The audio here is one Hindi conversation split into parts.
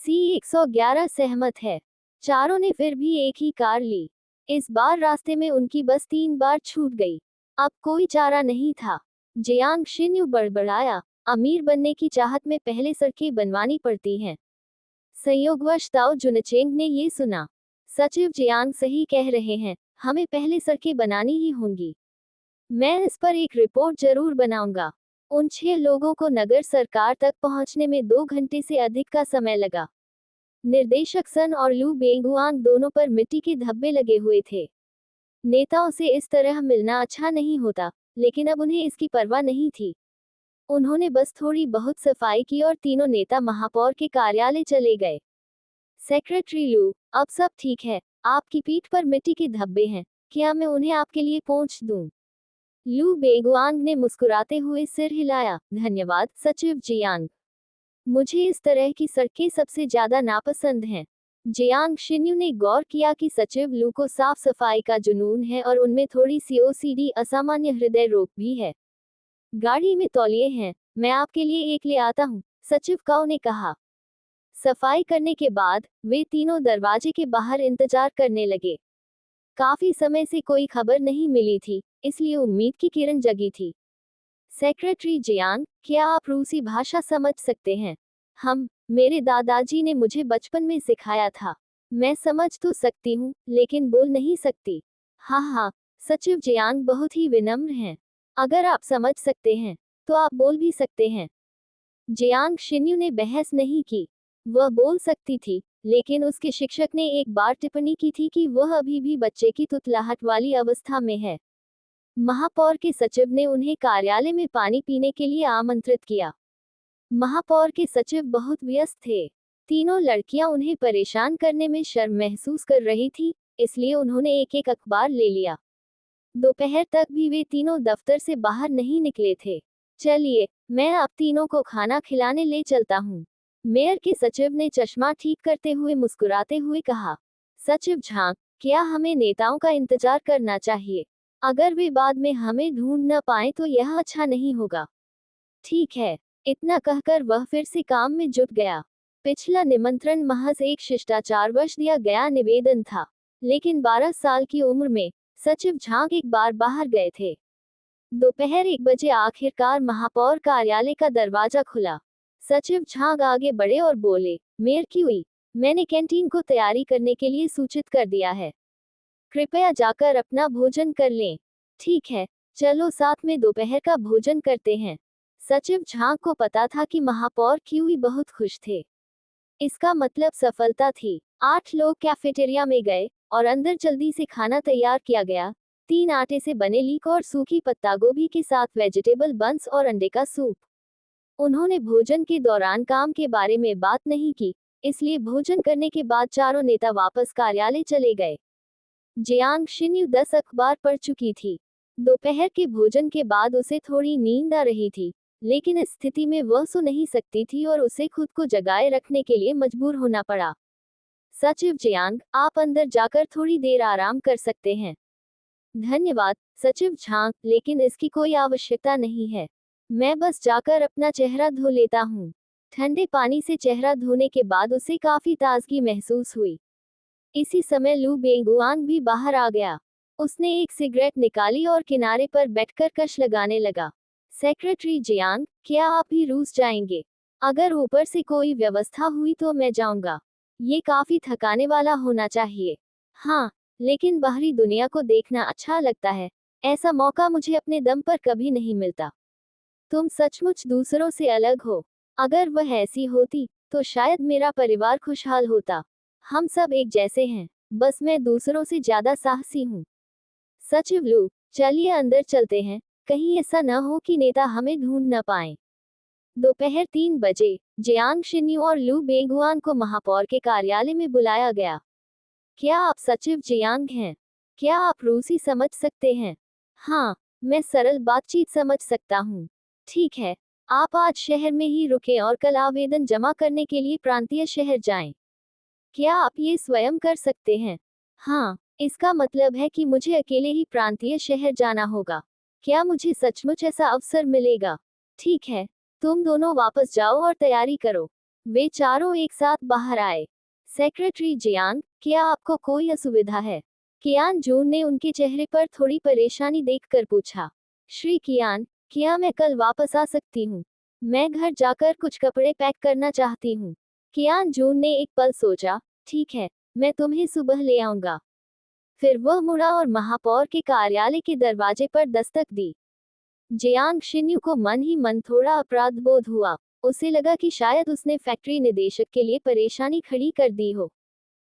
C111 सहमत है। चारों ने फिर भी एक ही कार ली। इस बार रास्ते में उनकी बस 3 बार छूट गई। अब कोई चारा नहीं था। जियांग शिन्यू बड़बड़ाया, अमीर बनने की चाहत में पहले सड़कें बनवानी पड़ती हैं। संयोगवश ताओ जुनचेंग ने ये सुना। सचिव जियांग सही कह रहे हैं, हमें पहले सड़कें बनानी ही होंगी। मैं इस पर एक रिपोर्ट जरूर बनाऊंगा। उन 6 लोगों को नगर सरकार तक पहुंचने में 2 घंटे से अधिक का समय लगा। निर्देशक सन और लू बेंगुआंग दोनों पर मिट्टी के धब्बे लगे हुए थे। नेताओं से इस तरह मिलना अच्छा नहीं होता, लेकिन अब उन्हें इसकी परवाह नहीं थी। उन्होंने बस थोड़ी बहुत सफाई की और तीनों नेता महापौर के कार्यालय चले गए। सेक्रेटरी लू, अब सब ठीक है। आपकी पीठ पर मिट्टी के धब्बे हैं, क्या मैं उन्हें आपके लिए पोंछ दूं? लू बेगुआंग ने मुस्कुराते हुए सिर हिलाया। धन्यवाद सचिव जियांग। मुझे इस तरह की सड़कें सबसे ज्यादा नापसंद हैं। जियांग शिन्यू ने गौर किया कि सचिव लू को साफ सफाई का जुनून है और उनमें थोड़ी सी ओसीडी असामान्य हृदय रोग भी है। गाड़ी में तौलिए हैं, मैं आपके लिए एक ले आता हूँ, सचिव काओ ने कहा। सफाई करने के बाद वे तीनों दरवाजे के बाहर इंतजार करने लगे। काफी समय से कोई खबर नहीं मिली थी, इसलिए उम्मीद की किरण जगी थी। सेक्रेटरी जियांग, क्या आप रूसी भाषा समझ सकते हैं? मेरे दादाजी ने मुझे बचपन में सिखाया था। मैं समझ तो सकती हूँ, लेकिन बोल नहीं सकती। हाँ, सचिव जियांग बहुत ही विनम्र हैं। अगर आप समझ सकते हैं, तो आप बोल भी सकते हैं। जियांग शिन्यू ने बहस नहीं की। वह बोल सकती थी, लेकिन उसके शिक्षक ने एक बार टिप्पणी की थी कि वह अभी भी बच्चे की तुतलाहट वाली अवस्था में है। महापौर के सचिव ने उन्हें कार्यालय में पानी पीने के लिए आमंत्रित किया। महापौर के सचिव बहुत व्यस्त थे। तीनों लड़कियां उन्हें परेशान करने में शर्म महसूस कर रही थी, इसलिए उन्होंने एक एक अखबार ले लिया। दोपहर तक भी वे तीनों दफ्तर से बाहर नहीं निकले थे। चलिए, मैं आप तीनों को खाना खिलाने ले चलता हूँ, मेयर के सचिव ने चश्मा ठीक करते हुए मुस्कुराते हुए कहा। सचिव झांग, क्या हमें नेताओं का इंतजार करना चाहिए? अगर वे बाद में हमें ढूंढ न पाए तो यह अच्छा नहीं होगा। ठीक है। इतना कहकर वह फिर से काम में जुट गया। पिछला निमंत्रण महज एक शिष्टाचारवश दिया गया निवेदन था, लेकिन 12 साल की उम्र में सचिव झांग एक बार बाहर गए थे। दोपहर 1 बजे आखिरकार महापौर कार्यालय का दरवाजा खुला। सचिव झांग आगे बढ़े और बोले, मेयर क्यूई, मैंने कैंटीन को तैयारी करने के लिए सूचित कर दिया है। कृपया जाकर अपना भोजन कर लें। ठीक है, चलो साथ में दोपहर का भोजन करते हैं। सचिव झांग को पता था कि महापौर क्यूई बहुत खुश थे। इसका मतलब सफलता थी। 8 लोग कैफेटेरिया में गए और अंदर जल्दी से खाना तैयार किया गया। 3 आटे से बने लीक और सूखी पत्ता गोभी के साथ वेजिटेबल बंस और अंडे का सूप। उन्होंने भोजन के दौरान काम के बारे में बात नहीं की, इसलिए भोजन करने के बाद चारों नेता वापस कार्यालय चले गए। जियांग शिन्यू 10 अखबार पढ़ चुकी थी। दोपहर के भोजन के बाद उसे थोड़ी नींद आ रही थी, लेकिन इस स्थिति में वह सो नहीं सकती थी और उसे खुद को जगाए रखने के लिए मजबूर होना पड़ा। सचिव जियांग, आप अंदर जाकर थोड़ी देर आराम कर सकते हैं। धन्यवाद सचिव झांग, लेकिन इसकी कोई आवश्यकता नहीं है। मैं बस जाकर अपना चेहरा धो लेता हूँ। ठंडे पानी से चेहरा धोने के बाद उसे काफी ताजगी महसूस हुई। इसी समय लू बेंगुआन भी बाहर आ गया। उसने एक सिगरेट निकाली और किनारे पर बैठकर कश लगाने लगा। सेक्रेटरी जियांग, क्या आप भी रूस जाएंगे? अगर ऊपर से कोई व्यवस्था हुई तो मैं जाऊंगा। ये काफी थकाने वाला होना चाहिए। हाँ, लेकिन बाहरी दुनिया को देखना अच्छा लगता है। ऐसा मौका मुझे अपने दम पर कभी नहीं मिलता। तुम सचमुच दूसरों से अलग हो। अगर वह ऐसी होती, तो शायद मेरा परिवार खुशहाल होता। हम सब एक जैसे हैं, बस मैं दूसरों से ज्यादा साहसी हूँ। सचिव लू, चलिए अंदर चलते हैं, कहीं ऐसा न हो कि नेता हमें ढूंढ न पाए। दोपहर 3 बजे जियांग शिन्यू और लू बेगुआन को महापौर के कार्यालय में बुलाया गया। क्या आप सचिव जियांग हैं? क्या आप रूसी समझ सकते हैं? हाँ, मैं सरल बातचीत समझ सकता हूँ। ठीक है, आप आज शहर में ही रुकें और कल आवेदन जमा करने के लिए प्रांतीय शहर जाएं। क्या आप ये स्वयं कर सकते हैं? हाँ, इसका मतलब है कि मुझे अकेले ही प्रांतीय शहर जाना होगा। क्या मुझे सचमुच ऐसा अवसर मिलेगा? ठीक है, तुम दोनों वापस जाओ और तैयारी करो। वे चारों एक साथ बाहर आए। सेक्रेटरी जियांग, क्या आपको कोई असुविधा है? कियान जून ने उनके चेहरे पर थोड़ी परेशानी देखकर पूछा। श्री कियान, क्या मैं कल वापस आ सकती हूँ? मैं घर जाकर कुछ कपड़े पैक करना चाहती हूँ। कियान जून ने एक पल सोचा। ठीक है, मैं तुम्हें सुबह ले आऊंगा। फिर वह मुड़ा और महापौर के कार्यालय के दरवाजे पर दस्तक दी। जियांग शिन्यू को मन ही मन थोड़ा अपराध बोध हुआ। उसे लगा कि शायद उसने फैक्ट्री निदेशक के लिए परेशानी खड़ी कर दी हो।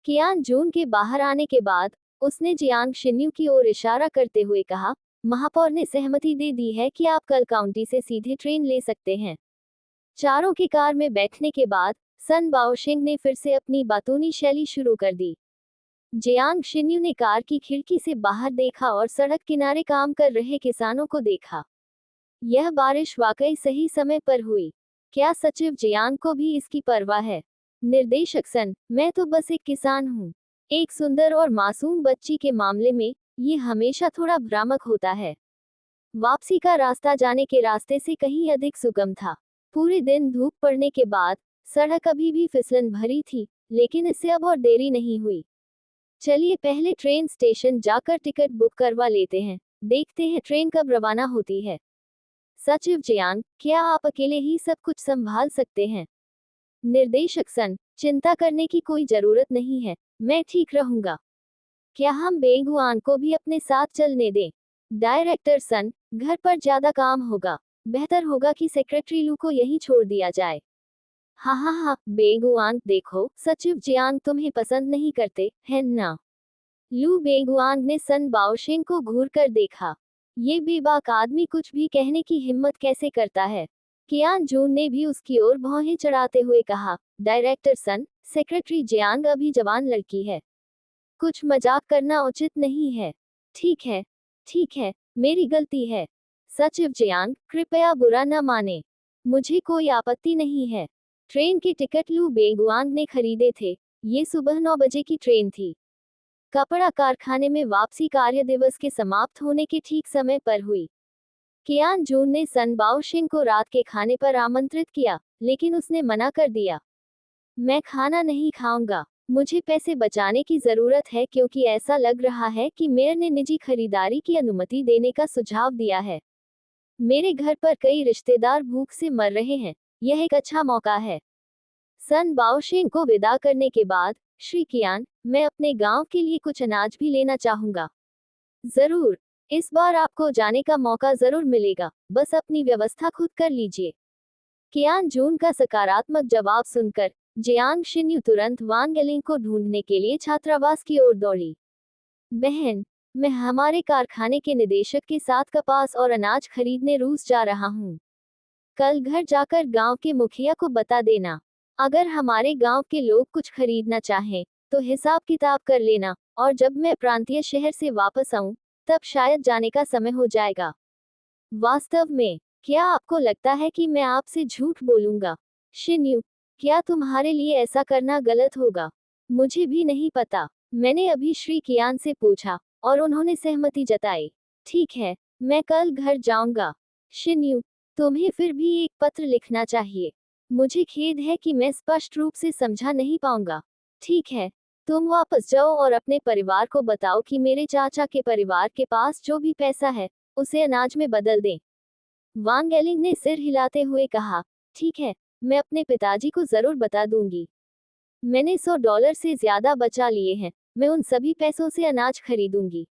कियान जून के बाहर आने के बाद उसने जियांग शिन्यू की ओर इशारा करते हुए कहा, महापौर ने सहमति दे दी है कि आप कल काउंटी से सीधे ट्रेन ले सकते हैं। चारों की कार में बैठने के बाद सन बाओशिंग ने फिर से अपनी बातूनी शैली शुरू कर दी। जियांग शिन्यू ने कार की खिड़की से बाहर देखा और सड़क किनारे काम कर रहे किसानों को देखा। यह बारिश वाकई सही समय पर हुई। क्या सचिव जियांग को भी इसकी परवाह है? निर्देशक सन, मैं तो बस एक किसान हूँ। एक सुंदर और मासूम बच्ची के मामले में ये हमेशा थोड़ा भ्रामक होता है। वापसी का रास्ता जाने के रास्ते से कहीं अधिक सुगम था। पूरे दिन धूप पड़ने के बाद सड़क अभी भी फिसलन भरी थी, लेकिन इससे अब और देरी नहीं हुई। चलिए पहले ट्रेन स्टेशन जाकर टिकट बुक करवा लेते हैं। देखते हैं ट्रेन कब रवाना होती है। सचिव जियांग, क्या आप अकेले ही सब कुछ संभाल सकते हैं? निर्देशक सन, चिंता करने की कोई जरूरत नहीं है, मैं ठीक रहूंगा। क्या हम बेंगुआन को भी अपने साथ चलने दें? डायरेक्टर सन, घर पर ज्यादा काम होगा। बेहतर होगा कि सेक्रेटरी लू को यहीं छोड़ दिया जाए। हाँ हाँ हाँ, बेंगुआन, देखो सचिव जियांग तुम्हें पसंद नहीं करते हैं ना? लू बेगुआंग ने सन बाओशिंग को घूर कर देखा। ये बेबाक आदमी कुछ भी कहने की हिम्मत कैसे करता है? कियान जून ने भी उसकी ओर भौहें चढ़ाते हुए कहा, डायरेक्टर सन, सेक्रेटरी जियांग अभी जवान लड़की है। कुछ मजाक करना उचित नहीं है। ठीक है, ठीक है, मेरी गलती है। सचिव जियांग, कृपया बुरा न माने। मुझे कोई आपत्ति नहीं है। ट्रेन के टिकट लू बेगुआंग ने खरीदे थे। ये सुबह 9 बजे की ट्रेन थी। कपड़ा कारखाने में वापसी कार्य दिवस के समाप्त होने के ठीक समय पर हुई। कियान जून ने सन बाओशिंग को रात के खाने पर आमंत्रित किया, लेकिन उसने मना कर दिया। मैं खाना नहीं खाऊंगा। मुझे पैसे बचाने की जरूरत है क्योंकि ऐसा लग रहा है कि मेयर ने निजी खरीदारी की अनुमति देने का सुझाव दिया है। मेरे घर पर कई रिश्तेदार भूख से मर रहे हैं। यह एक अच्छा मौका है। सन बाओशिंग को विदा करने के बाद श्री कियान, मैं अपने गांव के लिए कुछ अनाज भी लेना चाहूंगा। जरूर, इस बार आपको जाने का मौका जरूर मिलेगा, बस अपनी व्यवस्था खुद कर लीजिए। कियान जून का सकारात्मक जवाब सुनकर जियांग शिन्यू तुरंत वांग एलिंग को ढूंढने के लिए छात्रावास की ओर दौड़ी। बहन, मैं हमारे कारखाने के निदेशक के साथ कपास और अनाज खरीदने रूस जा रहा हूँ। कल घर जाकर गांव के मुखिया को बता देना। अगर हमारे गांव के लोग कुछ खरीदना चाहें, तो हिसाब किताब कर लेना, और जब मैं प्रांतीय शहर से वापस आऊं, तब शायद जाने का समय हो जाएगा। वास्तव में, क्या आपको लगता है कि मैं आपसे झूठ बोलूंगा? शिन्यू, क्या तुम्हारे लिए ऐसा करना गलत होगा? मुझे भी नहीं पता। मैंने अभी श्री कियान से पूछा, और उन्होंने सहमति जताई। ठीक है, मैं कल घर जाऊंगा। शिन्यू, तुम्हें फिर भी एक पत्र लिखना चाहिए। मुझे खेद है कि मैं स्पष्ट रूप से समझा नहीं पाऊंगा। ठीक है, तुम वापस जाओ और अपने परिवार को बताओ कि मेरे चाचा के परिवार के पास जो भी पैसा है, उसे अनाज में बदल दें। वांग एलिंग ने सिर हिलाते हुए कहा, ठीक है, मैं अपने पिताजी को जरूर बता दूंगी। मैंने $100 से ज्यादा बचा लिए हैं, मैं उन सभी पैसों से अनाज खरीदूंगी।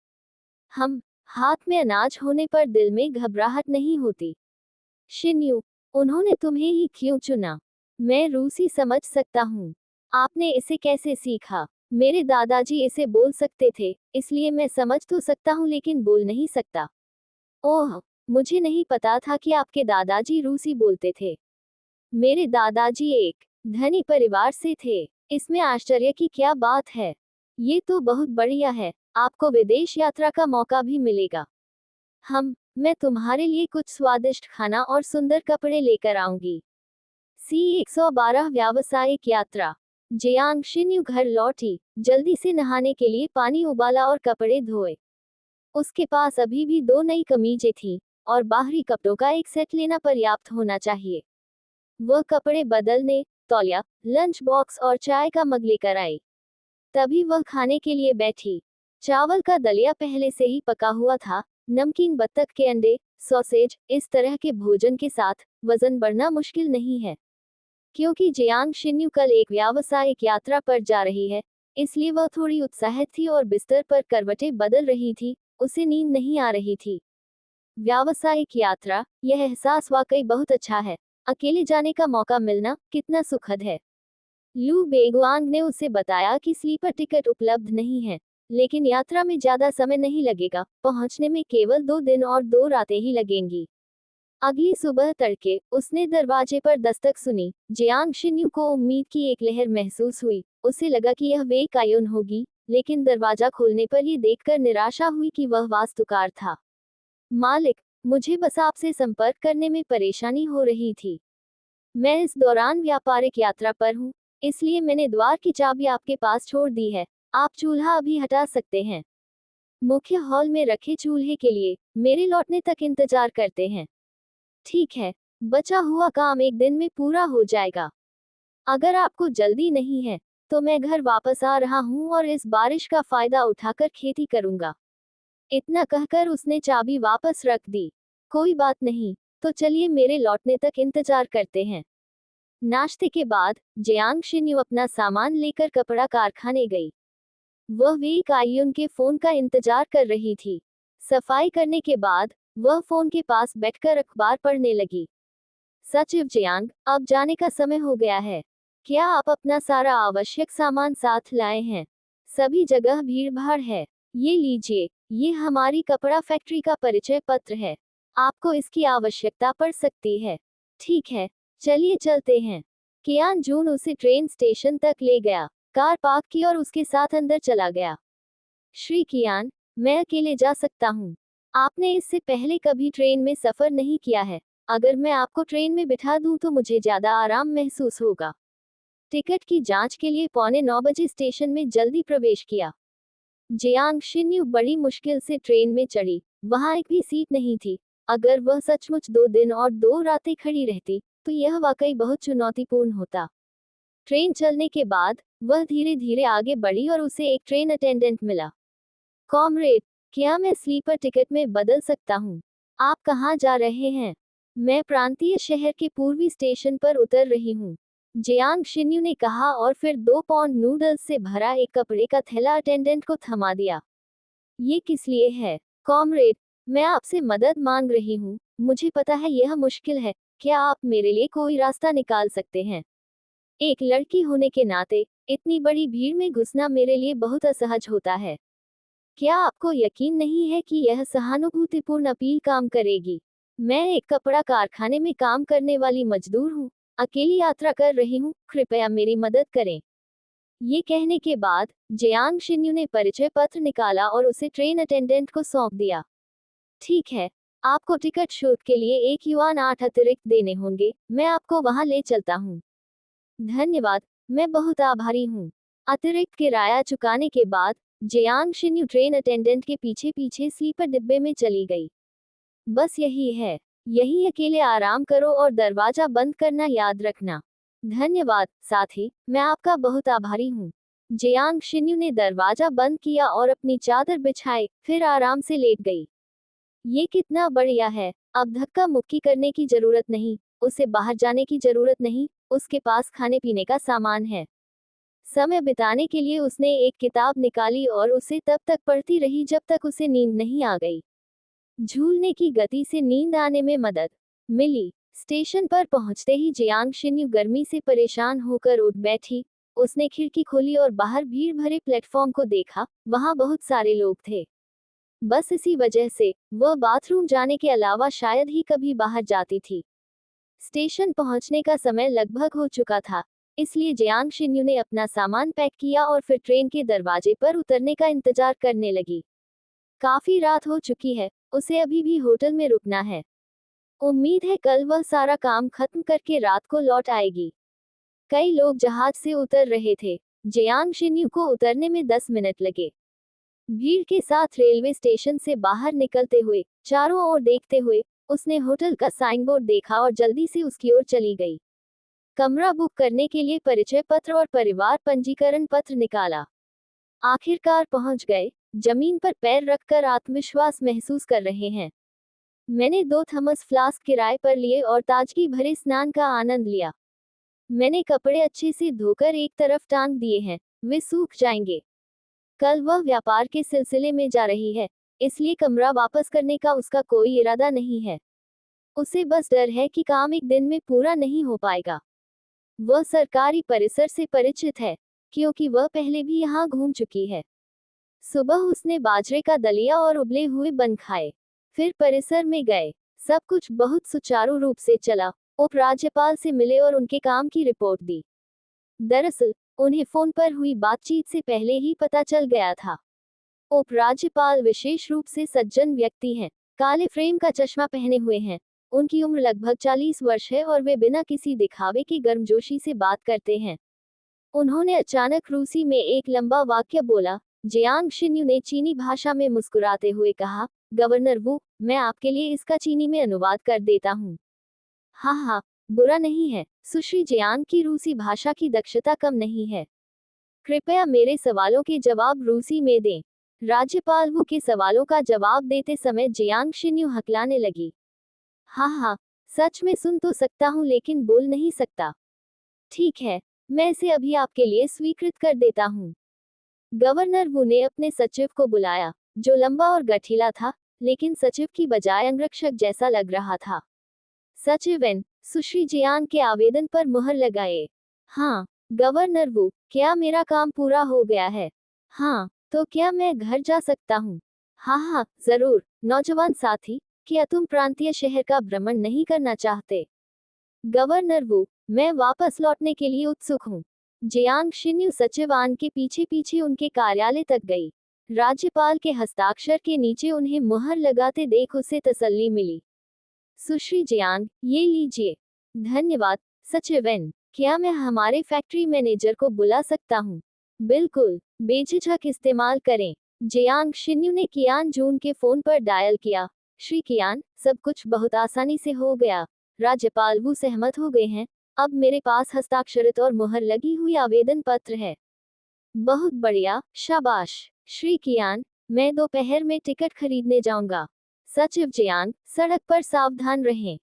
हम हाथ में अनाज होने पर दिल में घबराहट नहीं होती। शिन्यू, उन्होंने तुम्हें ही क्यों चुना? मैं रूसी समझ सकता हूँ। आपने इसे कैसे सीखा? मेरे दादाजी इसे बोल सकते थे, इसलिए मैं समझ तो सकता हूँ लेकिन बोल नहीं सकता। ओह, मुझे नहीं पता था कि आपके दादाजी रूसी बोलते थे। मेरे दादाजी एक धनी परिवार से थे। इसमें आश्चर्य की क्या बात है? ये तो बहुत बढ़िया है, आपको विदेश यात्रा का मौका भी मिलेगा। मैं तुम्हारे लिए कुछ स्वादिष्ट खाना और सुंदर कपड़े लेकर आऊंगी। C-112 व्यावसायिक यात्रा। जियांग शिन्यू घर लौटी, जल्दी से नहाने के लिए पानी उबाला और कपड़े धोए। उसके पास अभी भी 2 नई कमीजें थीं, और बाहरी कपड़ों का एक सेट लेना पर्याप्त होना चाहिए। वह कपड़े बदलने, तौलिया, लंच बॉक्स और चाय का मग लेकर आई। तभी वह खाने के लिए बैठी। चावल का दलिया पहले से ही पका हुआ था। नमकीन बत्तख के अंडे, सॉसेज, इस तरह के भोजन के साथ वजन बढ़ना मुश्किल नहीं है। क्योंकि जियांग शिन्यू कल एक व्यावसायिक यात्रा पर जा रही है, इसलिए वह थोड़ी उत्साहित थी और बिस्तर पर करवटें बदल रही थी। उसे नींद नहीं आ रही थी। व्यावसायिक यात्रा, यह एहसास वाकई बहुत अच्छा है। अकेले जाने का मौका मिलना कितना सुखद है। लू बेगुआंग ने उसे बताया कि स्लीपर टिकट उपलब्ध नहीं है, लेकिन यात्रा में ज्यादा समय नहीं लगेगा। पहुंचने में केवल 2 दिन और 2 रातें ही लगेंगी। अगली सुबह तड़के उसने दरवाजे पर दस्तक सुनी। जियांग शिन्यू को उम्मीद की एक लहर महसूस हुई। उसे लगा कि यह वे कायुन होगी, लेकिन दरवाजा खोलने पर यह देखकर निराशा हुई कि वह वास्तुकार था। मालिक, मुझे बस आपसे संपर्क करने में परेशानी हो रही थी। मैं इस दौरान व्यापारिक यात्रा पर हूँ, इसलिए मैंने द्वार की चाबी आपके पास छोड़ दी है। आप चूल्हा अभी हटा सकते हैं। मुख्य हॉल में रखे चूल्हे के लिए मेरे लौटने तक इंतजार करते हैं। ठीक है, बचा हुआ काम एक दिन में पूरा हो जाएगा। अगर आपको जल्दी नहीं है, तो मैं घर वापस आ रहा हूँ और इस बारिश का फायदा उठाकर खेती करूंगा। इतना कहकर उसने चाबी वापस रख दी। कोई बात नहीं, तो चलिए मेरे लौटने तक इंतजार करते हैं। नाश्ते के बाद जियांग शिन्यू अपना सामान लेकर कपड़ा कारखाने गई। वह वे कायुन के फोन का इंतजार कर रही थी। सफाई करने के बाद वह फोन के पास बैठकर अखबार पढ़ने लगी। सचिव जियांग, अब जाने का समय हो गया है। क्या आप अपना सारा आवश्यक सामान साथ लाए हैं? सभी जगह भीड़ भाड़ है। ये लीजिए, ये हमारी कपड़ा फैक्ट्री का परिचय पत्र है। आपको इसकी आवश्यकता पड़ सकती है। ठीक है, चलिए चलते हैं। कियान जून उसे ट्रेन स्टेशन तक ले गया, कार पार्क की और उसके साथ अंदर चला गया। श्री कियान, मैं अकेले जा सकता हूँ। आपने इससे पहले कभी ट्रेन में सफर नहीं किया है। अगर मैं आपको ट्रेन में बिठा दूं तो मुझे ज्यादा आराम महसूस होगा। टिकट की जांच के लिए 8:45 स्टेशन में जल्दी प्रवेश किया। जियांग शिन्यू बड़ी मुश्किल से ट्रेन में चढ़ी। वहां एक भी सीट नहीं थी। अगर वह सचमुच 2 दिन और 2 रातें खड़ी रहती, तो यह वाकई बहुत चुनौतीपूर्ण होता। ट्रेन चलने के बाद वह धीरे धीरे आगे बढ़ी और उसे एक ट्रेन अटेंडेंट मिला। कॉमरेड, क्या मैं स्लीपर टिकट में बदल सकता हूँ? आप कहाँ जा रहे हैं? मैं प्रांतीय शहर के पूर्वी स्टेशन पर उतर रही हूँ, जियांग शिन्यू ने कहा और फिर 2 पाउंड नूडल्स से भरा एक कपड़े का थैला अटेंडेंट को थमा दिया। ये किस लिए है? कॉमरेड, मैं आपसे मदद मांग रही हूँ। मुझे पता है यह मुश्किल है। क्या आप मेरे लिए कोई रास्ता निकाल सकते हैं? एक लड़की होने के नाते इतनी बड़ी भीड़ में घुसना मेरे लिए बहुत असहज होता है। क्या आपको यकीन नहीं है कि यह सहानुभूतिपूर्ण अपील काम करेगी? मैं एक कपड़ा कारखाने में काम करने वाली मजदूर हूँ, अकेली यात्रा कर रही हूँ, कृपया मेरी मदद करें। ये कहने के बाद जियांग शिन्यू ने परिचय पत्र निकाला और उसे ट्रेन अटेंडेंट को सौंप दिया। ठीक है, आपको टिकट शुल्क के लिए 1 युआन 8 अतिरिक्त देने होंगे। मैं आपको वहां ले चलता हूँ। धन्यवाद, मैं बहुत आभारी हूँ। अतिरिक्त किराया चुकाने के बाद जियांग शिन्यू ट्रेन अटेंडेंट के पीछे पीछे स्लीपर डिब्बे में चली गई। बस यही है। यहीं अकेले आराम करो और दरवाजा बंद करना याद रखना। धन्यवाद साथी, मैं आपका बहुत आभारी हूँ। जियांग शिन्यू ने दरवाजा बंद किया और अपनी चादर बिछाई, फिर आराम से लेट गई। ये कितना बढ़िया है। अब धक्का मुक्की करने की जरूरत नहीं, उसे बाहर जाने की जरूरत नहीं, उसके पास खाने पीने का सामान है। समय बिताने के लिए उसने एक किताब निकाली और उसे तब तक पढ़ती रही जब तक उसे नींद नहीं आ गई। झूलने की गति से नींद आने में मदद मिली। स्टेशन पर पहुंचते ही जियांग शिन्यू गर्मी से परेशान होकर उठ बैठी। उसने खिड़की खोली और बाहर भीड़ भरे प्लेटफॉर्म को देखा। वहां बहुत सारे लोग थे। बस इसी वजह से वह बाथरूम जाने के अलावा शायद ही कभी बाहर जाती थी। स्टेशन पहुंचने का समय लगभग हो चुका था, इसलिए जियांग शिन्यू ने अपना सामान पैक किया और फिर ट्रेन के दरवाजे पर उतरने का इंतजार करने लगी। काफी रात हो चुकी है, उसे अभी भी होटल में रुकना है। उम्मीद है कल वह सारा काम खत्म करके रात को लौट आएगी। कई लोग जहाज से उतर रहे थे। जियांग शिन्यू को उतरने में 10 मिनट लगे। भीड़ के साथ रेलवे स्टेशन से बाहर निकलते हुए, चारों ओर देखते हुए, उसने होटल का साइन बोर्ड देखा और जल्दी से उसकी ओर चली गई। कमरा बुक करने के लिए परिचय पत्र और परिवार पंजीकरण पत्र निकाला। आखिरकार पहुंच गए। जमीन पर पैर रखकर आत्मविश्वास महसूस कर रहे हैं। मैंने 2 थर्मस फ्लास्क किराए पर लिए और ताजगी भरे स्नान का आनंद लिया। मैंने कपड़े अच्छे से धोकर एक तरफ टांग दिए हैं, वे सूख जाएंगे। कल वह व्यापार के सिलसिले में जा रही है, इसलिए कमरा वापस करने का उसका कोई इरादा नहीं है। उसे बस डर है कि काम एक दिन में पूरा नहीं हो पाएगा। वह सरकारी परिसर से परिचित है, क्योंकि वह पहले भी यहाँ घूम चुकी है। सुबह उसने बाजरे का दलिया और उबले हुए बन खाए, फिर परिसर में गए। सब कुछ बहुत सुचारू रूप से चला। उपराज्यपाल से मिले और उनके काम की रिपोर्ट दी। दरअसल उन्हें फोन पर हुई बातचीत से पहले ही पता चल गया था। उपराज्यपाल विशेष रूप से सज्जन व्यक्ति हैं। काले फ्रेम का चश्मा पहने हुए हैं। उनकी उम्र लगभग 40 वर्ष है और वे बिना किसी दिखावे के गर्मजोशी से बात करते हैं। उन्होंने अचानक रूसी में एक लंबा वाक्य बोला। जियांग शिन्यू ने चीनी भाषा में मुस्कुराते हुए कहा, गवर्नर वू, मैं आपके लिए इसका चीनी में अनुवाद कर देता हूँ। हाँ, बुरा नहीं है। सुश्री जियांग की रूसी भाषा की दक्षता कम नहीं है। कृपया मेरे सवालों के जवाब रूसी में दें। राज्यपाल वू के सवालों का जवाब देते समय जियांग शिन्यू हकलाने लगी। हाँ, सच में सुन तो सकता हूँ लेकिन बोल नहीं सकता। ठीक है, मैं इसे अभी आपके लिए स्वीकृत कर देता हूँ। गवर्नर वू ने अपने सचिव को बुलाया, जो लंबा और गठीला था, लेकिन सचिव की बजाय अंगरक्षक जैसा लग रहा था। सचिव एन, सुश्री जियांग के आवेदन पर मुहर लगाए। हाँ, गवर्नर वू, क्या मेरा काम पूरा हो गया है? हाँ, तो क्या मैं घर जा सकता हूँ? हाँ, जरूर। नौजवान साथी, क्या तुम प्रांतीय शहर का भ्रमण नहीं करना चाहते? गवर्नर वू, मैं वापस लौटने के लिए उत्सुक हूँ। जियांग शिन्यू सचिव आन के पीछे पीछे उनके कार्यालय तक गई। राज्यपाल के हस्ताक्षर के नीचे उन्हें मुहर लगाते देख उसे तसल्ली मिली। सुश्री जियांग, ये लीजिए। धन्यवाद, सचिव एन। क्या मैं हमारे फैक्ट्री मैनेजर को बुला सकता हूँ? बिल्कुल, बेझिझक इस्तेमाल करें। जियांग शिन्यू ने कियान जून के फोन पर डायल किया। श्री कियान, सब कुछ बहुत आसानी से हो गया। राज्यपाल वू सहमत हो गए हैं। अब मेरे पास हस्ताक्षरित और मुहर लगी हुई आवेदन पत्र है। बहुत बढ़िया, शाबाश। श्री कियान, मैं दोपहर में टिकट खरीदने जाऊंगा। सचिव जियांग, सड़क पर सावधान रहें।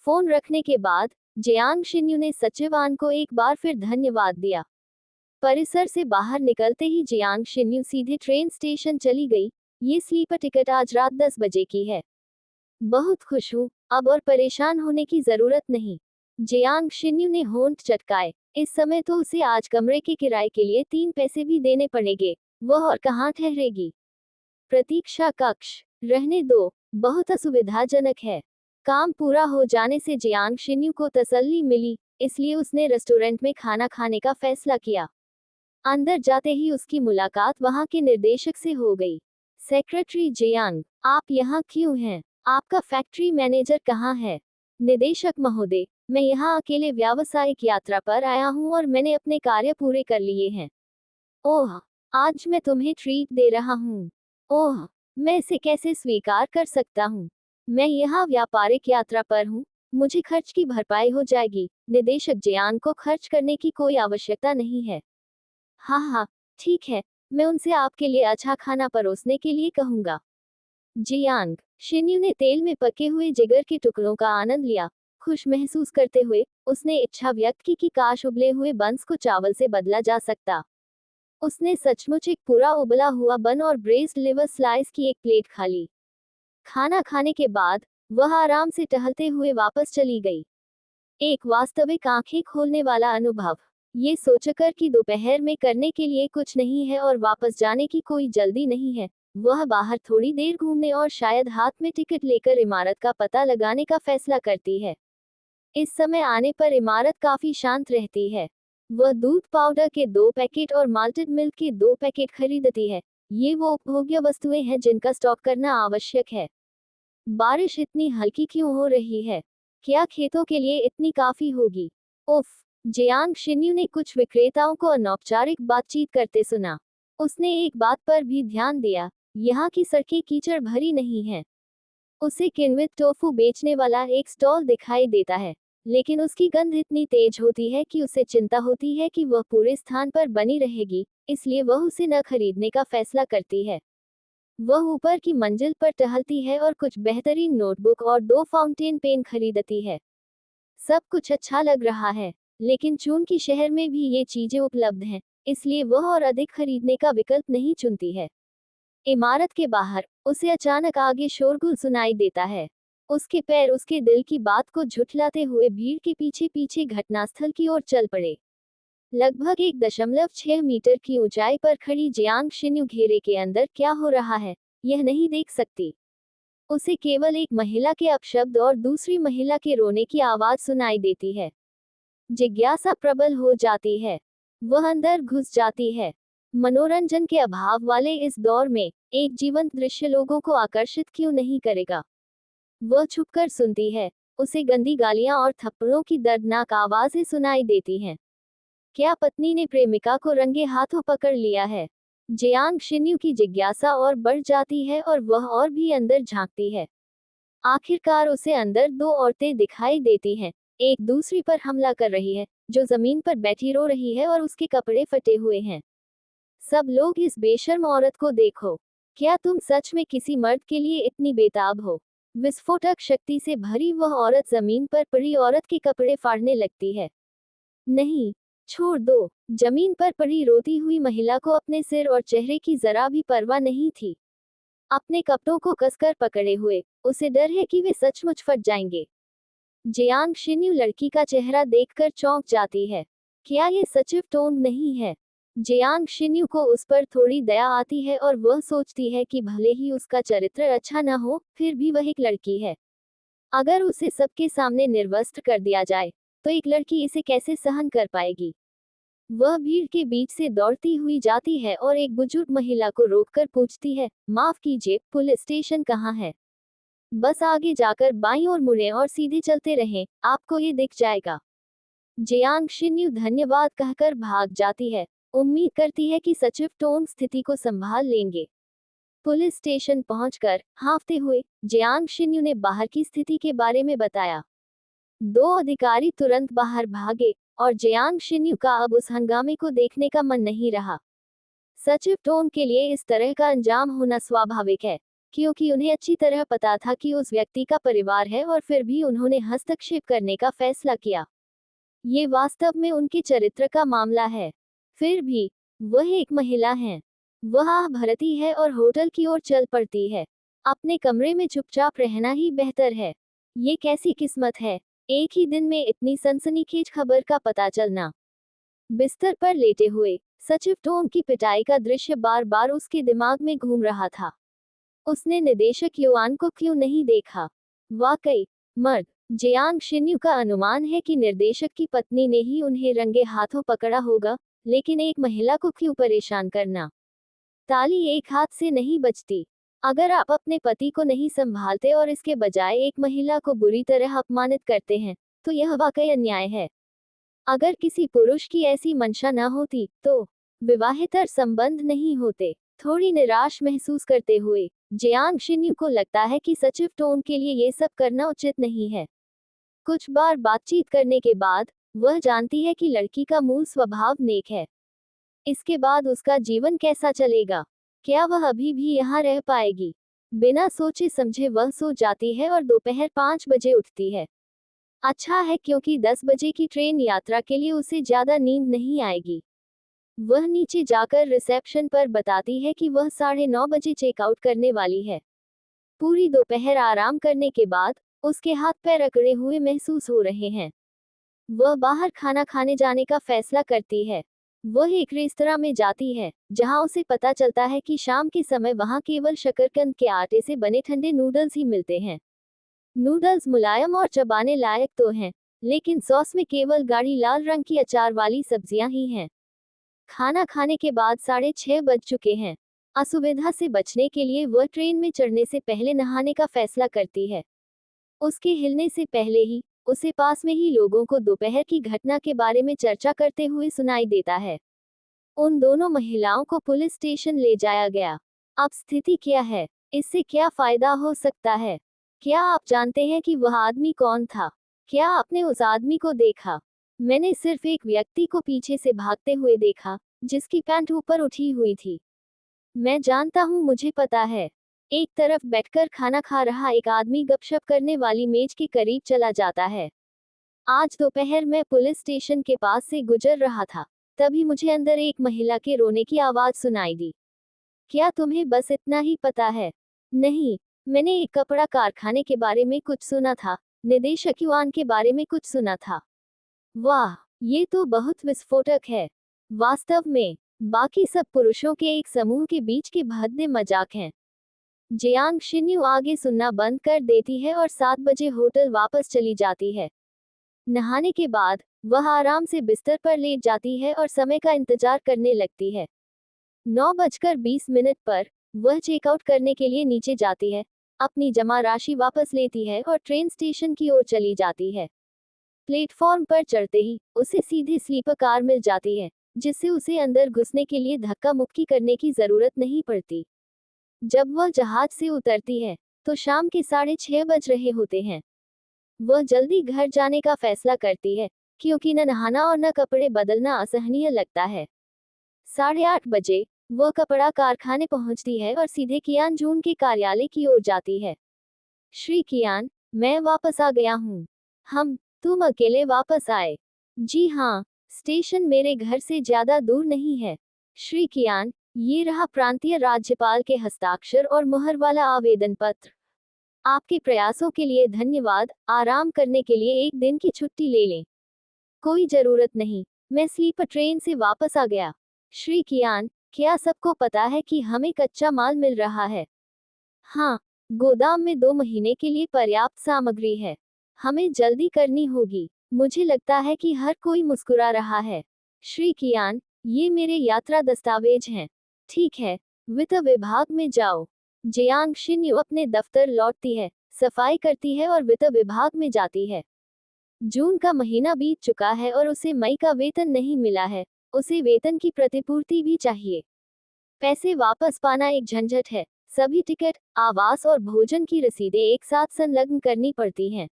फोन रखने के बाद जियांग शिन्यू ने सचिव आन को एक बार फिर धन्यवाद दिया। परिसर से बाहर निकलते ही जियांग शिन्यू सीधे ट्रेन स्टेशन चली गई। ये स्लीपर टिकट आज रात 10 बजे की है। बहुत खुश हूँ, अब और परेशान होने की जरूरत नहीं। जियांग शिन्यू ने होंठ चटकाए। इस समय तो उसे आज कमरे के किराए के लिए 3 पैसे भी देने पड़ेंगे। वह और कहाँ ठहरेगी? प्रतीक्षा कक्ष। रहने दो, बहुत असुविधाजनक है। काम पूरा हो जाने से जियांग शिन्यू को तसल्ली मिली, इसलिए उसने रेस्टोरेंट में खाना खाने का फैसला किया। अंदर जाते ही उसकी मुलाकात वहां के निर्देशक से हो गई। सेक्रेटरी जियांग, आप यहाँ क्यों हैं? आपका फैक्ट्री मैनेजर कहाँ है? निदेशक महोदय, मैं यहाँ अकेले व्यावसायिक यात्रा पर आया हूँ और मैंने अपने कार्य पूरे कर लिए हैं। ओह, आज मैं तुम्हें ट्रीट दे रहा हूँ। ओह, मैं इसे कैसे स्वीकार कर सकता हूँ? मैं यहाँ व्यापारिक यात्रा पर हूँ, मुझे खर्च की भरपाई हो जाएगी। निदेशक जियांग को खर्च करने की कोई आवश्यकता नहीं है। हाँ, ठीक है, मैं उनसे आपके लिए अच्छा खाना परोसने के लिए कहूँगा। जियांग शिन्यू ने तेल में पके हुए जिगर के टुकड़ों का आनंद लिया। खुश महसूस करते हुए उसने इच्छा व्यक्त की कि काश उबले हुए बंस को चावल से बदला जा सकता। उसने सचमुच एक पूरा उबला हुआ बन और ब्रेस्ड लिवर स्लाइस की एक प्लेट खा ली। खाना खाने के बाद वह आराम से टहलते हुए वापस चली गई। एक वास्तविक आंखें खोलने वाला अनुभव। ये सोचकर कि दोपहर में करने के लिए कुछ नहीं है और वापस जाने की कोई जल्दी नहीं है, वह बाहर थोड़ी देर घूमने और शायद हाथ में टिकट लेकर इमारत का पता लगाने का फैसला करती है। इस समय आने पर इमारत काफी शांत रहती है। वह दूध पाउडर के 2 पैकेट और माल्टेड मिल्क के 2 पैकेट खरीदती है। ये वो उपभोग्य वस्तुएं हैं जिनका स्टॉक करना आवश्यक है। बारिश इतनी हल्की क्यों हो रही है? क्या खेतों के लिए इतनी काफी होगी? उफ, जियांग शिन्यू ने कुछ विक्रेताओं को अनौपचारिक बातचीत करते सुना। उसने एक बात पर भी ध्यान दिया, यहाँ की सड़कें कीचड़ भरी नहीं हैं। उसे किण्वित टोफू बेचने वाला एक स्टॉल दिखाई देता है, लेकिन उसकी गंध इतनी तेज होती है कि उसे चिंता होती है कि वह पूरे स्थान पर बनी रहेगी, इसलिए वह उसे न खरीदने का फैसला करती है। वह ऊपर की मंजिल पर टहलती है और कुछ बेहतरीन नोटबुक और 2 फाउंटेन पेन खरीदती है। सब कुछ अच्छा लग रहा है, लेकिन चूंकि शहर में भी ये चीजें उपलब्ध हैं, इसलिए वह और अधिक खरीदने का विकल्प नहीं चुनती है। इमारत के बाहर उसे अचानक आगे शोरगुल सुनाई देता है। उसके पैर उसके दिल की बात को झुठलाते हुए भीड़ के पीछे पीछे घटनास्थल की ओर चल पड़े। लगभग 1.6 मीटर की ऊंचाई पर खड़ी जियांग शिन्यू घेरे के अंदर क्या हो रहा है, यह नहीं देख सकती। उसे केवल एक महिला के अपशब्द और दूसरी महिला के रोने की आवाज सुनाई देती है। जिज्ञासा प्रबल हो जाती है। वह अंदर घुस जाती है। मनोरंजन के अभाव वाले इस दौर में एक जीवंत दृश्य लोगों को आकर्षित क्यों नहीं करेगा। वह छुपकर सुनती है। उसे गंदी गालियां और थप्पड़ों की दर्दनाक आवाजें सुनाई देती हैं। क्या पत्नी ने प्रेमिका को रंगे हाथों पकड़ लिया है? जियांग शिन्यू की जिज्ञासा और बढ़ जाती है और वह और भी अंदर झांकती है। आखिरकार उसे अंदर 2 औरतें दिखाई देती हैं। एक दूसरी पर हमला कर रही है, जो जमीन पर बैठी रो रही है और उसके कपड़े फटे हुए हैं। सब लोग इस बेशर्म औरत को देखो। क्या तुम सच में किसी मर्द के लिए इतनी बेताब हो? विस्फोटक शक्ति से भरी वह औरत जमीन पर पड़ी औरत के कपड़े फाड़ने लगती है। नहीं, छोड़ दो। जमीन पर पड़ी रोती हुई महिला को अपने सिर और चेहरे की जरा भी परवाह नहीं थी। अपने कपड़ों को कसकर पकड़े हुए, उसे डर है कि वे सचमुच फट जाएंगे। जियांग शिन्यू लड़की का चेहरा देखकर चौंक जाती है। क्या ये सचिव टोंग नहीं है? जियांग शिन्यू को उस पर थोड़ी दया आती है और वह सोचती है कि भले ही उसका चरित्र अच्छा न हो, फिर भी वह एक लड़की है। अगर उसे सबके सामने निर्वस्त्र कर दिया जाए, तो एक लड़की इसे कैसे सहन कर पाएगी। वह भीड़ के बीच से दौड़ती हुई जाती है और एक बुजुर्ग महिला को रोककर पूछती है, माफ कीजिए, पुलिस स्टेशन कहाँ है? बस आगे जाकर बाईं ओर मुड़ें और सीधे चलते रहें, आपको ये दिख जाएगा। जियांग शिन्यू धन्यवाद कहकर भाग जाती है। उम्मीद करती है कि सचिव टोंग स्थिति को संभाल लेंगे। पुलिस स्टेशन पहुंचकर हांफते हुए जियांग शिन्यू ने बाहर की स्थिति के बारे में बताया। 2 अधिकारी तुरंत बाहर भागे और जियांग शिन्यू का अब उस हंगामे को देखने का मन नहीं रहा। सचिव टोंग के लिए इस तरह का अंजाम होना स्वाभाविक है, क्योंकि उन्हें अच्छी तरह पता था कि उस व्यक्ति का परिवार है और फिर भी उन्होंने हस्तक्षेप करने का फैसला किया। ये वास्तव में उनके चरित्र का मामला है। फिर भी वह एक महिला हैं। वह आह भरती है और होटल की ओर चल पड़ती है। अपने कमरे में चुपचाप रहना ही बेहतर है। ये कैसी किस्मत है, एक ही दिन में इतनी सनसनीखेज खबर का पता चलना। बिस्तर पर लेटे हुए सचिव टोंग की पिटाई का दृश्य बार बार उसके दिमाग में घूम रहा था। उसने निदेशक युआन को क्यों नहीं देखा? वाकई, मर्द। जियांग शिन्यू का अनुमान है कि निर्देशक की पत्नी ने ही उन्हें रंगे हाथों पकड़ा होगा, लेकिन एक महिला को क्यों परेशान करना? ताली एक हाथ से नहीं बजती। अगर आप अपने पति को नहीं संभालते और इसके बजाय एक महिला को बुरी तरह अपमानित करते हैं, तो यह वाकई अन्याय है। अगर किसी पुरुष की ऐसी मंशा न होती, तो विवाहेतर संबंध नहीं होते। थोड़ी निराश महसूस करते हुए जियांग शिन्यू को लगता है कि सचिव टोंग के लिए ये सब करना उचित नहीं है। कुछ बार बातचीत करने के बाद वह जानती है कि लड़की का मूल स्वभाव नेक है। इसके बाद उसका जीवन कैसा चलेगा? क्या वह अभी भी यहाँ रह पाएगी? बिना सोचे समझे वह सो जाती है और दोपहर 5 बजे उठती है। अच्छा है, क्योंकि 10 बजे की ट्रेन यात्रा के लिए उसे ज्यादा नींद नहीं आएगी। वह नीचे जाकर रिसेप्शन पर बताती है कि वह 9:30 बजे चेकआउट करने वाली है। पूरी दोपहर आराम करने के बाद उसके हाथ पैर अकड़े हुए महसूस हो रहे हैं। वह बाहर खाना खाने जाने का फैसला करती है। वह एक रेस्तरां में जाती है, जहां उसे पता चलता है कि शाम के समय वहां केवल शकरकंद के आटे से बने ठंडे नूडल्स ही मिलते हैं। नूडल्स मुलायम और चबाने लायक तो हैं, लेकिन सॉस में केवल गाढ़ी लाल रंग की अचार वाली सब्जियां ही हैं। खाना खाने के बाद 6:30 बज चुके हैं। असुविधा से बचने के लिए वह ट्रेन में चढ़ने से पहले नहाने का फैसला करती है। उसके हिलने से पहले ही उसे पास में ही लोगों को दोपहर की घटना के बारे में चर्चा करते हुए सुनाई देता है। उन दोनों महिलाओं को पुलिस स्टेशन ले जाया गया। अब स्थिति क्या है? इससे क्या फायदा हो सकता है? क्या आप जानते हैं कि वह आदमी कौन था? क्या आपने उस आदमी को देखा? मैंने सिर्फ एक व्यक्ति को पीछे से भागते हुए देखा, जिसकी पैंट ऊपर उठी हुई थी। मैं जानता हूँ, मुझे पता है। एक तरफ बैठकर खाना खा रहा एक आदमी गपशप करने वाली मेज के करीब चला जाता है। आज दोपहर मैं पुलिस स्टेशन के पास से गुजर रहा था, तभी मुझे अंदर एक महिला के रोने की आवाज सुनाई दी। क्या तुम्हें बस इतना ही पता है? नहीं, मैंने एक कपड़ा कारखाने के बारे में कुछ सुना था, निदेशक युआन के बारे में कुछ सुना था। वाह, ये तो बहुत विस्फोटक है। वास्तव में, बाकी सब पुरुषों के एक समूह के बीच के भद्दे मजाक हैं। जियांग शिन्यू आगे सुनना बंद कर देती है और 7 बजे होटल वापस चली जाती है। नहाने के बाद वह आराम से बिस्तर पर लेट जाती है और समय का इंतजार करने लगती है। 9:20 पर वह चेकआउट करने के लिए नीचे जाती है, अपनी जमा राशि वापस लेती है और ट्रेन स्टेशन की ओर चली जाती है। प्लेटफॉर्म पर चढ़ते ही उसे सीधी स्लीपर कार मिल जाती है, जिससे उसे अंदर घुसने के लिए धक्का मुक्की करने की जरूरत नहीं पड़ती। जब वह जहाज से उतरती है, तो शाम के 6:30 बज रहे होते हैं। वह जल्दी घर जाने का फैसला करती है, क्योंकि न नहाना और न कपड़े बदलना असहनीय लगता है। 8:30 बजे वह कपड़ा कारखाने पहुंचती है और सीधे कियान जून के कार्यालय की ओर जाती है। श्री कियान, मैं वापस आ गया हूँ। तुम अकेले वापस आए? जी हाँ, स्टेशन मेरे घर से ज्यादा दूर नहीं है। श्री कियान, ये रहा प्रांतीय राज्यपाल के हस्ताक्षर और मुहर वाला आवेदन पत्र। आपके प्रयासों के लिए धन्यवाद। आराम करने के लिए एक दिन की छुट्टी ले लें। कोई जरूरत नहीं, मैं स्लीपर ट्रेन से वापस आ गया। श्री कियान, क्या सबको पता है कि हमें कच्चा माल मिल रहा है? हाँ, गोदाम में 2 महीने के लिए पर्याप्त सामग्री है। हमें जल्दी करनी होगी। मुझे लगता है कि हर कोई मुस्कुरा रहा है। श्री कियान, ये मेरे यात्रा दस्तावेज हैं। ठीक है, वित्त विभाग में जाओ। जियांग शिन्यू अपने दफ्तर लौटती है, सफाई करती है और वित्त विभाग में जाती है। जून का महीना बीत चुका है और उसे मई का वेतन नहीं मिला है। उसे वेतन की प्रतिपूर्ति भी चाहिए। पैसे वापस पाना एक झंझट है। सभी टिकट, आवास और भोजन की रसीदें एक साथ संलग्न करनी पड़ती हैं।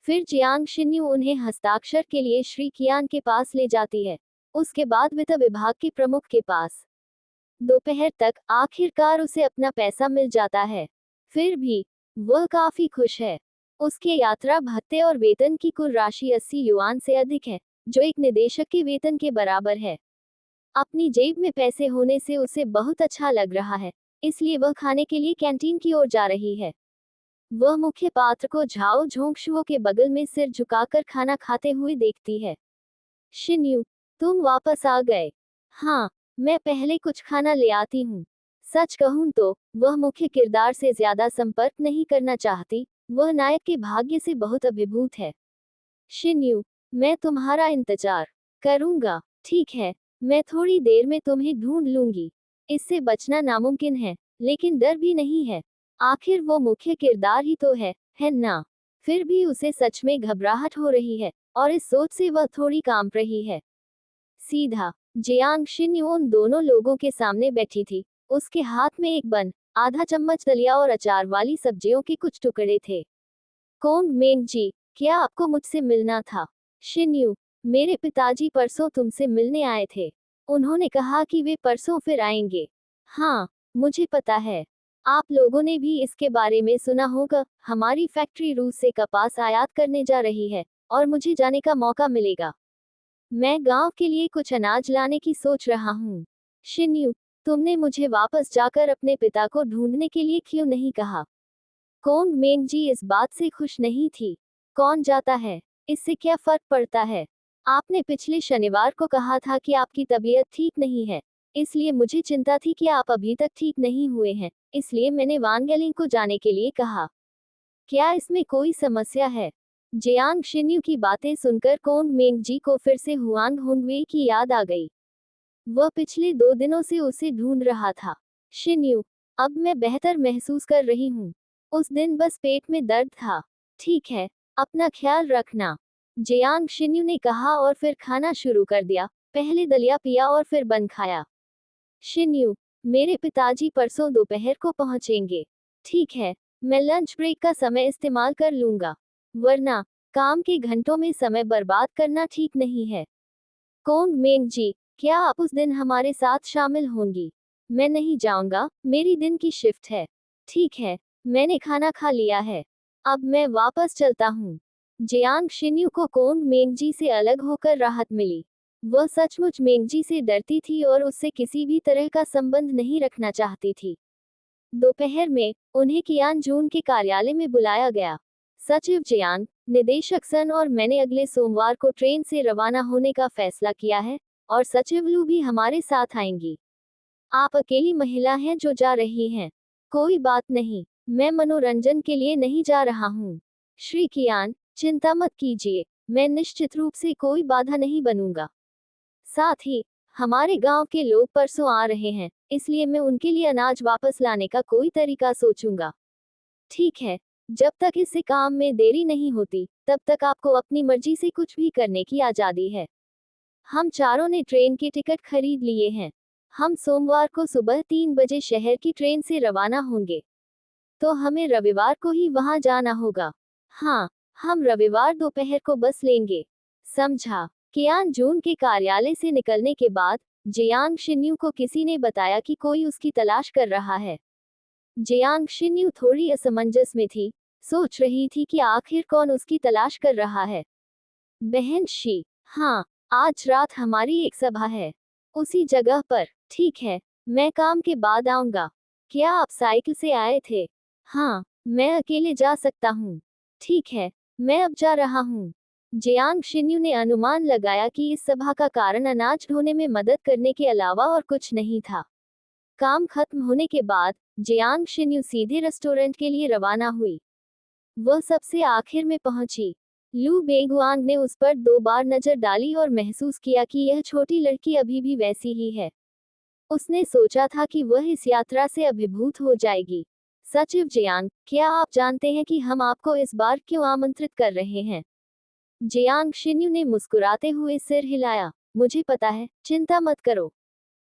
फिर जियांग शिन्यू उन्हें हस्ताक्षर के लिए श्री कियान के पास ले जाती है, उसके बाद वित्त विभाग के प्रमुख के पास। दोपहर तक आखिरकार उसे अपना पैसा मिल जाता है। फिर भी वह काफी खुश है। उसके यात्रा भत्ते और वेतन की कुल राशि 80 युआन से अधिक है, जो एक निदेशक के वेतन के बराबर है। अपनी जेब में पैसे होने से उसे बहुत अच्छा लग रहा है, इसलिए वह खाने के लिए कैंटीन की ओर जा रही है। वह मुख्य पात्र को झाओ झोंगशुओ के बगल में सिर झुकाकर खाना खाते हुए देखती है। शिन्यू, तुम वापस आ गए? हाँ, मैं पहले कुछ खाना ले आती हूँ। सच कहूँ तो वह मुख्य किरदार से ज्यादा संपर्क नहीं करना चाहती, वह नायक के भाग्य से बहुत अभिभूत है। शिन्यू, मैं तुम्हारा इंतजार करूंगा। ठीक है, मैं थोड़ी देर में तुम्हें ढूंढ लूंगी। इससे बचना नामुमकिन है, लेकिन डर भी नहीं है। आखिर वो मुख्य किरदार ही तो है ना? फिर भी उसे सच में घबराहट हो रही है, और इस सोच से वह थोड़ी कांप रही है। सीधा जियांग शिन्यू उन दोनों लोगों के सामने बैठी थी। उसके हाथ में एक बन, आधा चम्मच दलिया और अचार वाली सब्जियों के कुछ टुकड़े थे। कोंग मेंग जी, क्या आपको मुझसे मिलना था? शिन्यू, मेरे पिताजी परसों तुमसे मिलने आए थे। उन्होंने कहा कि वे परसों फिर आएंगे। हाँ, मुझे पता है। आप लोगों ने भी इसके बारे में सुना होगा। हमारी फैक्ट्री रूस से कपास आयात करने जा रही है, और मुझे जाने का मौका मिलेगा। मैं गांव के लिए कुछ अनाज लाने की सोच रहा हूँ। शिन्यू, तुमने मुझे वापस जाकर अपने पिता को ढूंढने के लिए क्यों नहीं कहा? कोंग मेंग जी इस बात से खुश नहीं थी। कौन जाता है, इससे क्या फर्क पड़ता है? आपने पिछले शनिवार को कहा था कि आपकी तबीयत ठीक नहीं है, इसलिए मुझे चिंता थी कि आप अभी तक ठीक नहीं हुए हैं, इसलिए मैंने वांगेलिंग को जाने के लिए कहा। क्या इसमें कोई समस्या है? जियांग शिन्यू की बातें सुनकर कोंग मेंग जी को फिर से हुआंग हुंगवे की याद आ गई। वह पिछले 2 दिनों से उसे ढूंढ रहा था। शिन्यू, अब मैं बेहतर महसूस कर रही हूँ। उस दिन बस पेट में दर्द था। ठीक है, अपना ख्याल रखना। जियांग शिन्यू ने कहा और फिर खाना शुरू कर दिया। पहले दलिया पिया और फिर बन खाया। शिन्यू, मेरे पिताजी परसों दोपहर को पहुंचेंगे। ठीक है, मैं लंच ब्रेक का समय इस्तेमाल कर लूंगा। वरना काम के घंटों में समय बर्बाद करना ठीक नहीं है। कोंग मेंग जी, क्या आप उस दिन हमारे साथ शामिल होंगी? मैं नहीं जाऊंगा, मेरी दिन की शिफ्ट है। ठीक है, मैंने खाना खा लिया है। अब मैं वापस चलता हूँ। जियांग शिन्यू को कोंग मेंगजी से अलग होकर राहत मिली। वह सचमुच मेंगजी से डरती थी और उससे किसी भी तरह का संबंध नहीं रखना चाहती थी। दोपहर में उन्हें कियान जून के कार्यालय में बुलाया गया। सचिव जियांग, निदेशक सन और मैंने अगले सोमवार को ट्रेन से रवाना होने का फैसला किया है, और सचिव लू भी हमारे साथ आएंगी। आप अकेली महिला हैं जो जा रही हैं। कोई बात नहीं, मैं मनोरंजन के लिए नहीं जा रहा हूँ। श्री कियान, चिंता मत कीजिए, मैं निश्चित रूप से कोई बाधा नहीं बनूंगा। साथ ही हमारे गांव के लोग परसों आ रहे हैं, इसलिए मैं उनके लिए अनाज वापस लाने का कोई तरीका सोचूंगा। ठीक है, जब तक इससे काम में देरी नहीं होती, तब तक आपको अपनी मर्जी से कुछ भी करने की आजादी है। हम चारों ने ट्रेन के टिकट खरीद लिए हैं। हम सोमवार को सुबह 3 बजे शहर की ट्रेन से रवाना होंगे। तो हमें रविवार को ही वहां जाना होगा। हाँ, हम रविवार दोपहर को बस लेंगे। समझा। कियान जून के कार्यालय से निकलने के बाद जियांग शिन्यू को किसी ने बताया कि कोई उसकी तलाश कर रहा है। जियांग शिन्यू थोड़ी असमंजस में थी, सोच रही थी कि आखिर कौन उसकी तलाश कर रहा है। बहन शी, हाँ, आज रात हमारी एक सभा है। उसी जगह पर। ठीक है, मैं काम के बाद आऊंगा। क्या आप साइकिल से आए थे? हाँ, मैं अकेले जा सकता हूँ। ठीक है, मैं अब जा रहा हूँ। जियांग शिन्यू ने अनुमान लगाया कि इस सभा का कारण अनाज ढोने में मदद करने के अलावा और कुछ नहीं था। काम खत्म होने के बाद जियांग शिन्यू सीधे रेस्टोरेंट के लिए रवाना हुई। वह सबसे आखिर में पहुंची। लू बेगुआंग ने उस पर 2 बार नजर डाली और महसूस किया कि यह छोटी लड़की अभी भी वैसी ही है। उसने सोचा था कि वह इस यात्रा से अभिभूत हो जाएगी। सचिव जियांग, क्या आप जानते हैं कि हम आपको इस बार क्यों आमंत्रित कर रहे हैं? जियांग शिन्यू ने मुस्कुराते हुए सिर हिलाया। मुझे पता है, चिंता मत करो।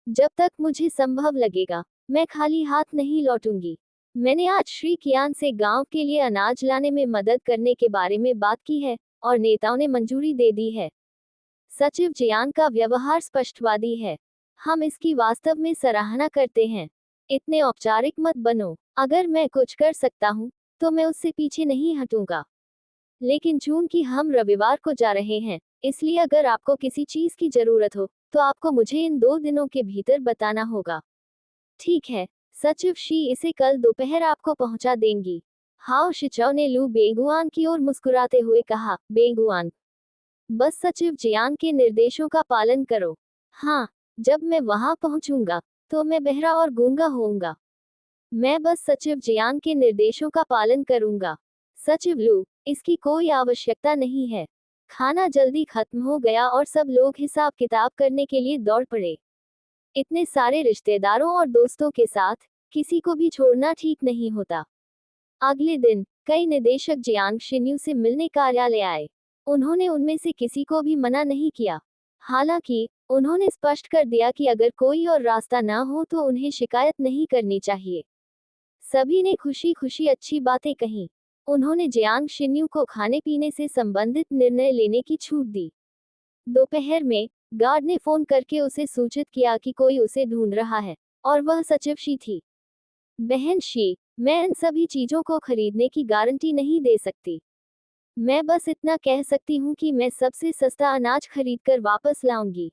जब तक मुझे संभव लगेगा, मैं खाली हाथ नहीं लौटूंगी। मैंने आज श्री कियान से गांव के लिए अनाज लाने में मदद करने के बारे में बात की है, और नेताओं ने मंजूरी दे दी है। सचिव जियांग का व्यवहार स्पष्टवादी है। हम इसकी वास्तव में सराहना करते हैं। इतने औपचारिक मत बनो। अगर मैं कुछ कर सकता हूँ, तो मैं उससे पीछे नहीं हटूंगा। लेकिन चूंकि हम रविवार को जा रहे हैं, इसलिए अगर आपको किसी चीज की जरूरत हो, तो आपको मुझे इन 2 दिनों के भीतर बताना होगा। ठीक है, सचिव शी इसे कल दोपहर आपको पहुंचा देंगी। हाओ शिचाओ ने लू बेगुआन की ओर मुस्कुराते हुए कहा। बेगुआन, बस सचिव जियांग के निर्देशों का पालन करो। हाँ, जब मैं वहां पहुंचूंगा, तो मैं बहरा और गूंगा होऊंगा। मैं बस सचिव जियांग के निर्देशों का पालन करूंगा। सचिव लू, इसकी कोई आवश्यकता नहीं है। खाना जल्दी खत्म हो गया और सब लोग हिसाब किताब करने के लिए दौड़ पड़े। इतने सारे रिश्तेदारों और दोस्तों के साथ किसी को भी छोड़ना ठीक नहीं होता। अगले दिन कई निदेशक जियांग शिन्यू से मिलने कार्यालय आए। उन्होंने उनमें से किसी को भी मना नहीं किया। हालांकि उन्होंने स्पष्ट कर दिया कि अगर कोई और रास्ता न हो तो उन्हें शिकायत नहीं करनी चाहिए। सभी ने खुशी खुशी अच्छी बातें कहीं। उन्होंने जियांग शिन्यू को खाने पीने से संबंधित निर्णय लेने की छूट दी। दोपहर में गार्ड ने फोन करके उसे सूचित किया कि कोई उसे ढूंढ रहा है, और वह सचिव शी थी। बहन शी, मैं इन सभी चीजों को खरीदने की गारंटी नहीं दे सकती। मैं बस इतना कह सकती हूँ कि मैं सबसे सस्ता अनाज खरीदकर वापस लाऊंगी।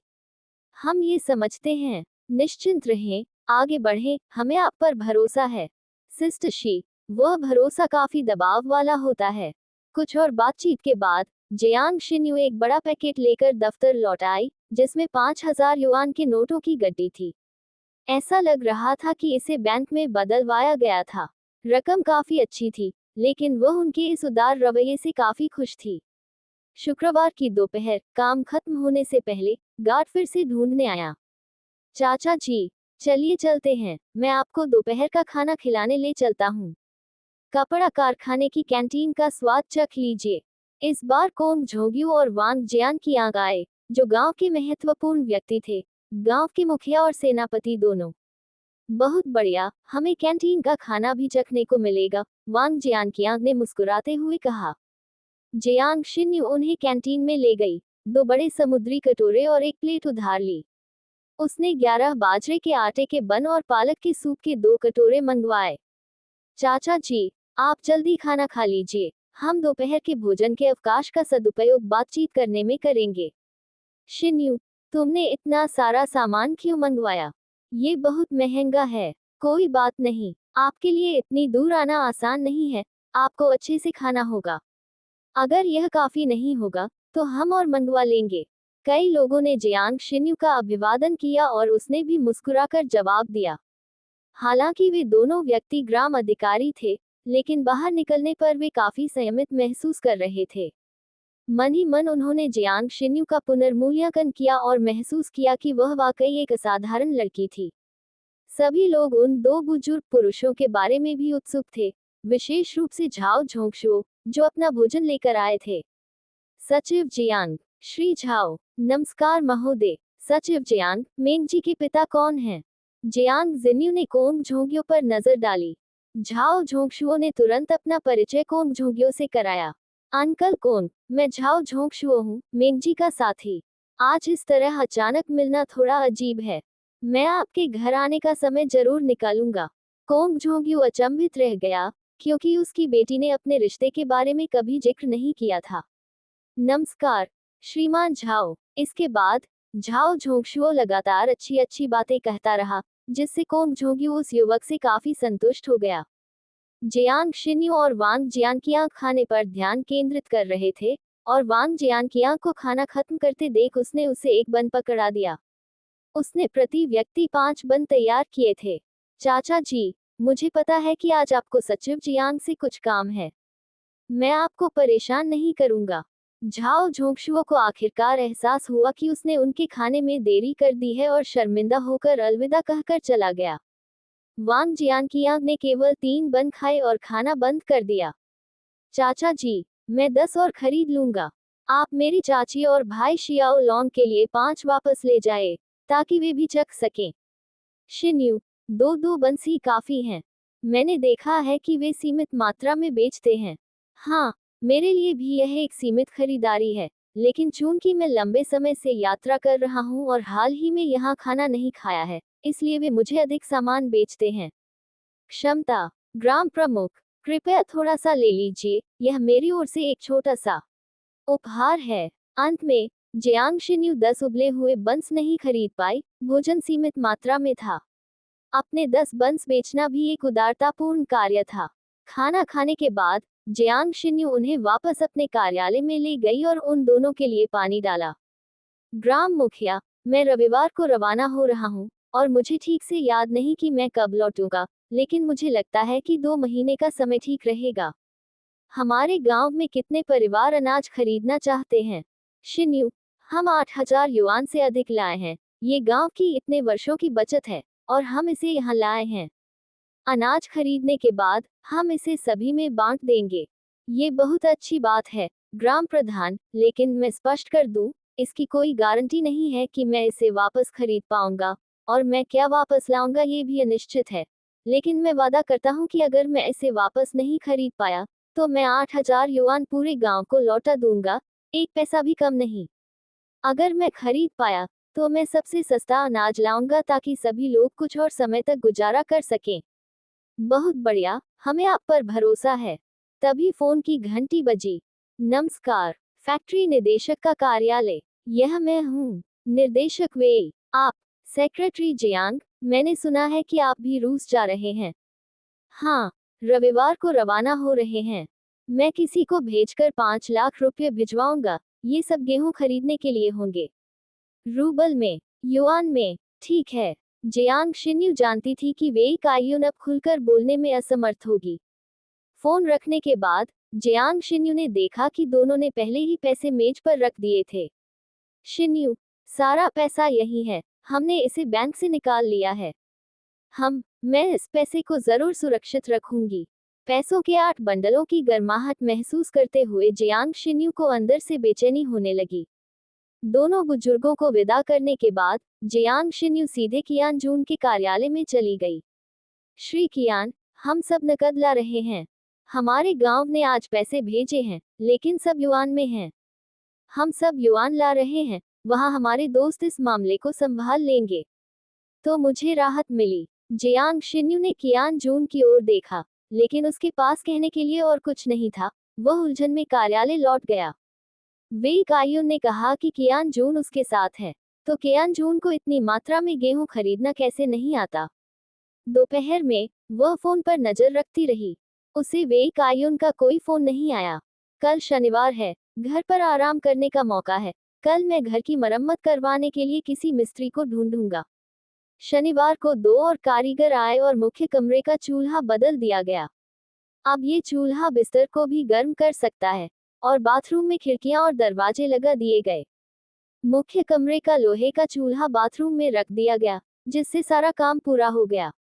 हम ये समझते हैं। निश्चिंत रहें, आगे बढ़ें, हमें आप पर भरोसा है। सिस्टर शी, वह भरोसा काफी दबाव वाला होता है। कुछ और बातचीत के बाद जियांग शिन्यू एक बड़ा पैकेट लेकर दफ्तर लौट आई, जिसमें 5,000 युआन के नोटों की गड्डी थी। ऐसा लग रहा था कि इसे बैंक में बदलवाया गया था। रकम काफी अच्छी थी, लेकिन वह उनके इस उदार रवैये से काफी खुश थी। शुक्रवार की दोपहर काम खत्म होने से पहले गार्ड फिर से ढूंढने आया। चाचा जी, चलिए चलते हैं, मैं आपको दोपहर का खाना खिलाने ले चलता हूँ। कपड़ा कारखाने की कैंटीन का स्वाद चख लीजिए। इस बार कोंग झोग्यू और वांग जियान की आंख आए, जो गांव के महत्वपूर्ण व्यक्ति थे, गांव के मुखिया और सेनापति दोनों। बहुत बढ़िया, हमें कैंटीन का खाना भी चखने को मिलेगा, वांग जियान की आंख ने मुस्कुराते हुए कहा। जियांग शिन्यू उन्हें कैंटीन में ले गई, 2 बड़े समुद्री कटोरे और एक प्लेट उधार ली। उसने 11 बाजरे के आटे के बन और पालक के सूप के 2 कटोरे मंगवाए। चाचा जी, आप जल्दी खाना खा लीजिए, हम दोपहर के भोजन के अवकाश का सदुपयोग बातचीत करने में करेंगे। शिन्यू, तुमने इतना सारा सामान क्यों मंगवाया? ये बहुत महंगा है। कोई बात नहीं, आपके लिए इतनी दूर आना आसान नहीं है, आपको अच्छे से खाना होगा। अगर यह काफी नहीं होगा, तो हम और मंगवा लेंगे। कई लोगों ने जियांग शिन्यू का अभिवादन किया और उसने भी मुस्कुराकर जवाब दिया। हालांकि वे दोनों व्यक्ति ग्राम अधिकारी थे, लेकिन बाहर निकलने पर वे काफी संयमित महसूस कर रहे थे। मन ही मन उन्होंने जियांग शिन्यू का पुनर्मूल्यांकन किया और महसूस किया कि वह वाकई एक असाधारण लड़की थी। सभी लोग उन 2 बुजुर्ग पुरुषों के बारे में भी उत्सुक थे, विशेष रूप से झाओ झोंगशुओ, जो अपना भोजन लेकर आए थे। सचिव जियांग, श्री झाओ, नमस्कार महोदय। सचिव जियांग, मेंगजी के पिता कौन हैं? जियांग जिन्यू ने कोंग झोंगियो पर नजर डाली। झाओ झोंगशुओ ने तुरंत अपना परिचय कोंग झोंगियो से कराया। अंकल कोंग, मैं झाओ झोंगशुओ हूँ, मेंगजी का साथी। आज इस तरह अचानक मिलना थोड़ा अजीब है। मैं आपके घर आने का समय जरूर निकालूंगा। कोंग झोंगियो अचंभित रह गया, क्योंकि उसकी बेटी ने अपने रिश्ते के बारे में कभी जिक्र नहीं किया था। नमस्कार, श्रीमान झाओ। इसके बाद झाओ झोंगशुओ लगातार अच्छी अच्छी बातें कहता रहा, जिससे कोंग झोंगियो उस युवक से काफी संतुष्ट हो गया। जियांग शिन्यू और वांग जियानकियांग खाने पर ध्यान केंद्रित कर रहे थे, और वांग जियानकियांग को खाना खत्म करते देख उसने उसे एक बन पकड़ा दिया। उसने प्रति व्यक्ति 5 बन तैयार किए थे। चाचा जी, मुझे पता है कि आज आपको सचिव जियांग से कुछ काम है। मैं आपको परेशान नहीं करूंगा। झाओ झोंगशुओ को आखिरकार एहसास हुआ कि उसने उनके खाने में देरी कर दी है और शर्मिंदा होकर अलविदा कहकर चला गया। वांग जियानकियांग ने केवल 3 बन खाए और खाना बंद कर दिया। चाचा जी, मैं 10 और खरीद लूंगा। आप मेरी चाची और भाई शियाओ लोंग के लिए 5 वापस ले जाए, ताकि वे भी चख सकें। शिन्यू, 2 बंस ही काफी हैं। मैंने देखा है कि वे सीमित मात्रा में बेचते हैं। हाँ, मेरे लिए भी यह एक सीमित खरीदारी है, लेकिन चूंकि मैं लंबे समय से यात्रा कर रहा हूँ और हाल ही में यहाँ खाना नहीं खाया है, इसलिए वे मुझे अधिक सामान बेचते हैं। क्षमता, ग्राम प्रमुख, कृपया थोड़ा सा ले लीजिए, यह मेरी ओर से एक छोटा सा उपहार है। अंत में जियांग शिन्यू 10 उबले हुए बंस नहीं खरीद पाई, भोजन सीमित मात्रा में था। अपने 10 बंस बेचना भी एक उदारतापूर्ण कार्य था। खाना खाने के बाद जियांग शिन्यू उन्हें वापस अपने कार्यालय में ले गई और उन दोनों के लिए पानी डाला। ग्राम मुखिया, मैं रविवार को रवाना हो रहा हूँ, और मुझे ठीक से याद नहीं कि मैं कब लौटूंगा, लेकिन मुझे लगता है कि 2 महीने का समय ठीक रहेगा। हमारे गांव में कितने परिवार अनाज खरीदना चाहते हैं? शिन्यू, हम 8,000 युआन से अधिक लाए हैं। ये गांव की इतने वर्षों की बचत है, और हम इसे यहाँ लाए हैं। अनाज खरीदने के बाद हम इसे सभी में बांट देंगे। ये बहुत अच्छी बात है, ग्राम प्रधान, लेकिन मैं स्पष्ट कर दूं, इसकी कोई गारंटी नहीं है कि मैं इसे वापस खरीद पाऊंगा, और मैं क्या वापस लाऊंगा ये भी अनिश्चित है। लेकिन मैं वादा करता हूं कि अगर मैं इसे वापस नहीं खरीद पाया, तो मैं 8,000 युआन पूरे गांव को लौटा दूंगा, 1 पैसा भी कम नहीं। अगर मैं खरीद पाया, तो मैं सबसे सस्ता अनाज लाऊंगा ताकि सभी लोग कुछ और समय तक गुजारा कर सकें। बहुत बढ़िया, हमें आप पर भरोसा है। तभी फोन की घंटी बजी। नमस्कार, फैक्ट्री निदेशक का कार्यालय। यह मैं हूँ, निर्देशक वेई। आप? सेक्रेटरी जियांग, मैंने सुना है कि आप भी रूस जा रहे हैं। हाँ, रविवार को रवाना हो रहे हैं। मैं किसी को भेजकर 5 लाख रुपए भिजवाऊंगा। ये सब गेहूं खरीदने के लिए होंगे। रूबल में, युआन में, ठीक है। जियांग शिन्यू जानती थी कि वेई काइयुन अब खुलकर बोलने में असमर्थ होगी। फोन रखने के बाद जियांग शिन्यू ने देखा कि दोनों ने पहले ही पैसे मेज पर रख दिए थे। शिन्यू, सारा पैसा यही है, हमने इसे बैंक से निकाल लिया है। मैं इस पैसे को जरूर सुरक्षित रखूंगी। पैसों के 8 बंडलों की गर्माहट महसूस करते हुए जियांग शिन्यू को अंदर से बेचैनी होने लगी। दोनों बुजुर्गों को विदा करने के बाद जियांग शिन्यू सीधे कियान जून के कार्यालय में चली गई। श्री कियान, हम सब नकद ला रहे हैं। हमारे गांव ने आज पैसे भेजे हैं, लेकिन सब युआन में हैं। हम सब युआन ला रहे हैं, वहां हमारे दोस्त इस मामले को संभाल लेंगे। तो मुझे राहत मिली। जियांग शिन्यू ने कियान जून की ओर देखा, लेकिन उसके पास कहने के लिए और कुछ नहीं था। वह उलझन में कार्यालय लौट गया। वेई कायुन ने कहा कि कियान जून उसके साथ है, तो कियान जून को इतनी मात्रा में गेहूं खरीदना कैसे नहीं आता। दोपहर में वह फोन पर नजर रखती रही। उसे वेई कायुन का कोई फोन नहीं आया। कल शनिवार है, घर पर आराम करने का मौका है। कल मैं घर की मरम्मत करवाने के लिए किसी मिस्त्री को ढूंढूंगा। शनिवार को 2 और कारीगर आए और मुख्य कमरे का चूल्हा बदल दिया गया। अब ये चूल्हा बिस्तर को भी गर्म कर सकता है, और बाथरूम में खिड़कियां और दरवाजे लगा दिए गए। मुख्य कमरे का लोहे का चूल्हा बाथरूम में रख दिया गया, जिससे सारा काम पूरा हो गया।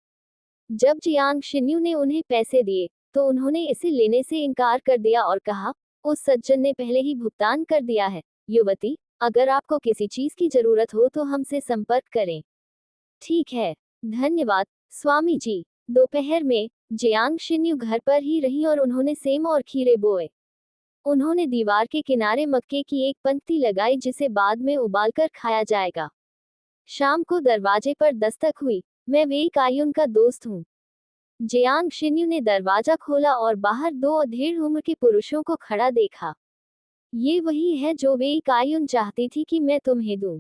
जब जियांग शिन्यू ने उन्हें पैसे दिए, तो उन्होंने इसे लेने से इनकार कर दिया और कहा, उस सज्जन ने पहले ही भुगतान कर दिया है। युवती, अगर आपको किसी चीज की जरूरत हो तो हमसे संपर्क करें। ठीक है, धन्यवाद स्वामी जी। दोपहर में जियांग शिन्यू घर पर ही रही और उन्होंने सेम और खीरे बोए। उन्होंने दीवार के किनारे मक्के की एक पंक्ति लगाई जिसे बाद में उबालकर खाया जाएगा। शाम को दरवाजे पर दस्तक हुई। मैं वेई कायुन का दोस्त हूँ। जियांग शिन्यू ने दरवाजा खोला और बाहर 2 अधेड़ उम्र के पुरुषों को खड़ा देखा। ये वही है जो वेई कायुन चाहती थी कि मैं तुम्हें दूं।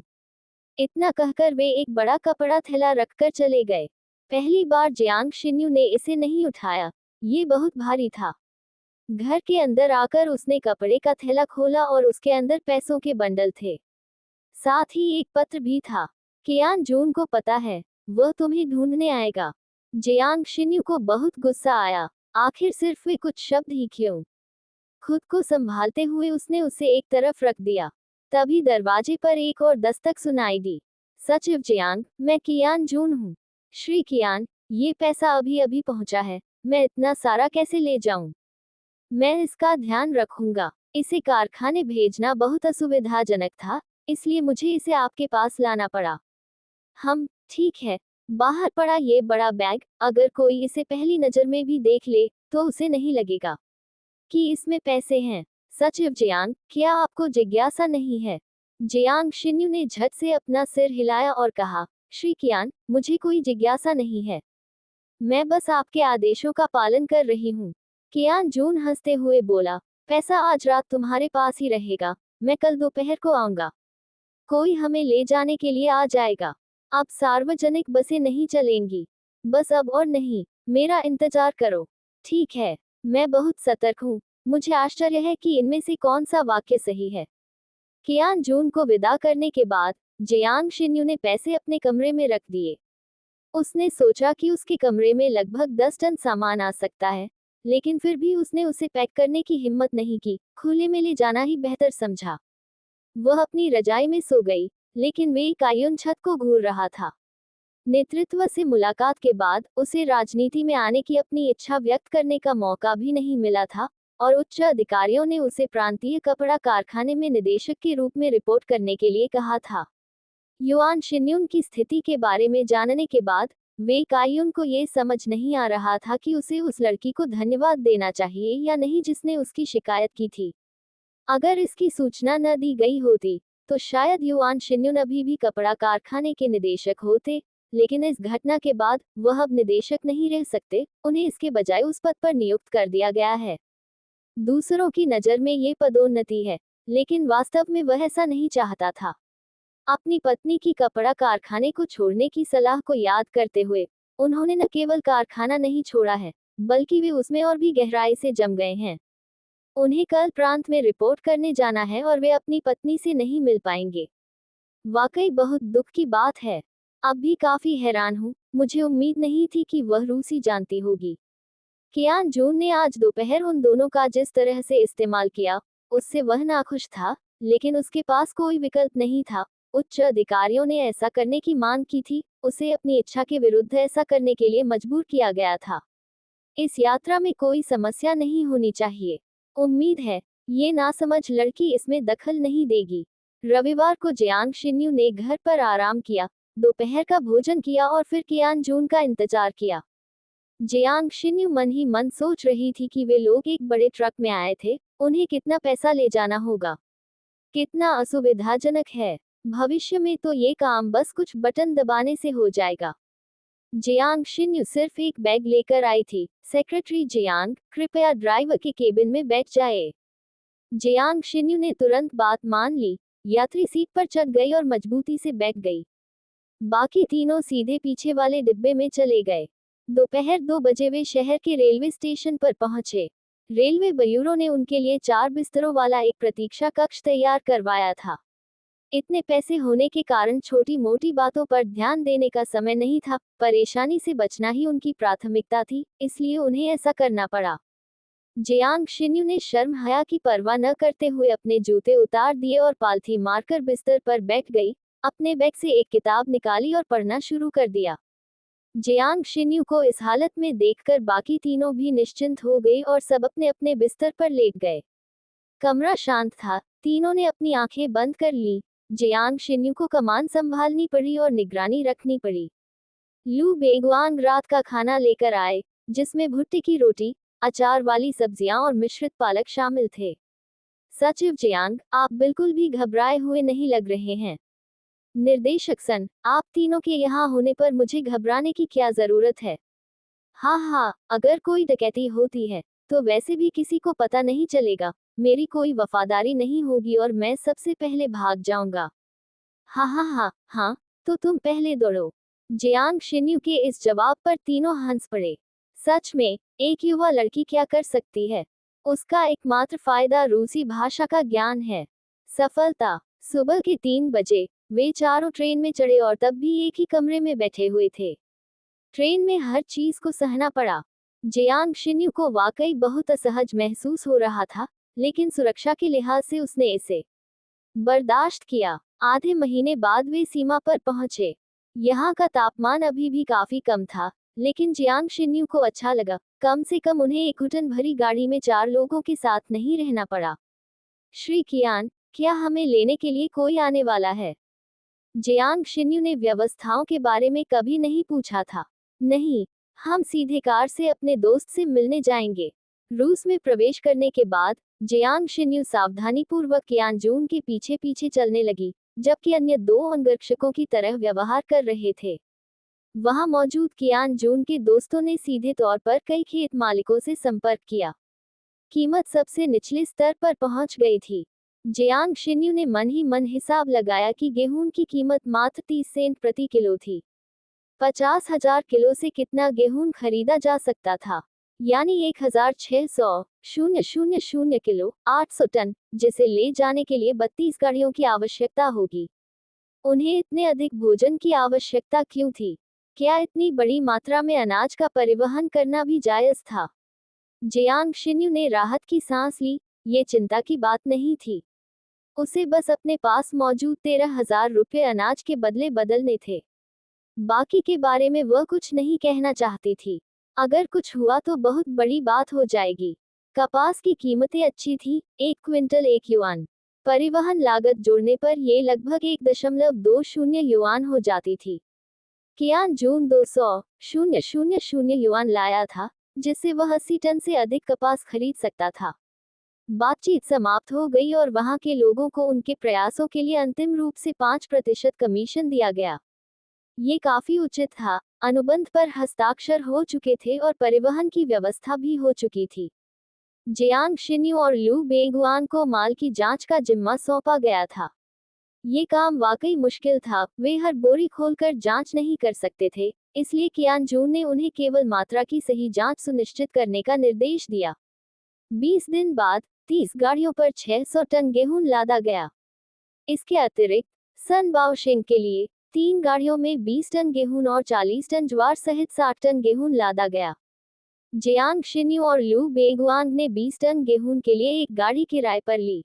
इतना कहकर वे एक बड़ा कपड़ा थैला रखकर चले गए। पहली बार जियांग शिन्यू ने इसे नहीं उठाया, ये बहुत भारी था। घर के अंदर आकर उसने कपड़े का थैला खोला और उसके अंदर पैसों के बंडल थे। साथ ही एक पत्र भी था। कियान जून को पता है, वह तुम्हें ढूंढने आएगा। जियांग शिन्यू को बहुत गुस्सा आया। आखिर सिर्फ वे कुछ शब्द ही क्यों। खुद को संभालते हुए उसने उसे एक तरफ रख दिया। तभी दरवाजे पर एक और दस्तक सुनाई दी। सचिव जियांग, मैं कियान जून हूँ। श्री कियान, ये पैसा अभी अभी पहुंचा है, मैं इतना सारा कैसे ले जाऊं? मैं इसका ध्यान रखूंगा। इसे कारखाने भेजना बहुत असुविधाजनक था, इसलिए मुझे इसे आपके पास लाना पड़ा। ठीक है। बाहर पड़ा ये बड़ा बैग, अगर कोई इसे पहली नजर में भी देख ले, तो उसे नहीं लगेगा कि इसमें पैसे हैं। सचिव जियांग, क्या आपको जिज्ञासा नहीं है? जियांग शिन्यू ने झट से अपना सिर हिलाया और कहा, श्री कियान, मुझे कोई जिज्ञासा नहीं है। मैं बस आपके आदेशों का पालन कर रही हूँ। कियान जून हंसते हुए बोला, पैसा आज रात तुम्हारे पास ही रहेगा, मैं कल दोपहर को आऊंगा। कोई हमें ले जाने के लिए आ जाएगा। अब सार्वजनिक बसें नहीं चलेंगी। बस अब और नहीं, मेरा इंतजार करो। ठीक है, मैं बहुत सतर्क हूँ। मुझे आश्चर्य है कि इनमें से कौन सा वाक्य सही है। कियान जून को विदा करने के बाद जियांग शिन्यू ने पैसे अपने कमरे में रख दिए। उसने सोचा कि उसके कमरे में लगभग 10 टन सामान आ सकता है, लेकिन फिर भी उसने उसे पैक करने की हिम्मत नहीं की। खुले में ले जाना ही बेहतर समझा। वह अपनी रजाई में सो गई, लेकिन वेई कायुन छत को घूर रहा था। नेतृत्व से मुलाकात के बाद उसे राजनीति में आने की अपनी इच्छा व्यक्त करने का मौका भी नहीं मिला था, और उच्च अधिकारियों ने उसे प्रांतीय कपड़ा कारखाने में निदेशक के रूप में रिपोर्ट करने के लिए कहा था। युआन शिन्यून की स्थिति के बारे में जानने के बाद वेई कायुन को ये समझ नहीं आ रहा था कि उसे उस लड़की को धन्यवाद देना चाहिए या नहीं जिसने उसकी शिकायत की थी। अगर इसकी सूचना न दी गई होती, तो शायद युआन शिन्यून अभी भी कपड़ा कारखाने के निदेशक होते, लेकिन इस घटना के बाद वह अब निदेशक नहीं रह सकते, उन्हें इसके बजाय उस पद पर नियुक्त कर दिया गया है। दूसरों की नज़र में ये पदोन्नति है, लेकिन वास्तव में वह ऐसा नहीं चाहता था। अपनी पत्नी की कपड़ा कारखाने को छोड़ने की सलाह को याद करते हुए उन्होंने न केवल कारखाना नहीं छोड़ा है, बल्कि वे उसमें और भी गहराई से जम गए हैं। उन्हें कल प्रांत में रिपोर्ट करने जाना है और वे अपनी पत्नी से नहीं मिल पाएंगे। वाकई बहुत दुख की बात है। अब भी काफी हैरान हूँ, मुझे उम्मीद नहीं थी कि वह रूसी जानती होगी। कियान जून ने आज दोपहर उन दोनों का जिस तरह से इस्तेमाल किया, उससे वह नाखुश था, लेकिन उसके पास कोई विकल्प नहीं था। उच्च अधिकारियों ने ऐसा करने की मांग की थी, उसे अपनी इच्छा के विरुद्ध ऐसा करने के लिए मजबूर किया गया था। इस यात्रा में कोई समस्या नहीं होनी चाहिए। उम्मीद है, ये नासमझ लड़की इसमें दखल नहीं देगी। रविवार को जियांग शिन्यू ने घर पर आराम किया, दोपहर का भोजन किया और फिर कियान जून का इंतजार किया। जियांग शिन्यू मन ही मन सोच रही थी कि वे लोग एक बड़े ट्रक में आए थे, उन्हें कितना पैसा ले जाना होगा, कितना असुविधाजनक है। भविष्य में तो ये काम बस कुछ बटन दबाने से हो जाएगा। जियांग शिन्यू सिर्फ एक बैग लेकर आई थी। सेक्रेटरी जियांग, कृपया ड्राइवर के केबिन में बैठ जाए। जियांग शिन्यू ने तुरंत बात मान ली, यात्री सीट पर चढ़ गई और मजबूती से बैठ गई। बाकी तीनों सीधे पीछे वाले डिब्बे में चले गए। दोपहर 2 बजे वे शहर के रेलवे स्टेशन पर पहुंचे। रेलवे ब्यूरो ने उनके लिए 4 बिस्तरों वाला एक प्रतीक्षा कक्ष तैयार करवाया था। इतने पैसे होने के कारण छोटी मोटी बातों पर ध्यान देने का समय नहीं था। परेशानी से बचना ही उनकी प्राथमिकता थी, इसलिए उन्हें ऐसा करना पड़ा। जियांग शिन्यू ने शर्म हया की परवाह न करते हुए अपने जूते उतार दिए और पालथी मारकर बिस्तर पर बैठ गई। अपने बैग से एक किताब निकाली और पढ़ना शुरू कर दिया। जियांग शिन्यू को इस हालत में देखकर बाकी तीनों भी निश्चिंत हो गए और सब अपने अपने बिस्तर पर लेट गए। कमरा शांत था, तीनों ने अपनी आंखें बंद कर ली। जियांग शिन्यू को कमान संभालनी पड़ी और निगरानी रखनी पड़ी। लू बेगुआंग रात का खाना लेकर आए, जिसमें भुट्टे की रोटी, अचार वाली सब्जियां और मिश्रित पालक शामिल थे। सचिव जियांग, आप बिल्कुल भी घबराए हुए नहीं लग रहे हैं। निर्देशक सन, आप तीनों के यहाँ होने पर मुझे घबराने की क्या जरूरत है? हाँ हाँ, अगर कोई डकैती होती है तो वैसे भी किसी को पता नहीं चलेगा। मेरी कोई वफादारी नहीं होगी और मैं सबसे पहले भाग जाऊंगा। हाँ हाँ हाँ हाँ, तो तुम पहले दौड़ो। जियांग शिन्यू के इस जवाब पर तीनों हंस पड़े। सच में, एक युवा लड़की क्या कर सकती है? उसका एकमात्र फायदा रूसी भाषा का ज्ञान है। सफलता। सुबह के 3 बजे वे चारों ट्रेन में चढ़े और तब भी एक ही कमरे में बैठे हुए थे। ट्रेन में हर चीज को सहना पड़ा। जियांग शिन्यू को वाकई बहुत असहज महसूस हो रहा था, लेकिन सुरक्षा के लिहाज से उसने इसे बर्दाश्त किया। आधे महीने बाद वे सीमा पर पहुंचे। यहाँ का तापमान अभी भी काफी कम था, लेकिन जियांग शिन्यू को अच्छा लगा। कम से कम उन्हें एक घुटन भरी गाड़ी में 4 लोगों के साथ नहीं रहना पड़ा। श्री कियान, क्या हमें लेने के लिए कोई आने वाला है? जियांग शिन्यू ने व्यवस्थाओं के बारे में कभी नहीं पूछा था। नहीं, हम सीधे कार से अपने दोस्त से मिलने जाएंगे। रूस में प्रवेश करने के बाद जियांग शिन्यू सावधानीपूर्वक कियानजून के पीछे पीछे चलने लगी, जबकि अन्य 2 अंगरक्षकों की तरह व्यवहार कर रहे थे। वहां मौजूद कियानजून के दोस्तों ने सीधे तौर पर कई खेत मालिकों से संपर्क किया। कीमत सबसे निचले स्तर पर पहुंच गई थी। जियांग शिन्यू ने मन ही मन हिसाब लगाया कि गेहूं की कीमत मात्र 30 सेंट प्रति किलो थी। 50,000 किलो से कितना गेहूं खरीदा जा सकता था? यानी 1600 किलो, 800 टन, जिसे ले जाने के लिए 32 गाड़ियों की आवश्यकता होगी। उन्हें इतने अधिक भोजन की आवश्यकता क्यों थी? क्या इतनी बड़ी मात्रा में अनाज का परिवहन करना भी जायज था? जियांग शिन्यू ने राहत की सांस ली। ये चिंता की बात नहीं थी। उसे बस अपने पास मौजूद 13,000 रुपये अनाज के बदले बदलने थे। बाकी के बारे में वह कुछ नहीं कहना चाहती थी। अगर कुछ हुआ तो बहुत बड़ी बात हो जाएगी। कपास की कीमतें अच्छी थी, 1 क्विंटल 1 युआन। परिवहन लागत जोड़ने पर यह लगभग 1.20 युआन हो जाती थी। कियान जून 200,000 युआन लाया था, जिससे वह 80 टन से अधिक कपास खरीद सकता था। बातचीत समाप्त हो गई और वहां के लोगों को उनके प्रयासों के लिए अंतिम रूप से 5% कमीशन दिया गया। ये काफी उचित था। अनुबंध पर हस्ताक्षर हो चुके थे और परिवहन की व्यवस्था भी हो चुकी थी। जियांग शिन्यू और लू बेगुआन को माल की जांच का जिम्मा सौंपा गया था। ये काम वाकई मुश्किल था। वे हर बोरी खोलकर जांच नहीं कर सकते थे, इसलिए कियानजून ने उन्हें केवल मात्रा की सही जांच सुनिश्चित करने का निर्देश दिया। 20 दिन बाद 30 गाड़ियों पर 600 टन गेहूं लादा गया। इसके अतिरिक्त सन बाओशिंग के लिए 3 गाड़ियों में 20 टन गेहूं और 40 टन ज्वार सहित 60 टन गेहूं लादा गया। जियांग शिन्यू और लू बेगुआंग ने 20 टन गेहूं के लिए एक गाड़ी किराए पर ली।